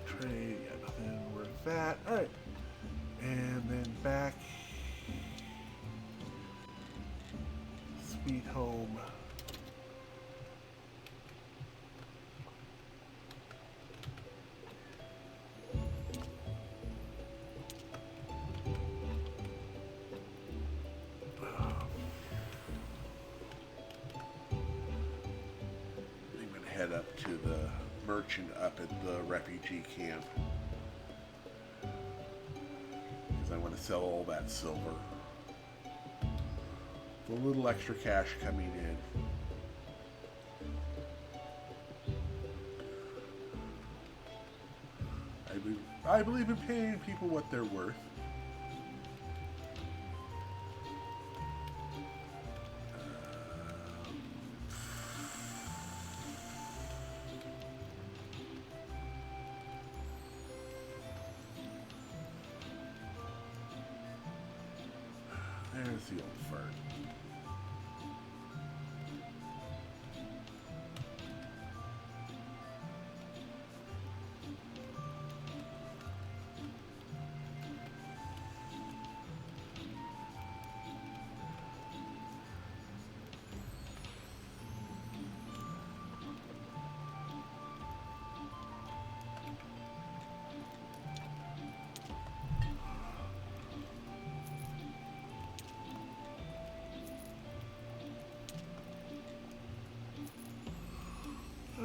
Trade, yeah, nothing worth that. Alright. And then back. Sweet home. I'm going to head up to the merchant up at the refugee camp. Because I want to sell all that silver. A little extra cash coming in. I believe in paying people what they're worth. There's the old fart.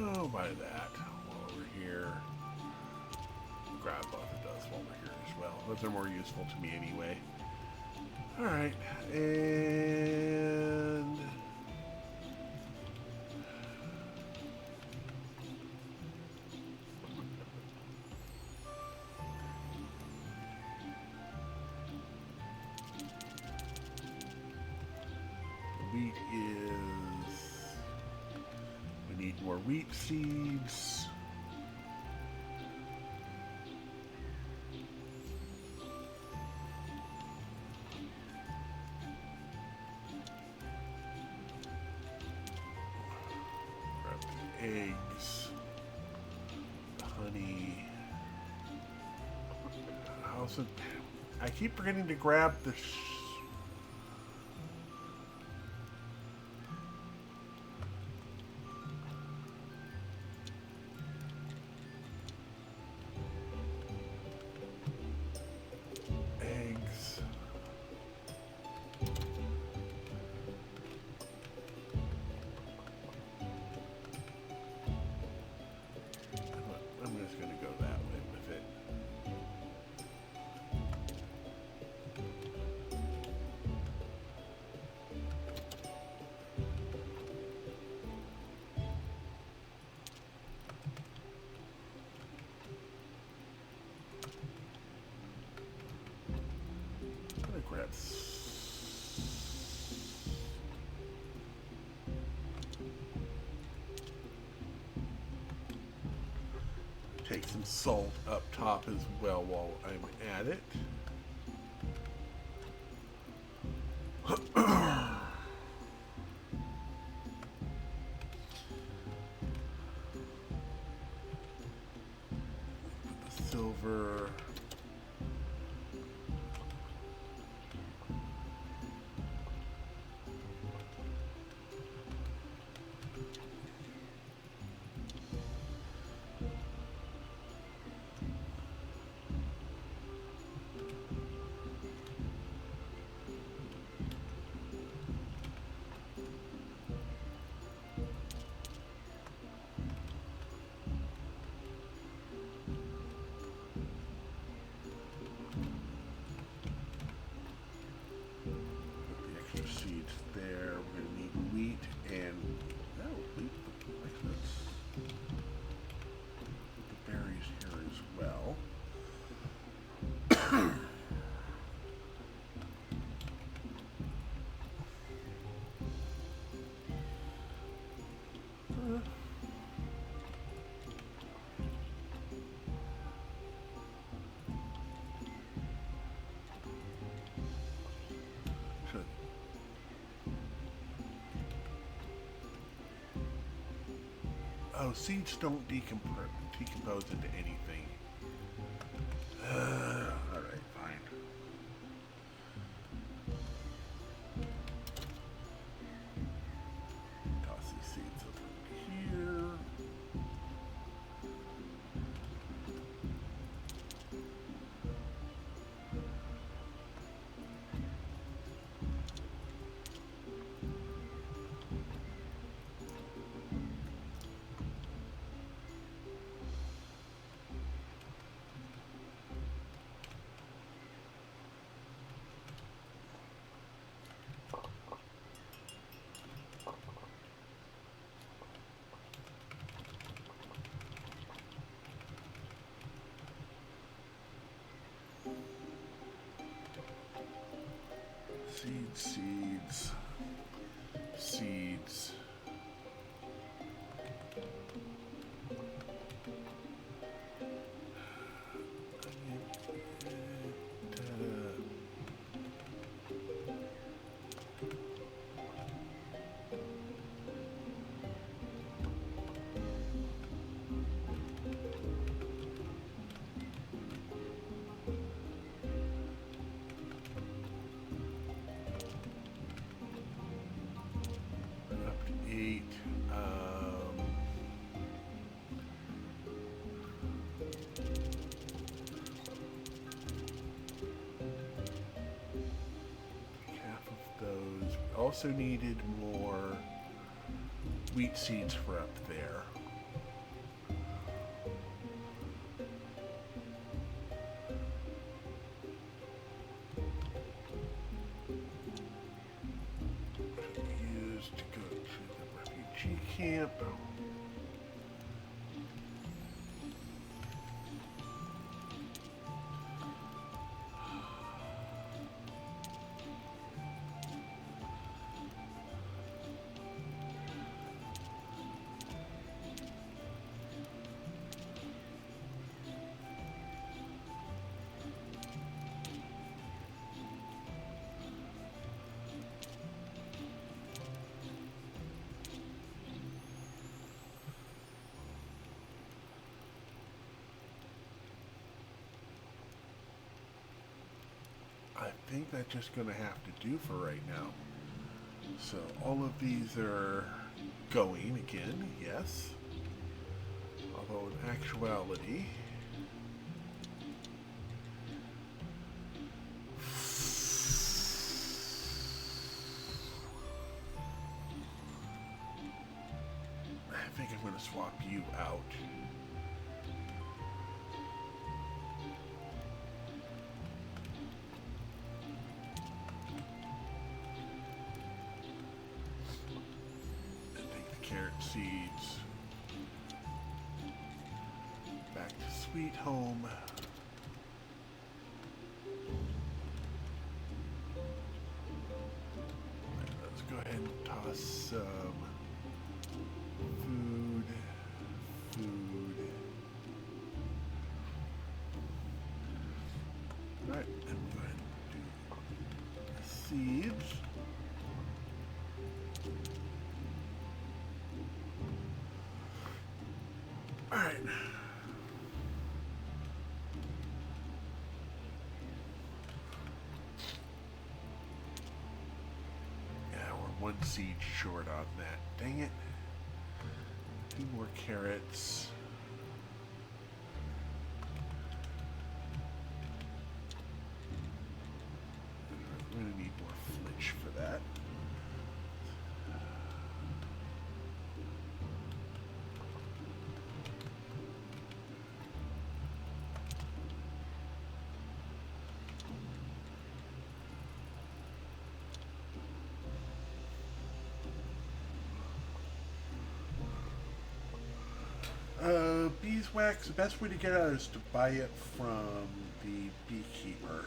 Oh, by that, while we're here, grab both of those while we're here as well. Those are more useful to me anyway. Alright, and need more wheat seeds. Grab the eggs, the honey. I keep forgetting to grab the eggs. I'm just going to go that way with it. Grab take some salt up top as well while I'm at it. Put the silver. Seeds there. We're going to need wheat and wheat. Let's put the berries here as well. Oh, seeds don't decompose into anything. Alright, fine. Toss these seeds over here. Seeds. Also needed more wheat seeds for up there. Used to go to the refugee camp. think that's just going to have to do for right now. So all of these are going again, yes. Although in actuality, I think I'm going to swap you out. Carrot seeds. Back to Sweet Home. Let's go ahead and toss some food. Alright, and we'll go ahead and do seeds. Alright. Yeah, we're one seed short on that. Dang it. 2 more carrots. We're going to need more flinch for that. Beeswax, the best way to get it is to buy it from the beekeeper.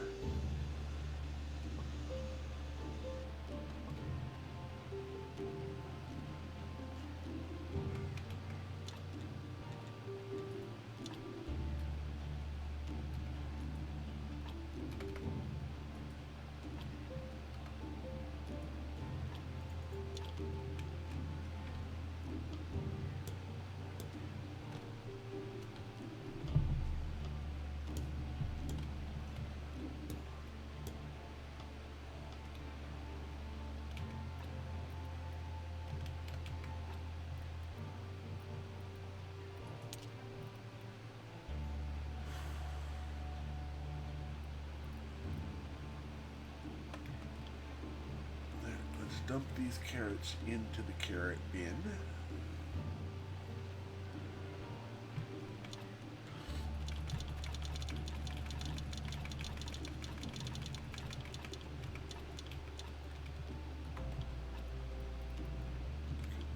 Dump these carrots into the carrot bin.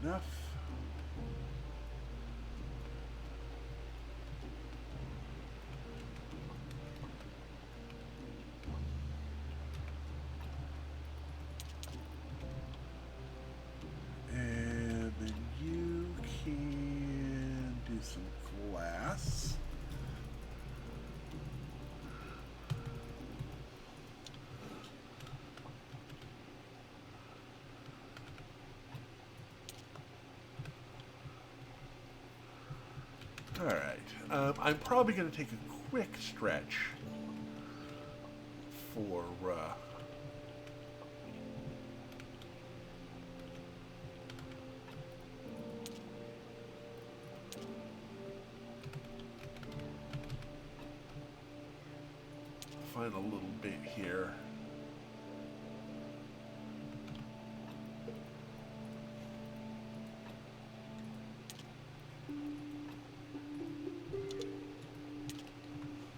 Good enough. Some glass. All right. I'm probably going to take a quick stretch for find a little bit here.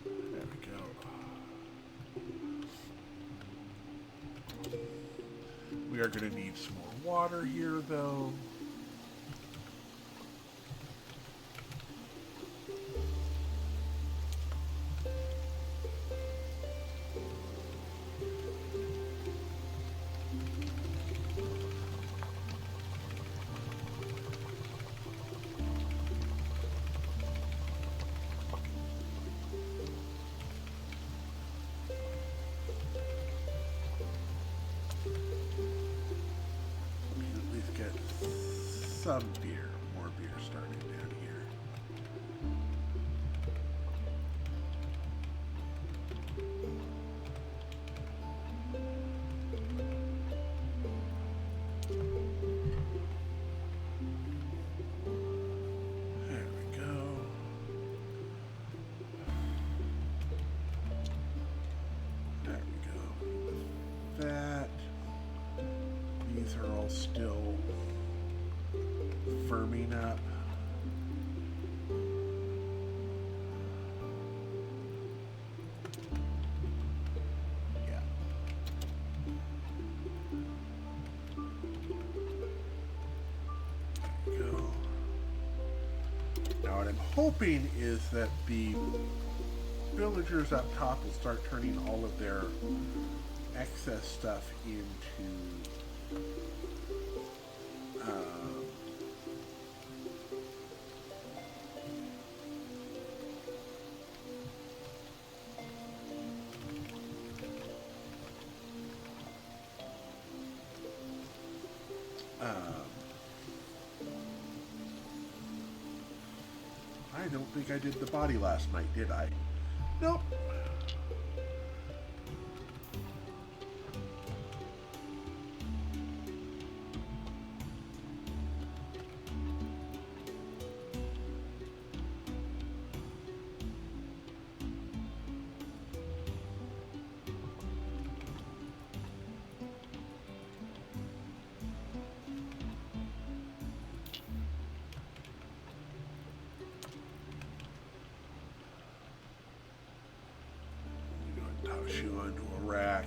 There we go. We are going to need some more water here, though. Some beer, more beer starting down here. firming up. Yeah. There we go. Now what I'm hoping is that the villagers up top will start turning all of their excess stuff into I don't think I did the body last night, did I? Nope. Toss you onto a rack.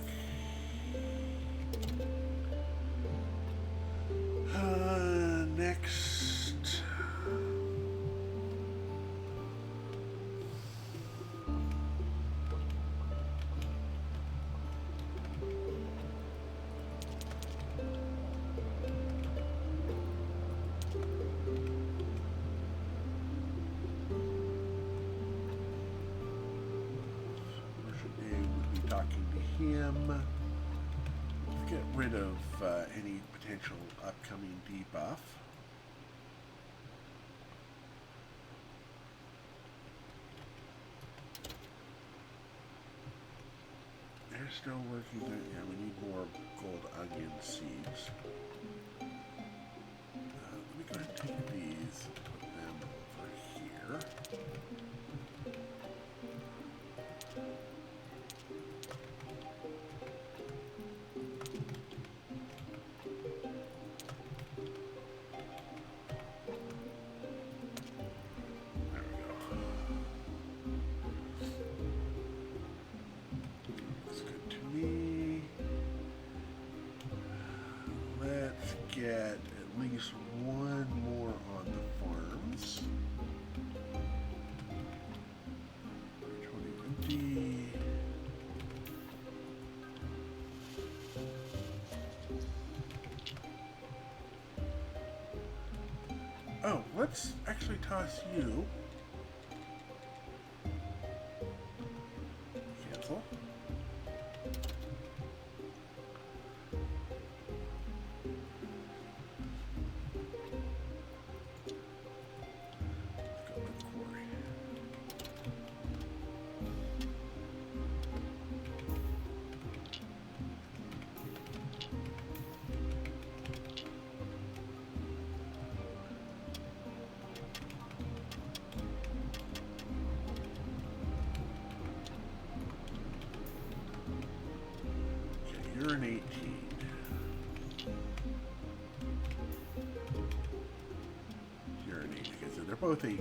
Next. Talking to him. Let's get rid of any potential upcoming debuff. They're still working on, yeah, we need more gold onion seeds. Let me go ahead and take these and put them over here. Get at least one more on the farms. 2050. Oh, let's actually toss you. Cancel. You're an 18. You're an 18. So they're both 18s.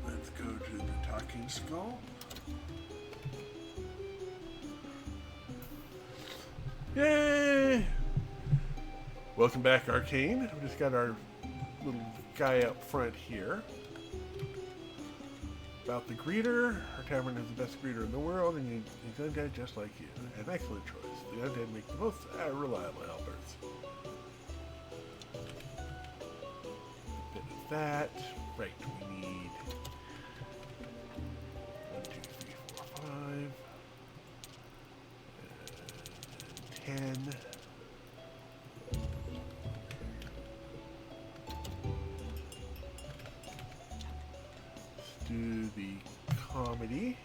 Let's go to the talking skull. Yay! Welcome back, Arcane. We just got our little guy up front here. About the greeter, our tavern is the best greeter in the world, and he's undead just like you. An excellent choice. The undead make the most reliable helpers. A bit of that. Right, we need 1, 2, 3, 4, 5, and 10. Do the comedy.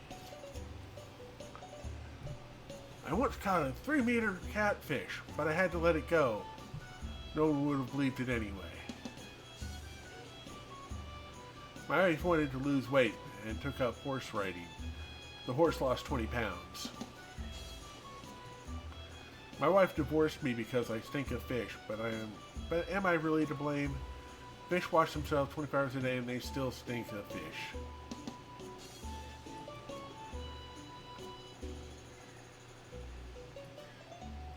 I once caught a 3-meter catfish, but I had to let it go. No one would have believed it anyway. My wife wanted to lose weight and took up horse riding. The horse lost 20 pounds. My wife divorced me because I stink of fish, but am I really to blame? Fish wash themselves 24 hours a day and they still stink of fish.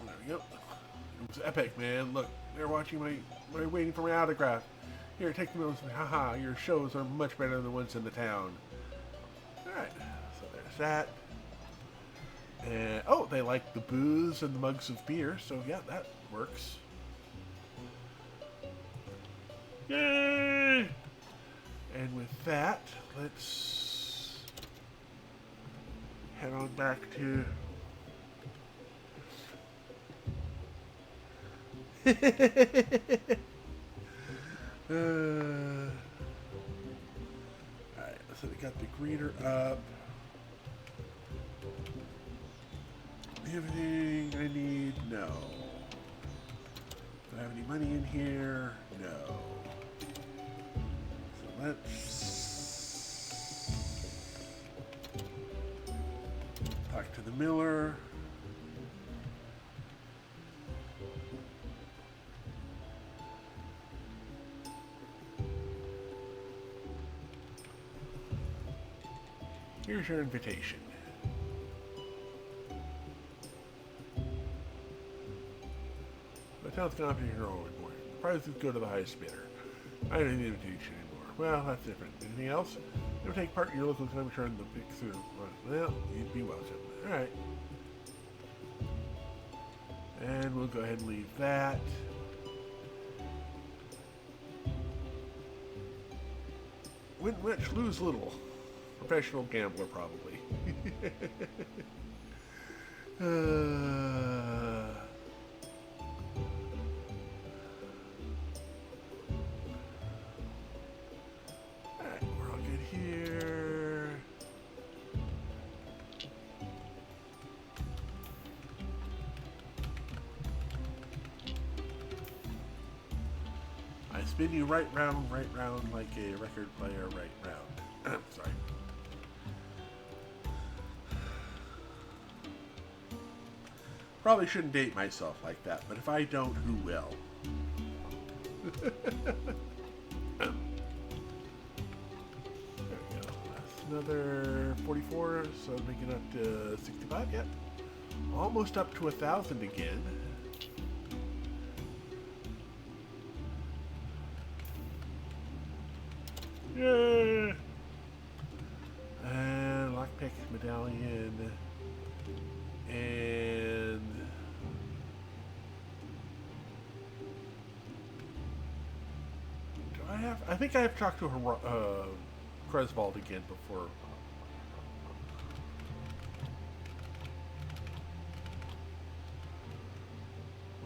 There we go. It was epic, man. Look, they're watching they're waiting for my autograph. Here, take the notes. Haha, your shows are much better than the ones in the town. Alright, so there's that. And, oh, they like the booze and the mugs of beer, so yeah, that works. Yay! And with that, let's head on back to... Alright, so we got the greeter up. Anything I need? No. Do I have any money in here? No. So let's talk to the miller. Here's your invitation. The town's competition are always more. The prizes go to the highest bidder. I don't need the invitation anymore. Well, that's different. Anything else? You'll take part in your local competition and the pick through. Well, you'd be welcome. Alright. And we'll go ahead and leave that. Win much, lose little. Professional gambler, probably. Alright, we're all good here. I spin you right round like a record player, right round. Sorry. Probably shouldn't date myself like that, but if I don't, who will? There we go. That's another 44, so making up to 65, yep. Almost up to 1,000 again. Yay! And lockpick medallion. And do I have? I think I have talked to Creswald again before.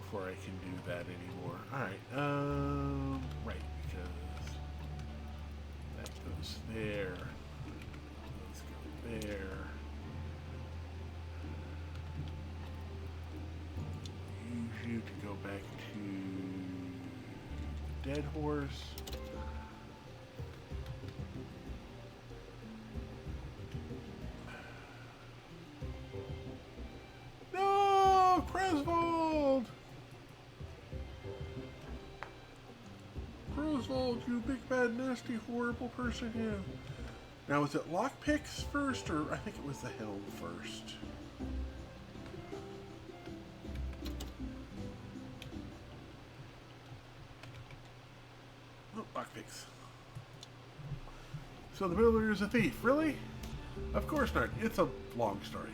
Before I can do that anymore. All right. Right, because that goes there. Those go there. You to go back to Dead Horse. No, Creswald! Creswald, you big bad nasty horrible person, you. Now, was it lockpicks first, or I think it was the helm first? Lockpicks. So the miller is a thief, really? Of course not. It's a long story.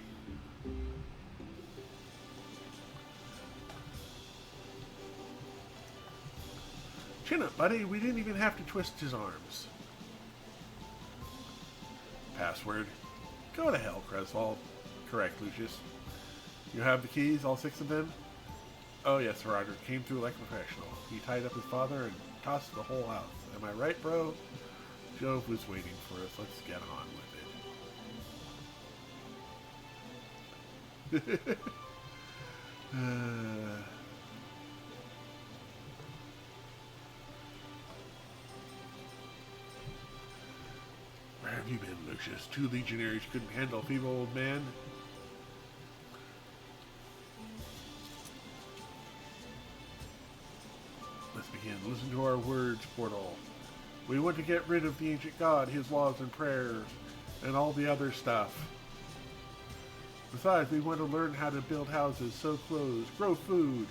Chin up, buddy. We didn't even have to twist his arms. Password. Go to hell, Creswald. Correct, Lucius. You have the keys, all 6 of them? Oh yes, Roger. Came through like a professional. He tied up his father and tossed the whole house. Am I right, bro? Jove was waiting for us. Let's get on with it. Where have you been, Lucius? 2 legionaries couldn't handle a feeble old man. again. Listen to our words, Portal. We want to get rid of the ancient god, his laws and prayers, and all the other stuff. Besides, we want to learn how to build houses, sew clothes, grow food,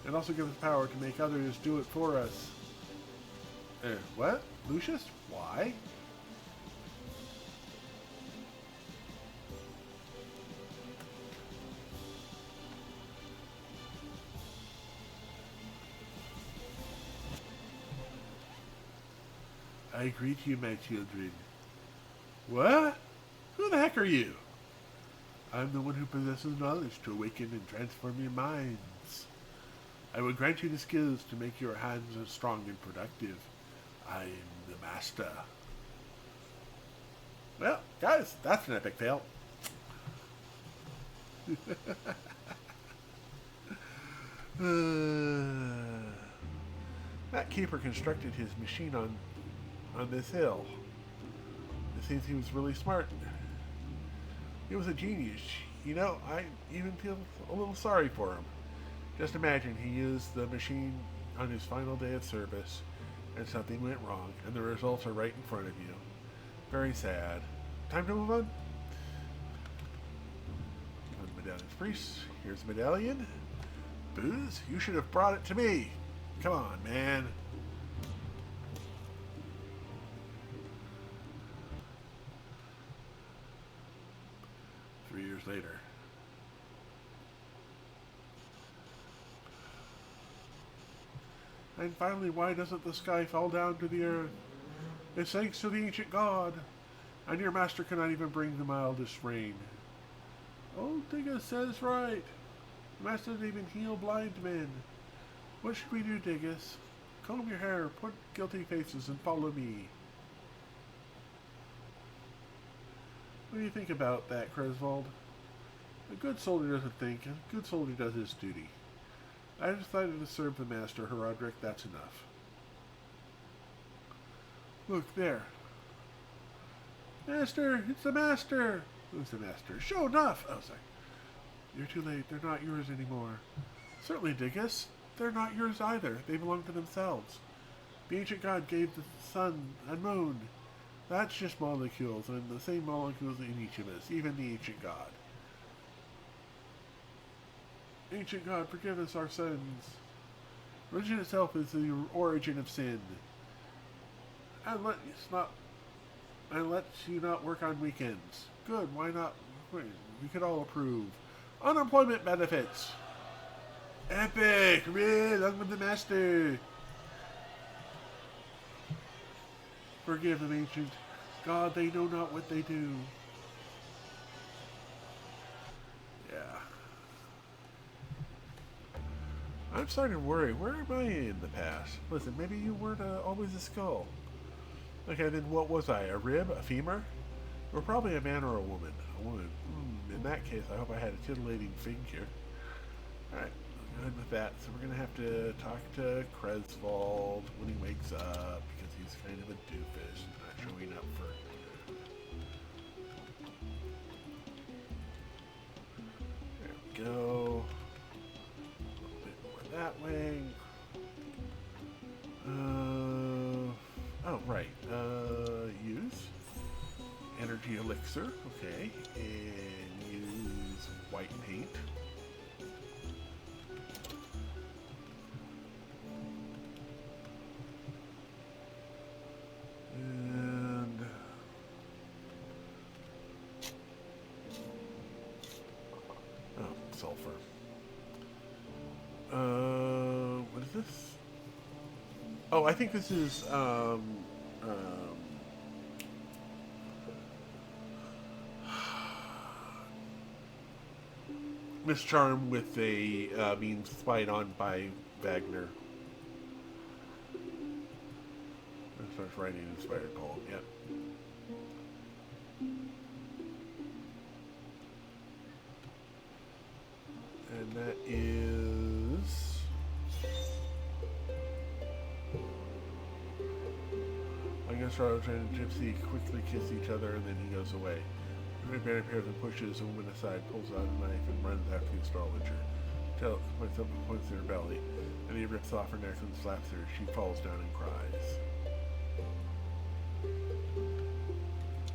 and also give us power to make others do it for us. What? Lucius? Why? I greet you, my children. What? Who the heck are you? I'm the one who possesses knowledge to awaken and transform your minds. I will grant you the skills to make your hands strong and productive. I'm the master. Well, guys, that's an epic fail. That keeper constructed his machine on this hill. It seems he was really smart. He was a genius. You know, I even feel a little sorry for him. Just imagine he used the machine on his final day of service and something went wrong and the results are right in front of you. Very sad. Time to move on? Medallion's priest. Here's the medallion. Booze, you should have brought it to me. Come on, man. Years later. And finally, why doesn't the sky fall down to the earth? It's thanks to the ancient god, and your master cannot even bring the mildest rain. Oh, Diggus says right. The master doesn't even heal blind men. What should we do, Diggus? Comb your hair, put guilty faces, and follow me. What do you think about that, Cresvold? A good soldier doesn't think, a good soldier does his duty. I decided to serve the master, Herodric, that's enough. Look, there. Master, it's the master! Who's the master? Show enough! Oh, sorry. You're too late, they're not yours anymore. Certainly, Diggus. They're not yours either, they belong to themselves. The ancient god gave the sun and moon. That's just molecules, and the same molecules in each of us, even the ancient god. Ancient god, forgive us our sins. Religion itself is the origin of sin. And lets you not work on weekends. Good, why not? We could all approve. Unemployment benefits. Epic! Long with the master. Forgive them, ancient god, they know not what they do. Yeah. I'm starting to worry. Where am I in the past? Listen, maybe you weren't always a skull. Okay, then what was I? A rib? A femur? Or probably a man or a woman. A woman. In that case, I hope I had a titillating figure. Alright, good with that. So we're going to have to talk to Cresvold when he wakes up, because he's kind of a doofus and not showing up for... There we go. A little bit more that way. Oh, right. Use energy elixir. Okay. And use white paint. And sulfur. What is this? Oh, I think this is Miss Charm with a being spied on by Wagner. Starts writing an inspired poem. Yep. And that is Augustus and Gypsy quickly kiss each other, and then he goes away. The man appears and pushes the woman aside, pulls out a knife, and runs after the astrologer. Till myself points to her belly, and he rips off her neck and slaps her. She falls down and cries.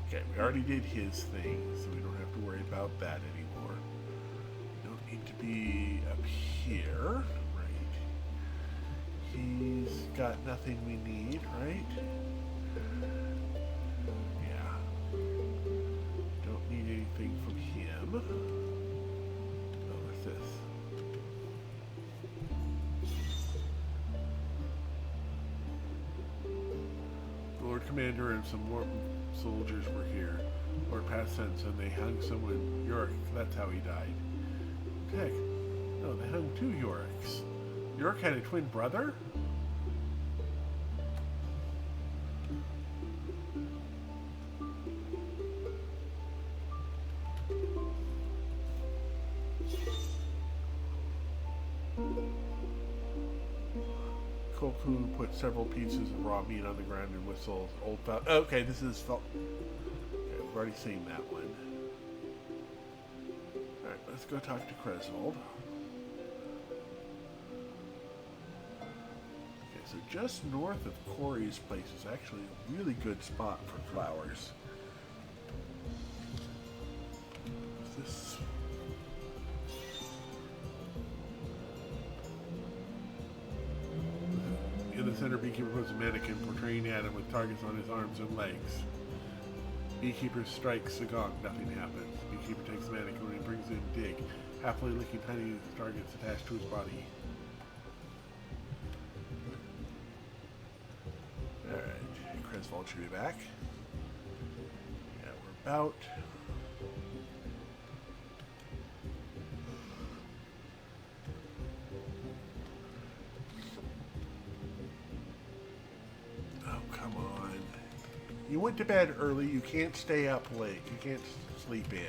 Okay, we already did his thing, so we don't have to worry about that anymore. We don't need to be up here, right? He's got nothing we need, right? Yeah. Don't need anything from him. Oh, what's this? The Lord Commander and some more soldiers were here, or past tense, and they hung someone, Yorick. That's how he died. Heck, no, they hung two Yoricks. Yorick had a twin brother? Koku put several pieces of raw meat on the ground and whistled. Okay, this is... Okay, we've already seen that one. Alright, let's go talk to Griswold. Okay, so just north of Corey's place is actually a really good spot for flowers. What's this? In the center, Beekeeper puts a mannequin portraying Adam with targets on his arms and legs. Beekeeper strikes the gong. Nothing happens. Beekeeper takes the mannequin and brings in Dig, happily licking tiny targets attached to his body. Alright, Griswold should be back. Yeah, we're about... You went to bed early, you can't stay up late, you can't sleep in.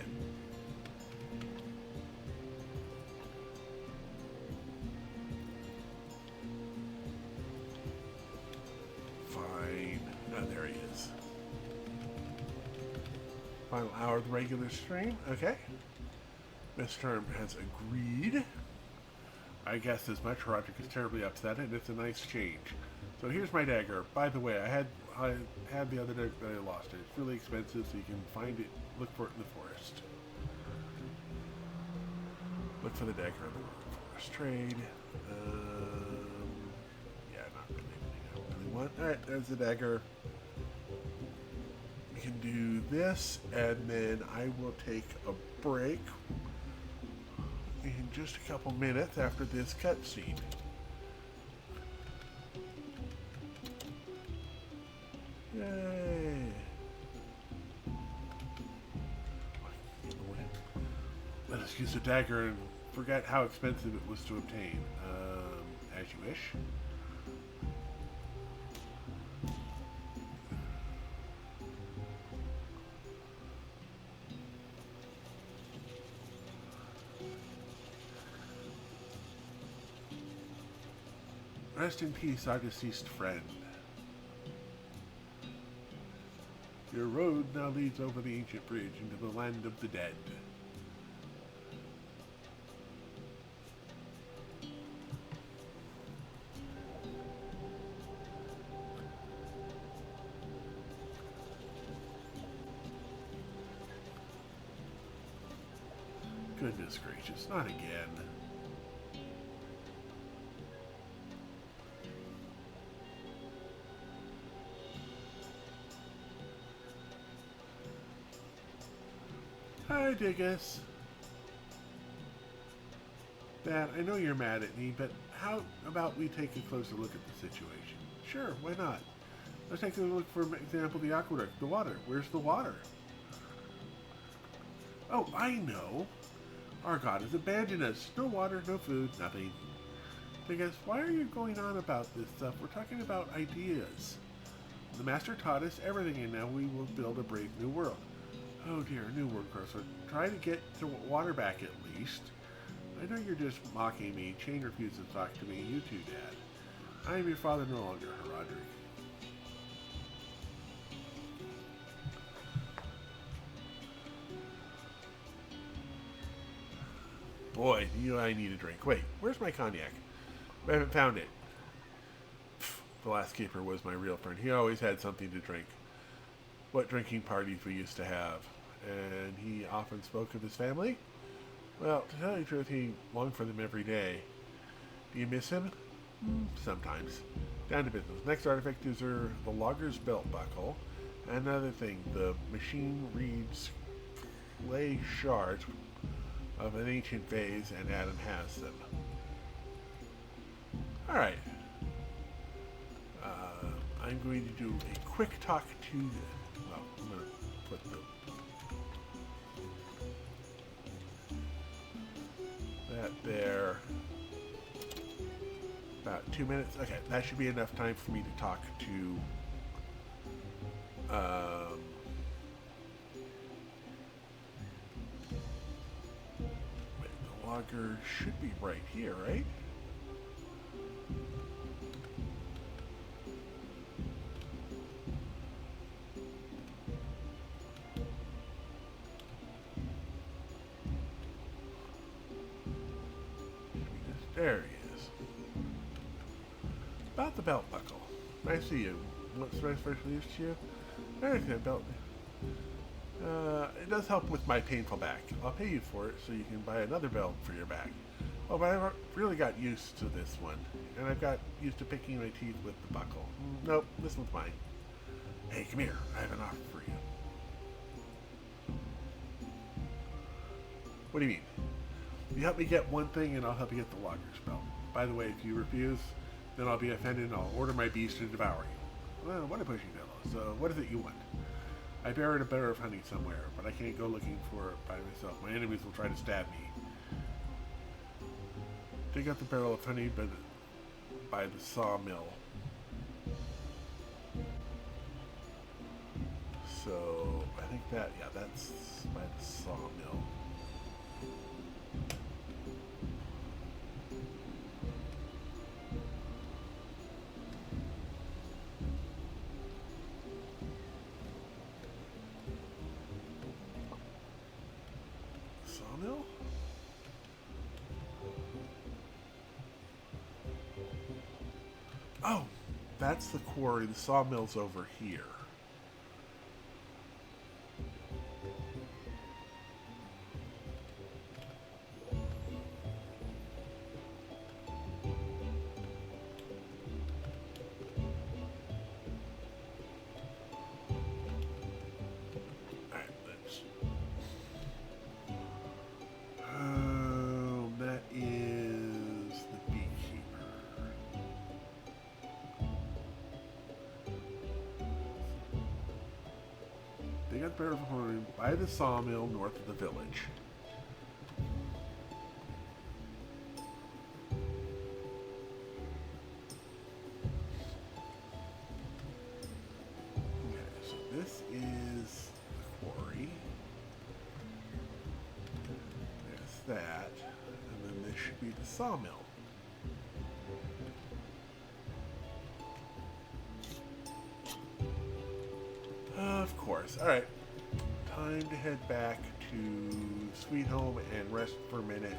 Fine. Oh, there he is. Final hour of the regular stream. Okay. Miss Term has agreed. I guess as much. Roderick is terribly upset, and it's a nice change. So here's my dagger. By the way, I had the other dagger, but I lost it. It's really expensive, so you can find it, look for it in the forest. Look for the dagger in the forest. Trade. Yeah, not really anything I really want. Alright, there's the dagger. We can do this, and then I will take a break in just a couple minutes after this cutscene. Yay! Let us use the dagger and forget how expensive it was to obtain. As you wish. Rest in peace, our deceased friend. Your road now leads over the ancient bridge into the land of the dead. Goodness gracious, not again. Hi, Diggus. Dad, I know you're mad at me, but how about we take a closer look at the situation? Sure, why not? Let's take a look, for example, the aqueduct, the water. Where's the water? Oh, I know. Our God has abandoned us. No water, no food, nothing. Diggus, why are you going on about this stuff? We're talking about ideas. The Master taught us everything, and now we will build a brave new world. Oh dear, new word cursor. Try to get the water back at least. I know you're just mocking me. Chain refuses to talk to me. You too, Dad. I am your father no longer, Roderick. Boy, I need a drink. Wait, where's my cognac? I haven't found it. The last keeper was my real friend. He always had something to drink. What drinking parties we used to have. And he often spoke of his family. Well, to tell you the truth, he longed for them every day. Do you miss him? Sometimes. Down to business. Next artifact is the logger's belt buckle. Another thing, the machine reads clay shards of an ancient vase, and Adam has them. Alright. I'm going to do a quick talk to... Well, I'm going to put that there. About 2 minutes. Okay, that should be enough time for me to talk to... wait, the logger should be right here, right? There he is. About the belt buckle. I see you. What's my first news to you? There's that belt. It does help with my painful back. I'll pay you for it so you can buy another belt for your back. Oh, but I've really got used to this one. And I've got used to picking my teeth with the buckle. Nope, this one's mine. Hey, come here. I have an offer for you. What do you mean? You help me get one thing and I'll help you get the logger's belt. By the way, if you refuse, then I'll be offended and I'll order my beast to devour you. Well, what a pushy fellow. So, what is it you want? I buried a barrel of honey somewhere, but I can't go looking for it by myself. My enemies will try to stab me. Dig up the barrel of honey by the sawmill. So, I think that's by the sawmill. Sawmill? Oh, that's the quarry. The sawmill's over here. That is the beekeeper. They got the barrel of honey by the sawmill north of the village. Okay, so this is the quarry. There's that. And then this should be the sawmill. Of course. Alright. Time to head back to Sweet Home and rest for a minute.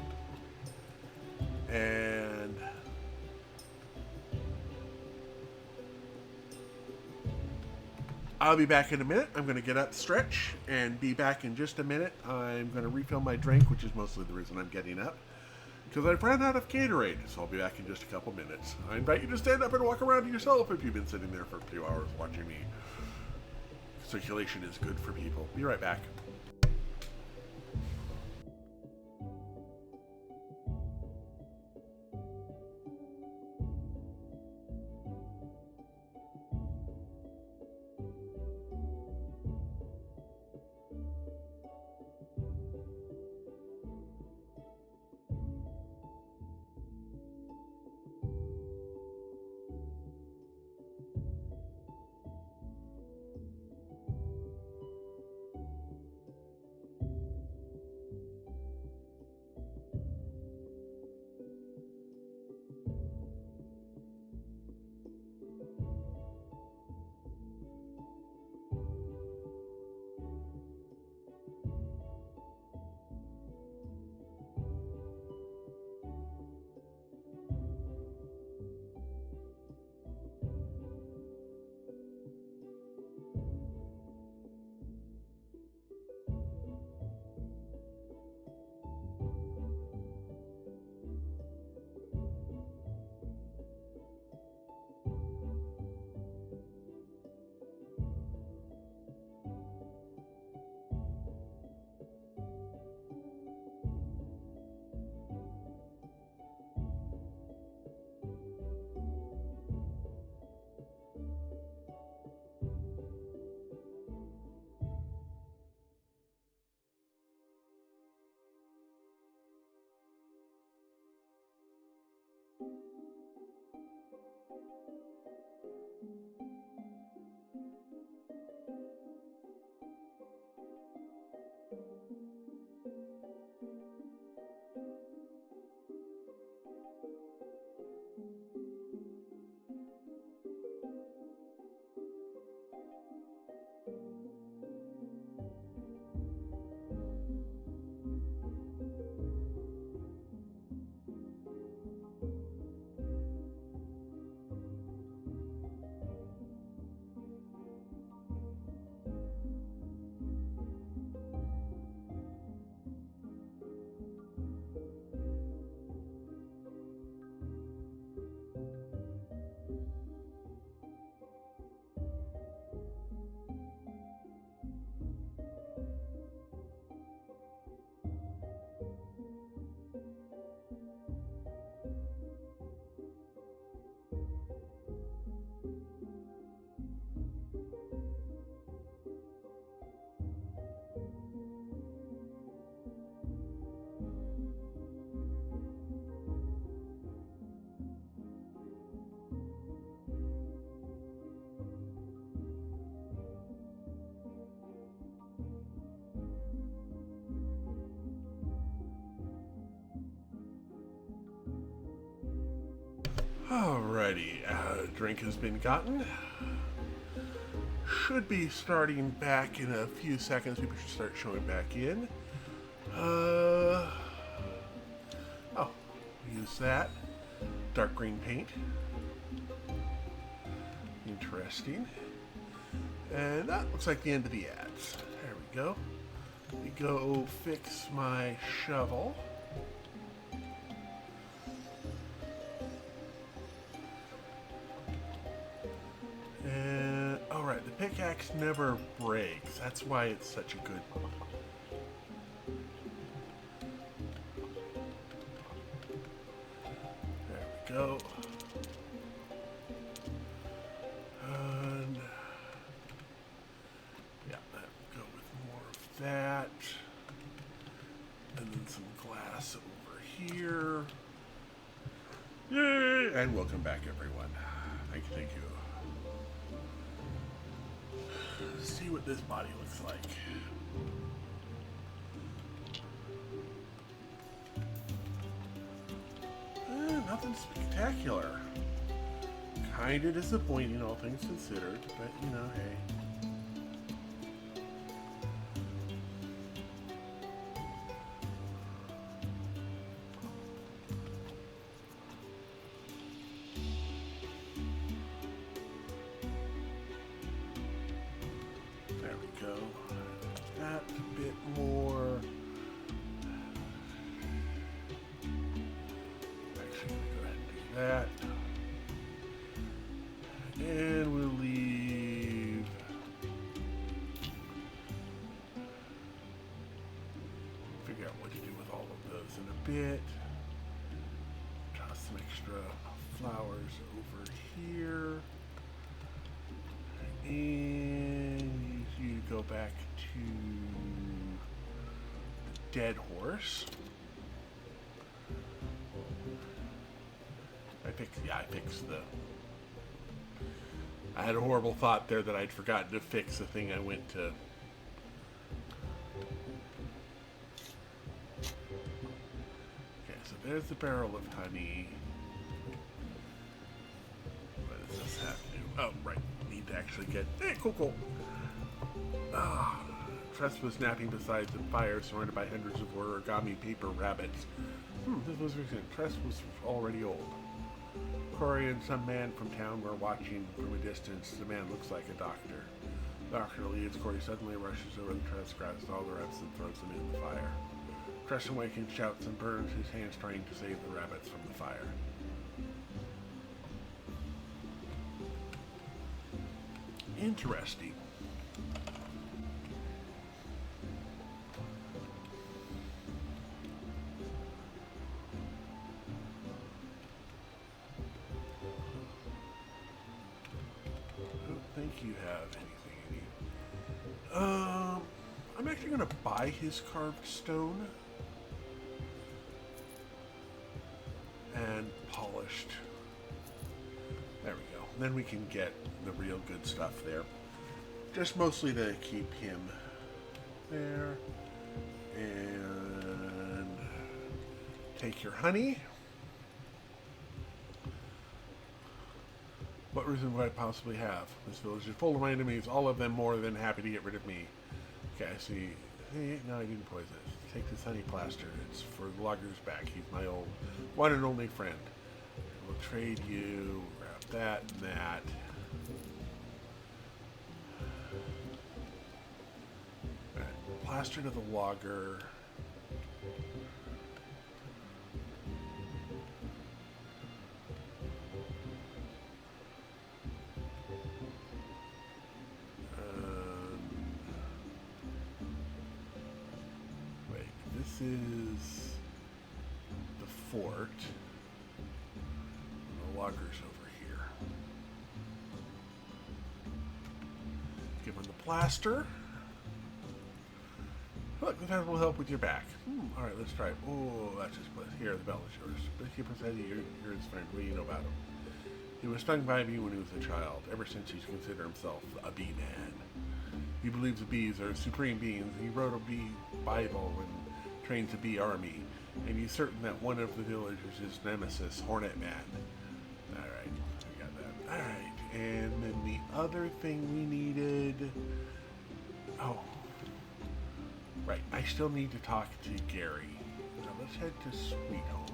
And I'll be back in a minute. I'm going to get up, stretch, and be back in just a minute. I'm going to refill my drink, which is mostly the reason I'm getting up, because I've ran out of Gatorade, so I'll be back in just a couple minutes. I invite you to stand up and walk around yourself if you've been sitting there for 2 hours watching me. Circulation is good for people. Be right back. Alrighty, drink has been gotten. Should be starting back in a few seconds. People should start showing back in. Oh, use that. Dark green paint. Interesting. And that looks like the end of the ads. There we go. Let me go fix my shovel. And, alright, the pickaxe never breaks. That's why it's such a good... There we go. And... yeah, that will go with more of that. And then some glass over here. Yay! And welcome back, everyone. Thank you. Let's see what this body looks like. Nothing spectacular. Kinda disappointing, all things considered, but you know, hey. There we go. That a bit more. Actually, go ahead and do that. And we'll leave. Figure out what to do with all of those in a bit. Toss some extra flowers over here. And you go back to the dead horse. I fixed the... I had a horrible thought there that I'd forgotten to fix the thing I went to. Okay, so there's the barrel of honey. What does this have to do? Oh, right. Need to actually get... Hey, cool. Ah, Tress was napping beside the fire, surrounded by hundreds of origami paper rabbits. This was recent. Tress was already old. Corey and some man from town were watching from a distance. The man looks like a doctor. Doctor leaves. Corey suddenly rushes over the Tress, grabs all the rabbits and throws them in the fire. Tress awakens, shouts, and burns his hands trying to save the rabbits from the fire. Interesting. You have anything you need. I'm actually going to buy his carved stone and polished. There we go. Then we can get the real good stuff there. Just mostly to keep him there. And take your honey. What reason would I possibly have? This village is full of my enemies, all of them more than happy to get rid of me. Okay, I see. Hey, no, I didn't poison it. Take this honey plaster. It's for the logger's back. He's my old one and only friend. We'll trade you. Grab that and that. Right, plaster to the logger. This is the fort. And the logger's over here. Give him the plaster. Look, the will help with your back. Alright, let's try it. Oh, that's just here, the bell is yours. But keep said you're his friend. What do you know about him? He was stung by a bee when he was a child. Ever since he's considered himself a bee man. He believes the bees are supreme beings. He wrote a bee Bible and trains a bee army, and he's certain that one of the villagers is nemesis, Hornet Man. Alright, and then the other thing we needed... Oh. Right, I still need to talk to Gary. Now let's head to Sweet Home.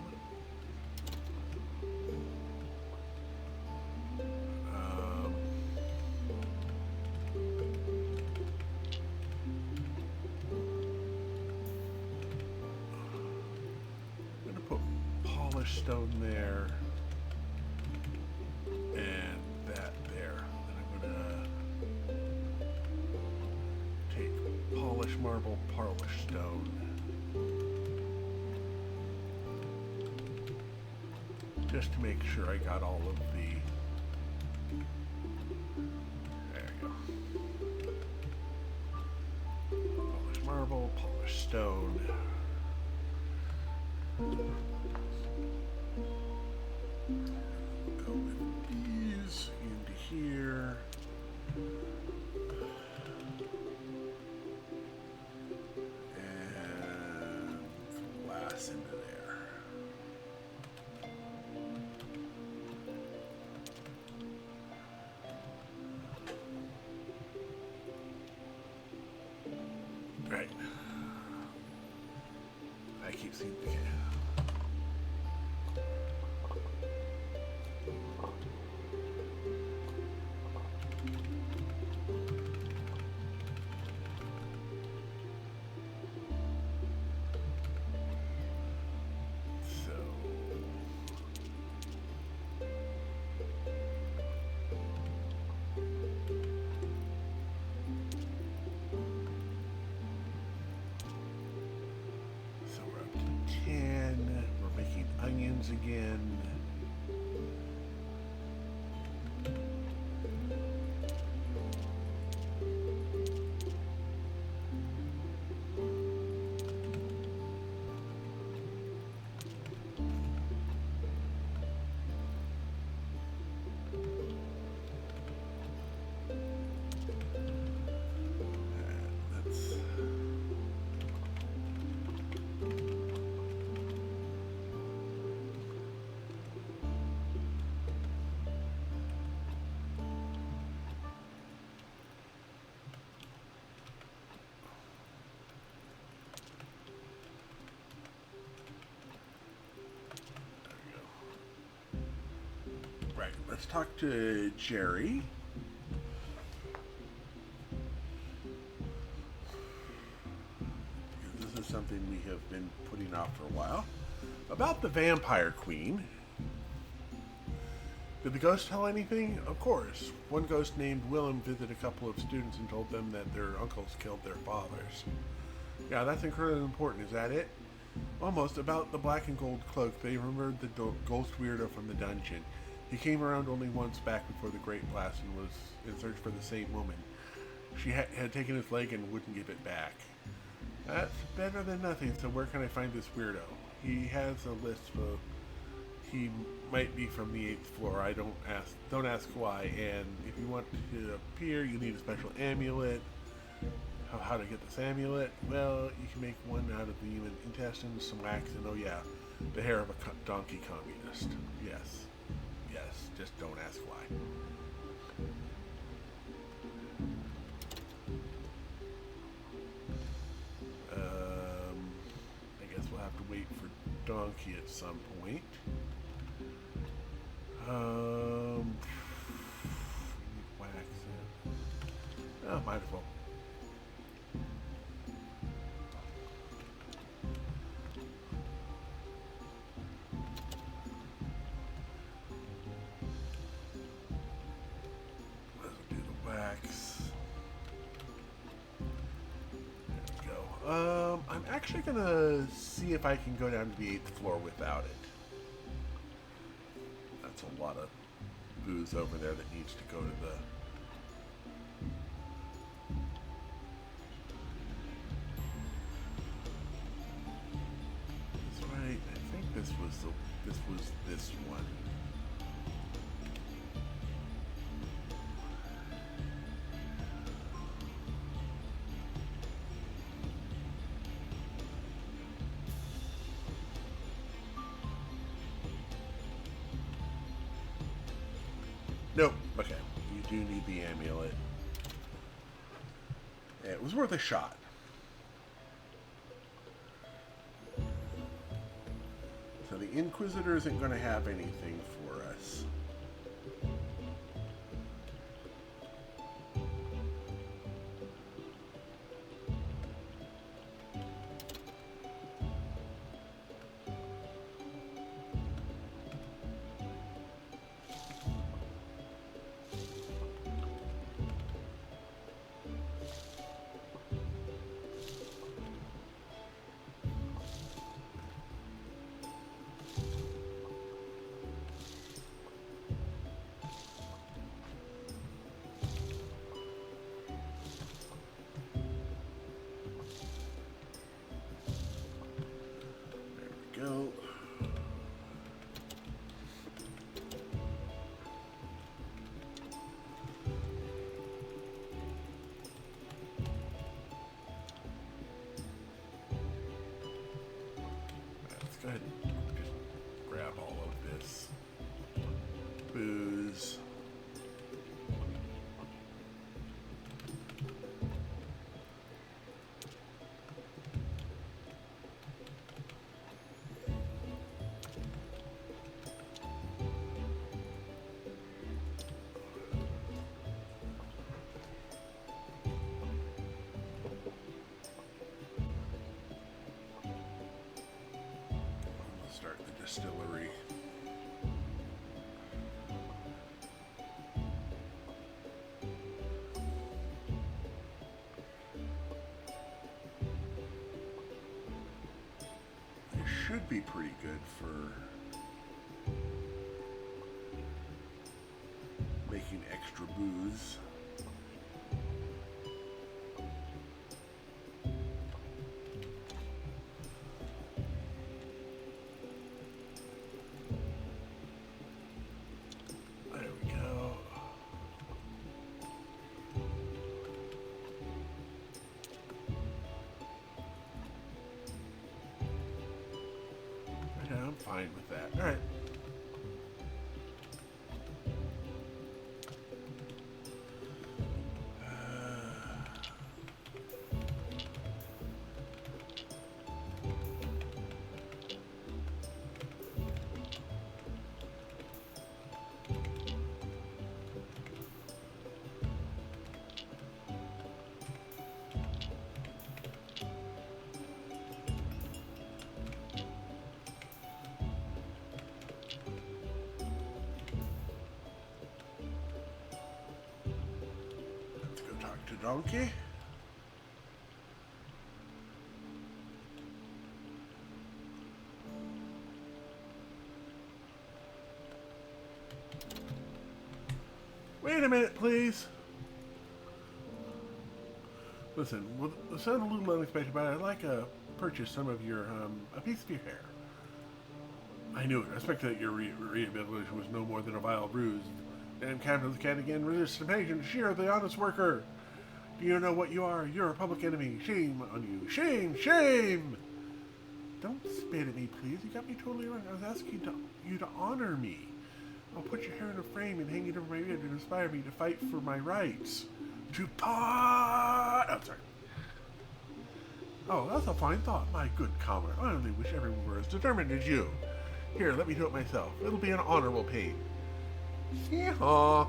I'm going to put polished stone there. And that there. Then I'm going to take polished marble, polished stone. Just to make sure I got all of the... There you go. Polished marble, polished stone. Go with these into here. And glass into there. Right. I keep seeing the again. Right, let's talk to Jerry. This is something we have been putting off for a while. About the Vampire Queen. Did the ghost tell anything? Of course. One ghost named Willem visited a couple of students and told them that their uncles killed their fathers. Yeah, that's incredibly important. Is that it? Almost. About the black and gold cloak, they remembered the ghost weirdo from the dungeon. He came around only once back before the Great Blast and was in search for the same woman. She had taken his leg and wouldn't give it back. That's better than nothing, so where can I find this weirdo? He has a list of... He might be from the 8th floor. I don't ask why. And if you want to appear, you need a special amulet. How to get this amulet? Well, you can make one out of the human intestines, some wax, and oh yeah, the hair of a donkey communist. Yes. Yes, just don't ask why. I guess we'll have to wait for Donkey at some point. Need wax in. Oh, might as well. I'm actually gonna see if I can go down to the 8th floor without it. That's a lot of booze over there that needs to go to the... That's right. I think this was this one. Nope. Okay. You do need the amulet. It was worth a shot. So the Inquisitor isn't going to have anything for us. Go. Let's go ahead and just grab all of this booze. Start the distillery. It should be pretty good for making extra booze. I'm fine with that. All right. Donkey. Wait a minute, please. Listen, well, it sounded a little unexpected, but I'd like to purchase some of your, a piece of your hair. I knew it. I expected that your rehabilitation was no more than a vile bruise. Damn Captain of the Cat again resist temptation. Shear the honest worker. Do you know what you are? You're a public enemy. Shame on you. Shame! Shame! Don't spit at me, please. You got me totally wrong. I was asking you to honor me. I'll put your hair in a frame and hang it over my head to inspire me to fight for my rights. To pot! Oh, sorry. Oh, that's a fine thought, my good comrade. I only wish everyone were as determined as you. Here, let me do it myself. It'll be an honorable pain. Yeehaw!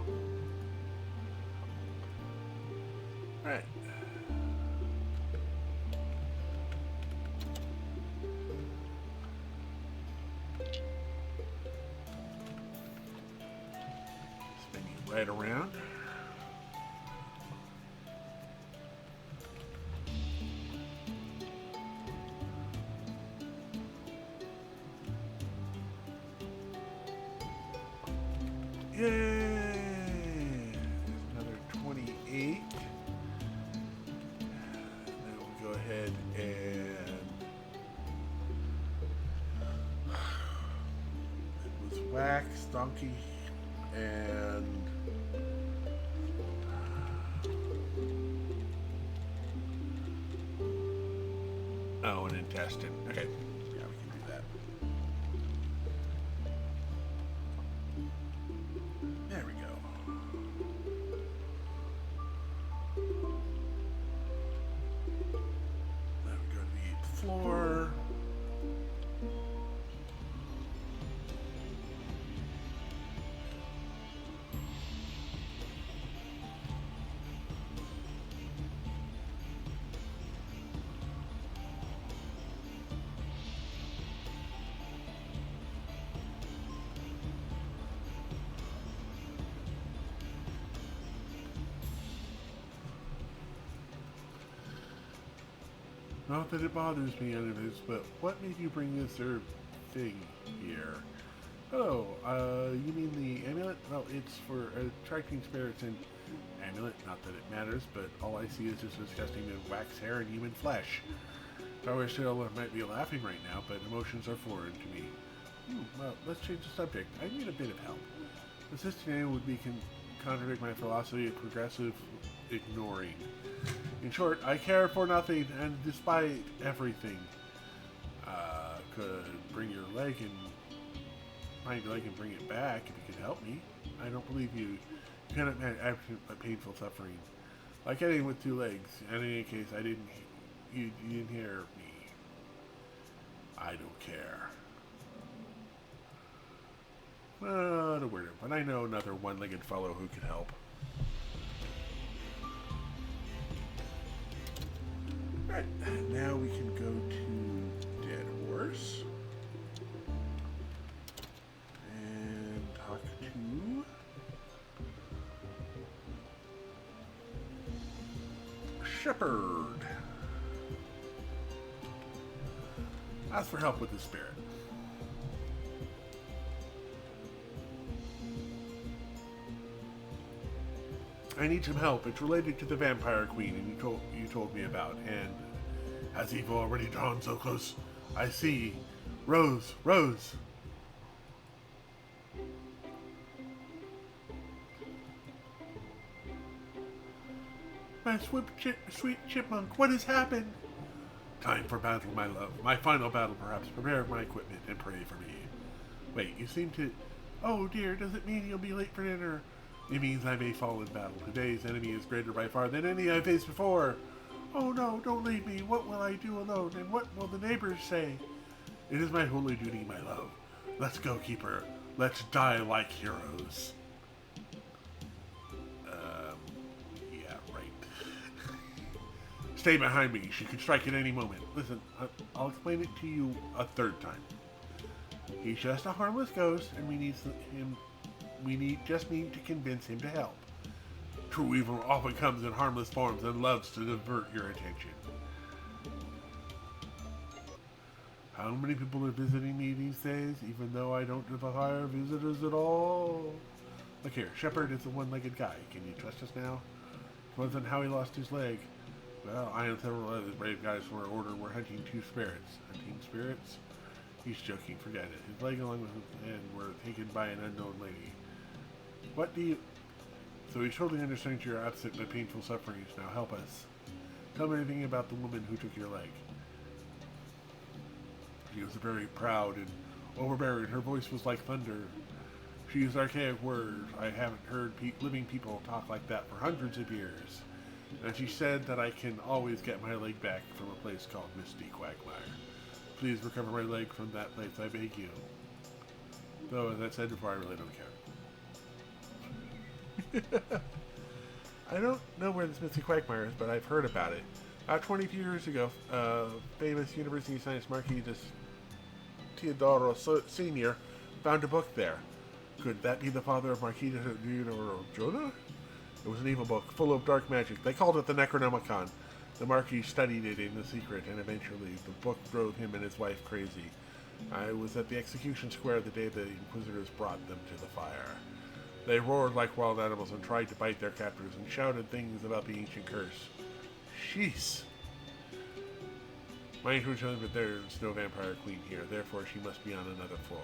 Alright. Spin you right around. Yay! Another 28. Then we'll go ahead and it was wax, donkey, and oh, an intestine. Okay, yeah, we can do that. There we go. Not that it bothers me, anyways, but what made you bring this herb thing here? Oh, you mean the amulet? Well, it's for attracting spirits and amulet. Not that it matters, but all I see is just disgusting wax hair and human flesh. I wish I might be laughing right now, but emotions are foreign to me. Well, let's change the subject. I need a bit of help. Assisting anyone would be contradict my philosophy of progressive ignoring. In short, I care for nothing, and despite everything, could bring your leg and find your leg and bring it back if you could help me. I don't believe you. You cannot add a painful suffering. Like anything with two legs. In any case, you didn't hear me. I don't care. Not a word, but I know another one-legged fellow who could help. Alright, now we can go to Dead Horse. And talk to Shepherd. Ask for help with the spirit. I need some help. It's related to the Vampire Queen, and you told me about. And has evil already drawn so close? I see. Rose, Rose. My sweet chipmunk, what has happened? Time for battle, my love. My final battle, perhaps. Prepare my equipment and pray for me. Wait, you seem to... Oh dear, does it mean you'll be late for dinner? It means I may fall in battle. Today's enemy is greater by far than any I faced before. Oh no, don't leave me. What will I do alone? And what will the neighbors say? It is my holy duty, my love. Let's go, keeper. Let's die like heroes. Yeah, right. Stay behind me. She could strike at any moment. Listen, I'll explain it to you a third time. He's just a harmless ghost, and we just need to convince him to help. True evil often comes in harmless forms and loves to divert your attention. How many people are visiting me these days, even though I don't hire visitors at all? Look here, Shepard is a one-legged guy. Can you trust us now? It wasn't how he lost his leg. Well, I and several other brave guys from our order were hunting two spirits. Hunting spirits? He's joking, forget it. His leg along with his hand were taken by an unknown lady. What do you... So he totally understands your absent but painful sufferings. Now help us. Tell me anything about the woman who took your leg. She was very proud and overbearing. Her voice was like thunder. She used archaic words. I haven't heard living people talk like that for hundreds of years. And she said that I can always get my leg back from a place called Misty Quagmire. Please recover my leg from that place, I beg you. Though, as I said before, I really don't care. I don't know where this Misty Quagmire is, but I've heard about it. About 20 years ago, famous University of Science Marquis Teodoro Sr. found a book there. Could that be the father of Marquis Teodoro Jonah? It was an evil book, full of dark magic. They called it the Necronomicon. The Marquis studied it in the secret, and eventually the book drove him and his wife crazy. I was at the execution square the day the Inquisitors brought them to the fire. They roared like wild animals and tried to bite their captors and shouted things about the ancient curse. Jeez. My intuition is that there's no vampire queen here, therefore she must be on another floor.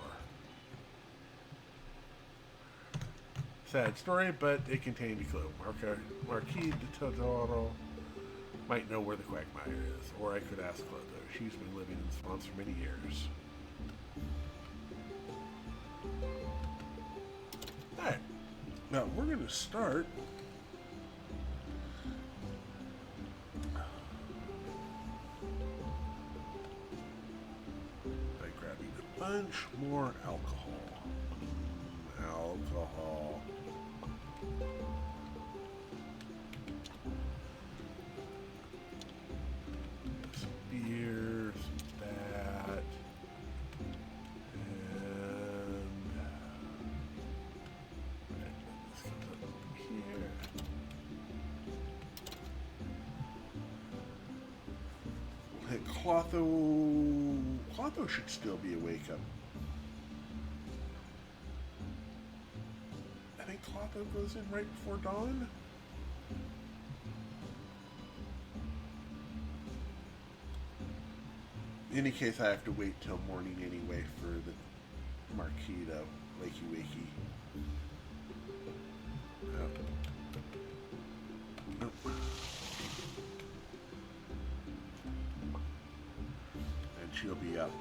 Sad story, but it contained a clue. Marquis de Teodoro might know where the Quagmire is, or I could ask Clotho. She's been living in swamps for many years. Alright, now we're going to start by grabbing a bunch more alcohol. Alcohol. Some beer, some that, and this comes up over here. We'll Clotho should still be awake up. I think Clotho goes in right before dawn. In any case, I have to wait till morning anyway for the Marquis to wakey. Nope. And she'll be up.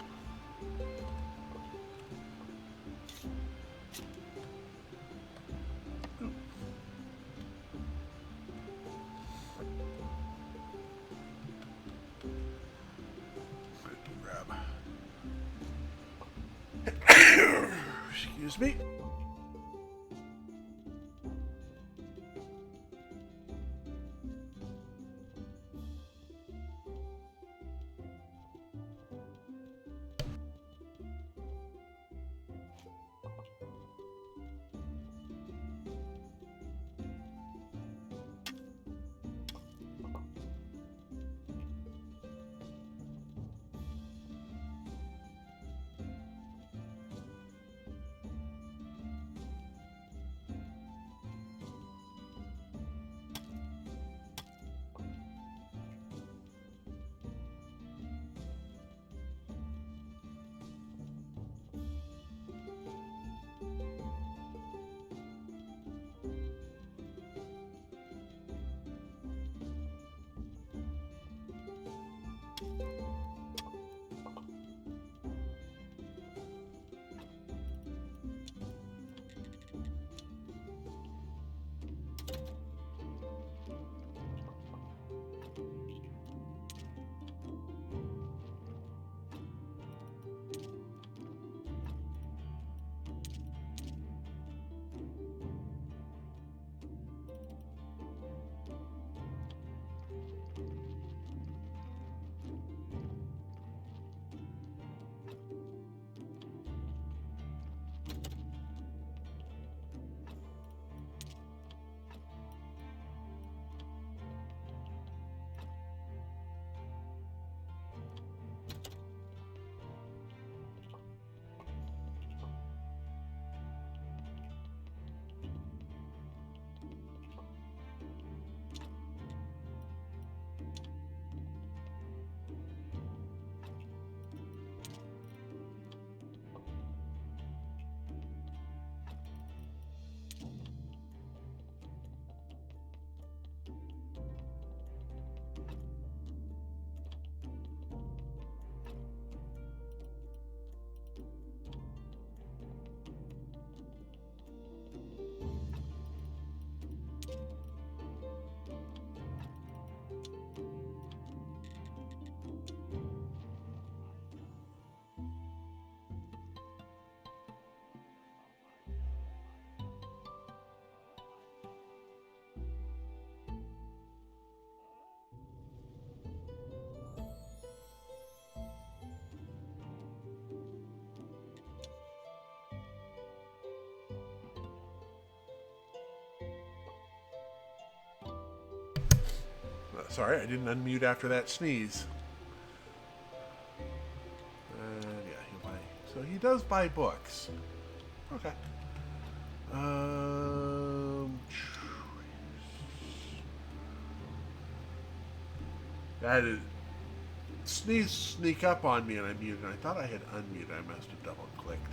Excuse me. Sorry, I didn't unmute after that sneeze. Yeah, he'll buy. So he does buy books. Okay. That is. Sneak up on me and I muted. I thought I had unmuted. I must have double clicked.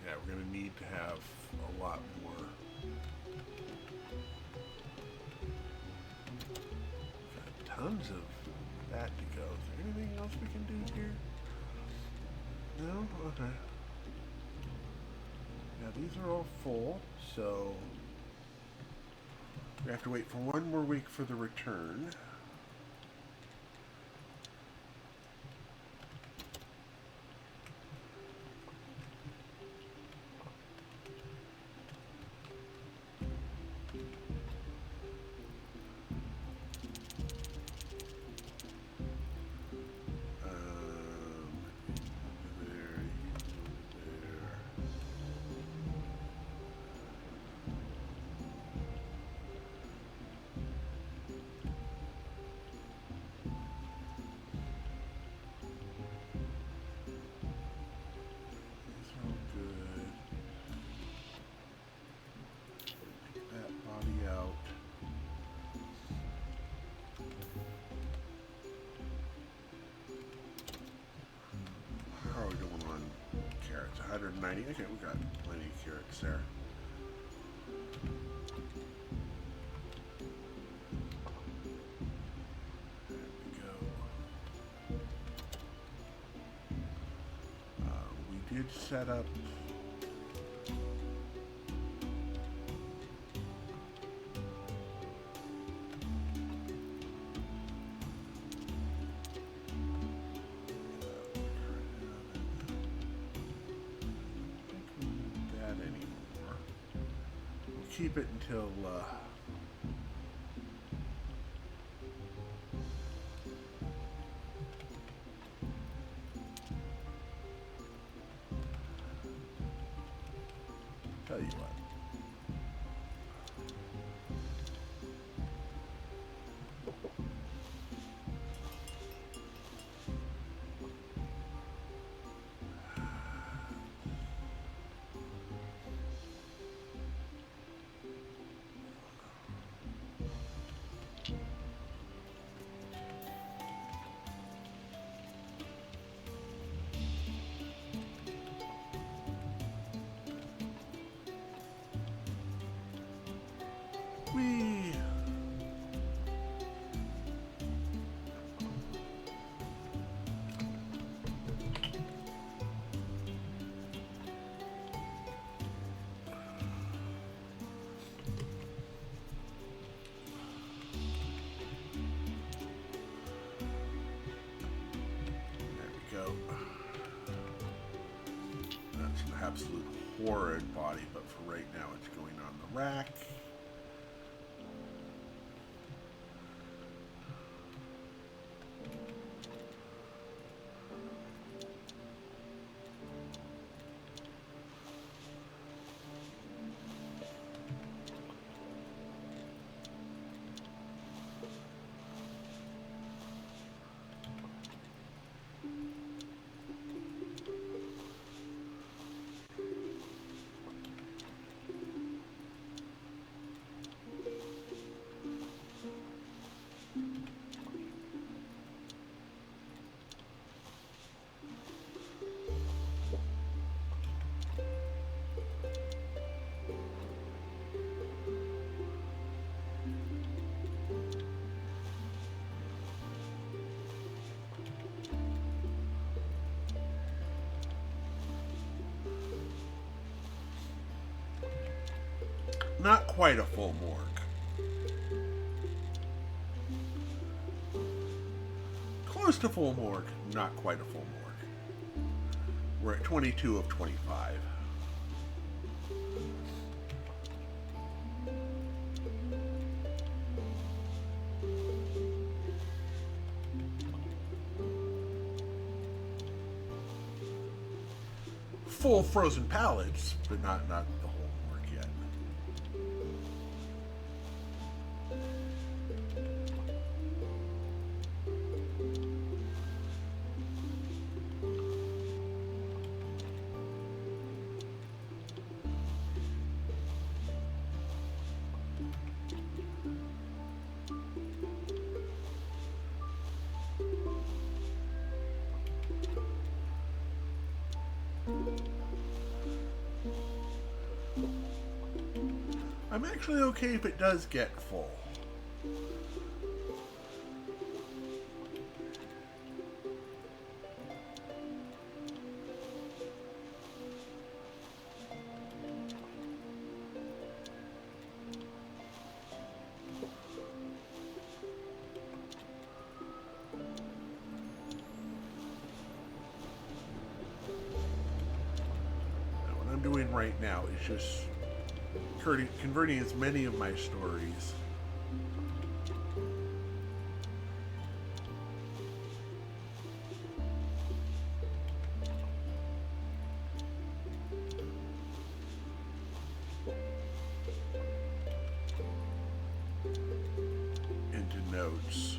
Yeah, we're going to need to have a lot more. Got tons of that to go. Is there anything else we can do here? No? Okay. Now these are all full, so we have to wait for one more week for the return. 190. Okay, we got plenty of carrots there. There we go. We did set up. Keep it until tell you what. Whee! That's an absolute horrid body, but for right now it's going on the rack. Not quite a full morgue. Close to full morgue, not quite a full morgue. We're at 22 of 25. Full frozen pallets, but not the whole morgue yet. I'm actually okay if it does get full. Now, what I'm doing right now is just converting as many of my stories into notes.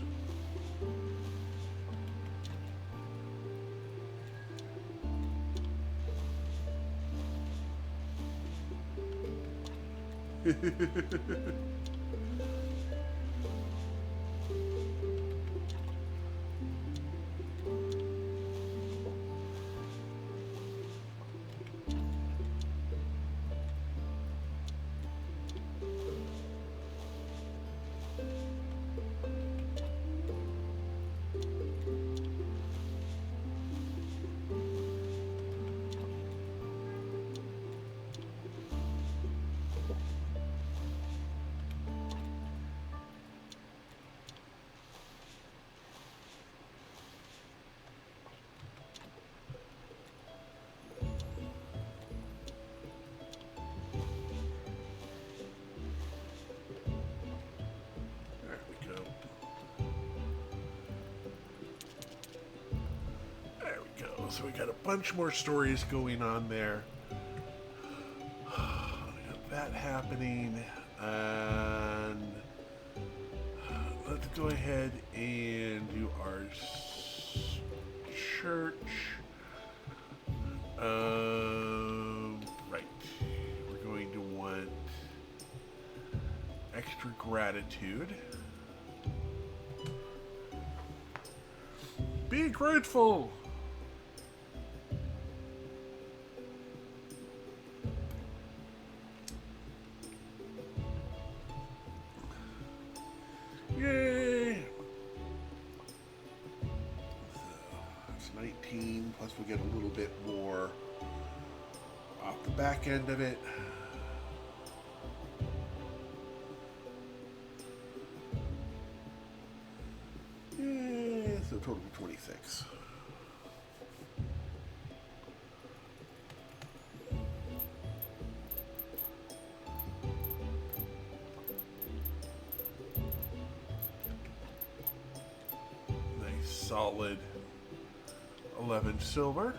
So we got a bunch more stories going on there. We got that happening, and let's go ahead and do our church. Right. We're going to want extra gratitude. Be grateful! Yay! So, that's 19, plus we get a little bit more off the back end of it. Yeah, so total of 26. Nice solid 11 silver.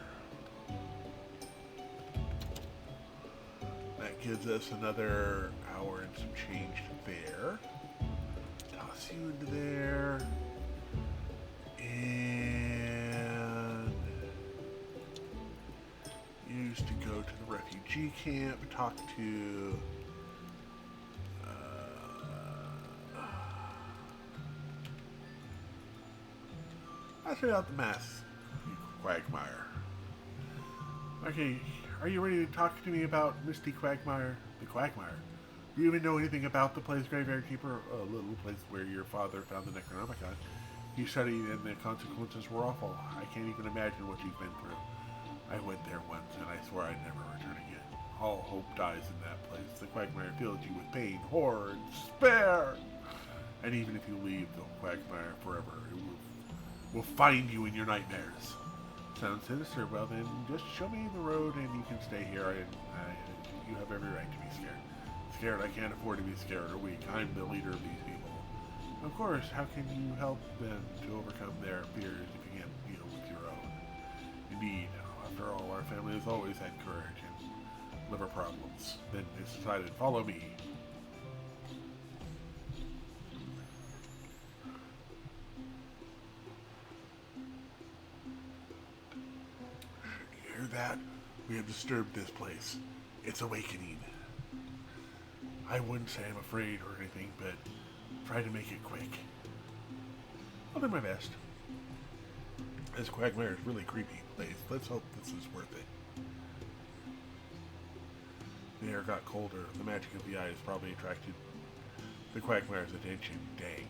That gives us another hour and some change there. Toss you into there. And used to go to the refugee camp, talk to ask me about the mess, you quagmire. Okay, are you ready to talk to me about Misty Quagmire? The Quagmire? Do you even know anything about the place Graveyard Keeper? A little place where your father found the Necronomicon. You studied and the consequences were awful. I can't even imagine what you've been through. I went there once and I swore I'd never return again. All hope dies in that place. The Quagmire fills you with pain, horror, and despair. And even if you leave the Quagmire forever, it will find you in your nightmares. Sounds sinister. Well then, just show me the road and you can stay here. You have every right to be scared. Scared? I can't afford to be scared or weak. I'm the leader of these people. Of course, how can you help them to overcome their fears if you can't deal with your own? Indeed, after all, our family has always had courage and liver problems. Then they decided, follow me. You hear that? We have disturbed this place. It's awakening. I wouldn't say I'm afraid or anything, but try to make it quick. I'll do my best. This Quagmire is really creepy place. Let's hope this is worth it. The air got colder. The magic of the eye has probably attracted the Quagmire's attention. Dang.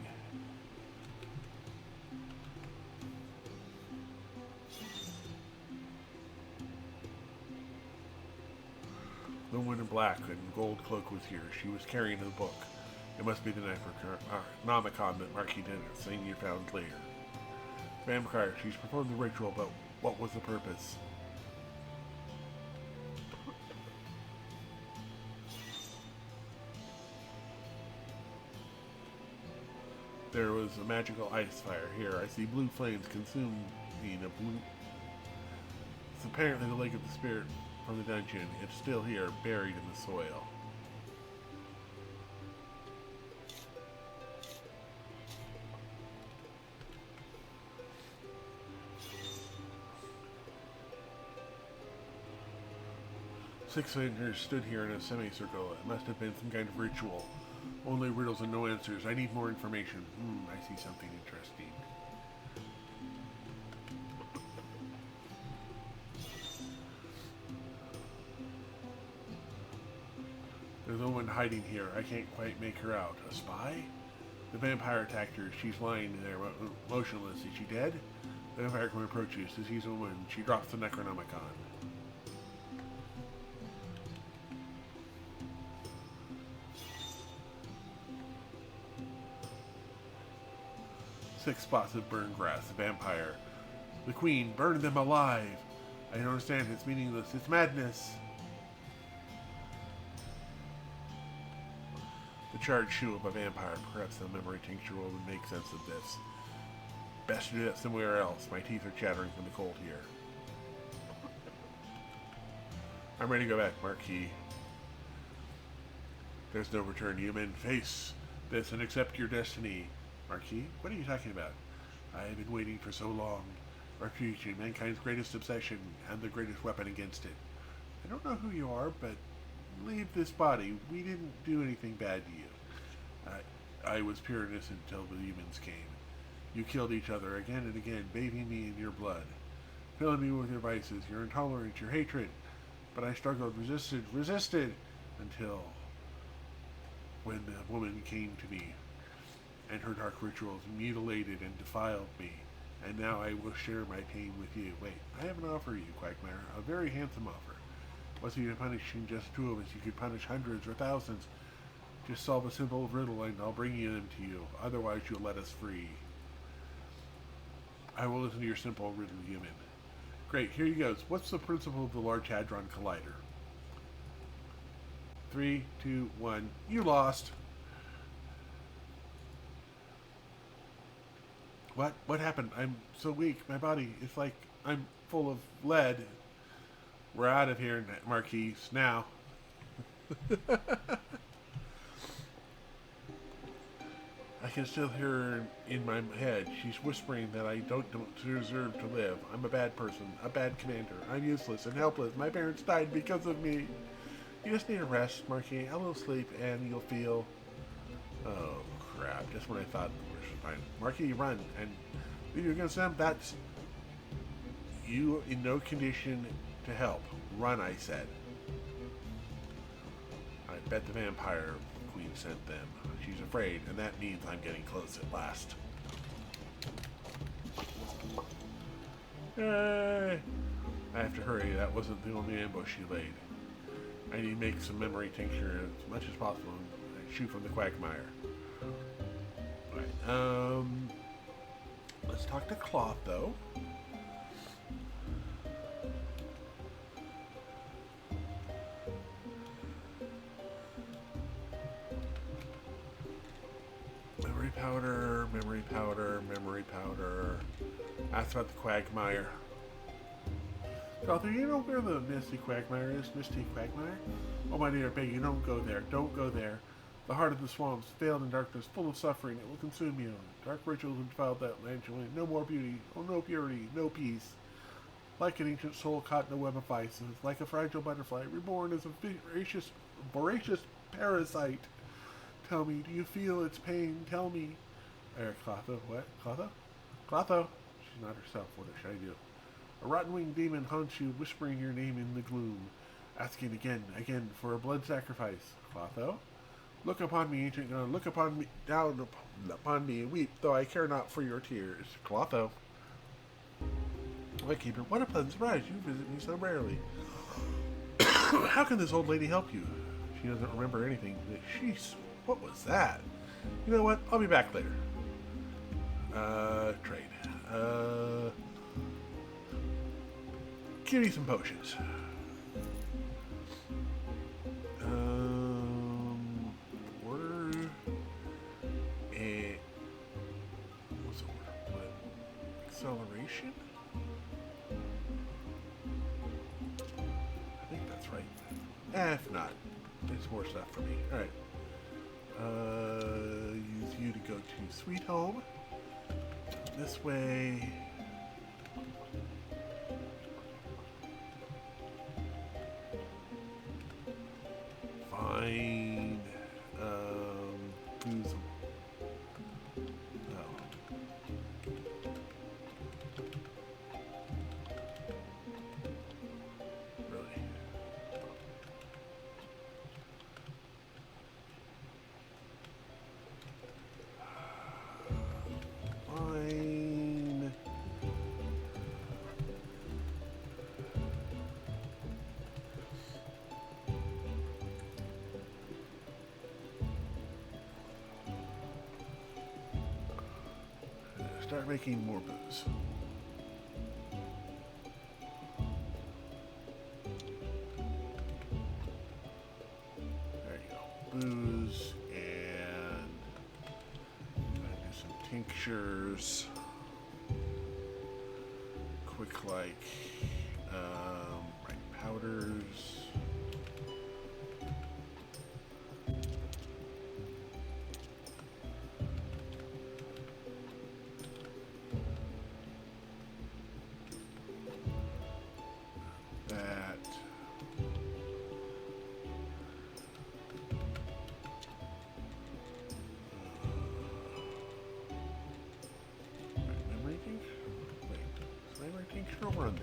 The woman in black and gold cloak was here. She was carrying a book. It must be the Necronomicon that Marquis Senior found later. Vampire, she's performed the ritual, but what was the purpose? There was a magical ice fire here. I see blue flames consuming a blue... It's apparently the leg of the spirit from the dungeon. It's still here, buried in the soil. Six fingers stood here in a semicircle. It must have been some kind of ritual. Only riddles and no answers. I need more information. I see something interesting. There's a woman hiding here. I can't quite make her out. A spy? The vampire attacked her. She's lying there, motionless. Is she dead? The vampire can approach you. Says he's a woman. She drops the Necronomicon. Six spots of burned grass. The vampire. The queen. Burn them alive. I don't understand. It's meaningless. It's madness. The charred shoe of a vampire. Perhaps the memory tincture will make sense of this. Best to do that somewhere else. My teeth are chattering from the cold here. I'm ready to go back, Marquis. There's no return, human. Face this and accept your destiny. Marquis? What are you talking about? I have been waiting for so long. Retribution, mankind's greatest obsession, and the greatest weapon against it. I don't know who you are, but leave this body. We didn't do anything bad to you. I was pure innocent until the humans came. You killed each other again and again, bathing me in your blood, filling me with your vices, your intolerance, your hatred. But I struggled, resisted, until when the woman came to me, and her dark rituals mutilated and defiled me. And now I will share my pain with you. Wait, I have an offer for you, Quagmire. A very handsome offer. Once you're punishing just two of us, you could punish hundreds or thousands. Just solve a simple riddle and I'll bring them to you. Otherwise, you'll let us free. I will listen to your simple riddle, human. Great, here you go. What's the principle of the Large Hadron Collider? 3, 2, 1. You lost. What? What happened? I'm so weak. My body is like I'm full of lead. We're out of here, Marquise. Now. I can still hear her in my head. She's whispering that I don't deserve to live. I'm a bad person, a bad commander. I'm useless and helpless. My parents died because of me. You just need a rest, Marquis. A little sleep, and you'll feel... Oh, crap. Just when I thought we were fine. Marquis, run. And if you're going to send that's... You in no condition to help. Run, I said. I bet the vampire queen sent them. She's afraid, and that means I'm getting close at last. Yay! I have to hurry. That wasn't the only ambush she laid. I need to make some memory tincture as much as possible and shoot from the Quagmire. Alright, let's talk to Cloth, though. Memory powder, memory powder, memory powder. Ask about the Quagmire. Cloth, do you know where the Misty Quagmire is? Misty Quagmire? Oh, my dear, beg you, don't go there. Don't go there. The heart of the swamps, veiled in darkness, full of suffering, it will consume you. Dark rituals have defiled that land. No more beauty. Oh, no purity. No peace. Like an ancient soul caught in a web of vices, like a fragile butterfly, reborn as a voracious parasite. Tell me, do you feel its pain? Tell me. Clotho, what? Clotho? Clotho? She's not herself. What should I do? A rotten-winged demon haunts you, whispering your name in the gloom, asking again, for a blood sacrifice. Clotho? Look upon me, ancient God. Look upon me, down upon me, and weep, though I care not for your tears. Clotho. Lightkeeper, what a pleasant surprise. You visit me so rarely. How can this old lady help you? She doesn't remember anything. Sheesh, what was that? You know what? I'll be back later. Trade. Give me some potions. Order a... What's the order? What? Acceleration? I think that's right. If not, there's more stuff for me. Alright. Use you to go to Sweet Home. This way. Find who's really fine. Start making more booze. There you go. Booze and do some tinctures. Quick like right powders.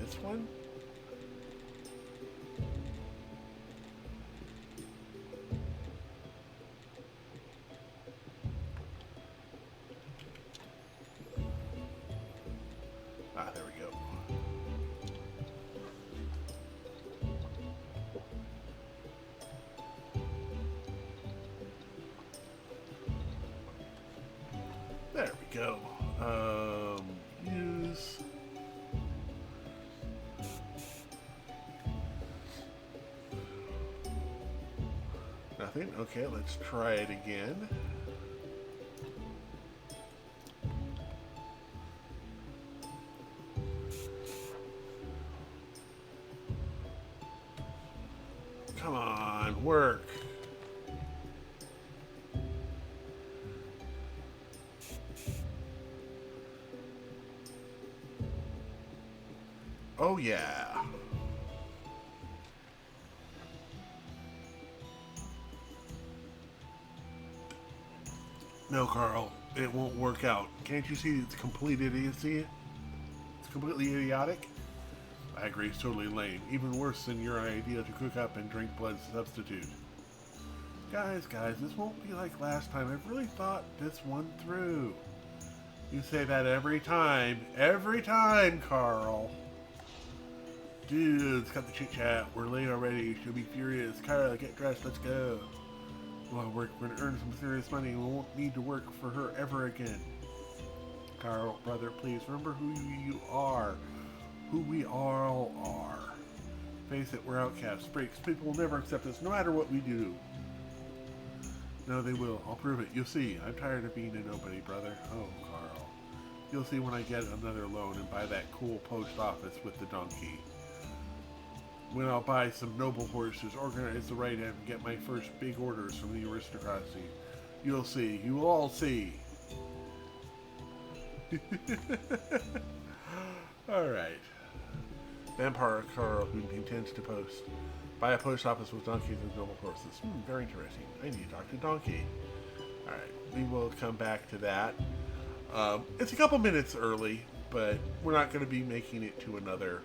this one? Ah, there we go. There we go. Use. Nothing? Okay, let's try it again. Come on, work. Oh yeah. No, Carl, it won't work out. Can't you see it's complete idiocy? It's completely idiotic. I agree, it's totally lame. Even worse than your idea to cook up and drink blood substitute. Guys, this won't be like last time. I've really thought this one through. You say that every time, Carl. Dudes, cut the chit chat. We're late already. She'll be furious. Kyra, get dressed. Let's go. Well, we're going to earn some serious money. We won't need to work for her ever again. Carl, brother, please remember who you are. Who we all are. Face it, we're outcasts, freaks. People will never accept us, no matter what we do. No, they will. I'll prove it. You'll see. I'm tired of being a nobody, brother. Oh, Carl. You'll see when I get another loan and buy that cool post office with the donkey. When I'll buy some noble horses, organize the right end, and get my first big orders from the aristocracy. You'll see. You will all see. Alright. Vampire Carl, who intends to buy a post office with donkeys and noble horses. Very interesting. I need to talk to Donkey. Alright, we will come back to that. It's a couple minutes early, but we're not going to be making it to another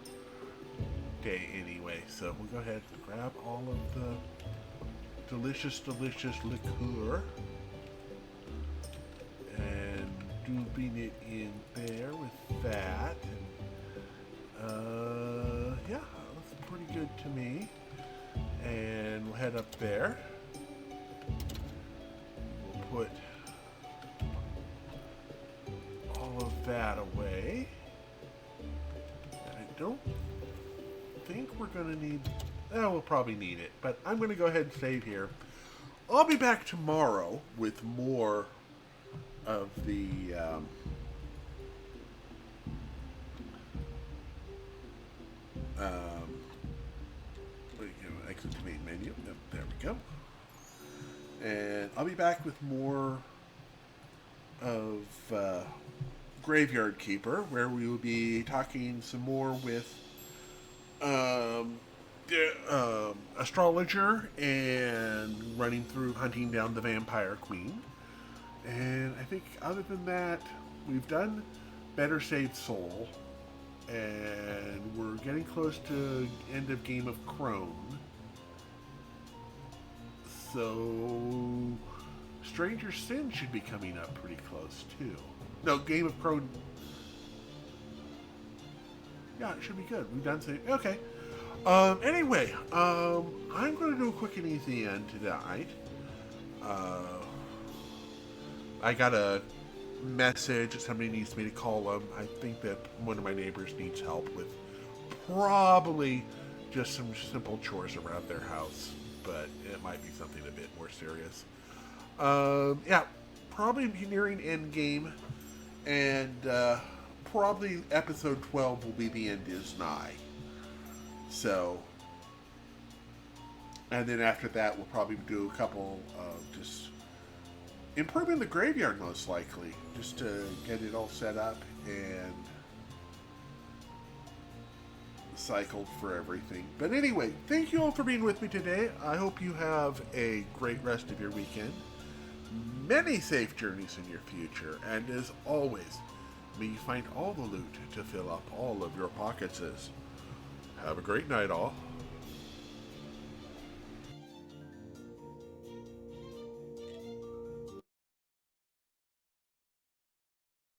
day anyway. So we'll go ahead and grab all of the delicious liqueur and doobing it in there with that. And, yeah, looks pretty good to me. And we'll head up there. We'll put all of that away. I don't think we're going to need... we'll probably need it. But I'm going to go ahead and save here. I'll be back tomorrow with more of the... exit to main menu. Yep, there we go. And I'll be back with more of Graveyard Keeper, where we will be talking some more with the astrologer and running through hunting down the vampire queen. And I think other than that, we've done Better Save Soul, and we're getting close to end of Game of Crone. So Stranger Sin should be coming up pretty close too. No, Game of Crone. Yeah, it should be good. We've done something. Okay. Anyway, I'm going to do a quick and easy end tonight. I got a message that somebody needs me to call them. I think that one of my neighbors needs help with probably just some simple chores around their house, but it might be something a bit more serious. Yeah, probably nearing end game, and probably episode 12 will be The End Is Nigh. So, and then after that, we'll probably do a couple of just improving the graveyard, most likely, just to get it all set up and cycled for everything. But anyway, thank you all for being with me today. I hope you have a great rest of your weekend. Many safe journeys in your future. And as always, may you find all the loot to fill up all of your pockets. Have a great night, all.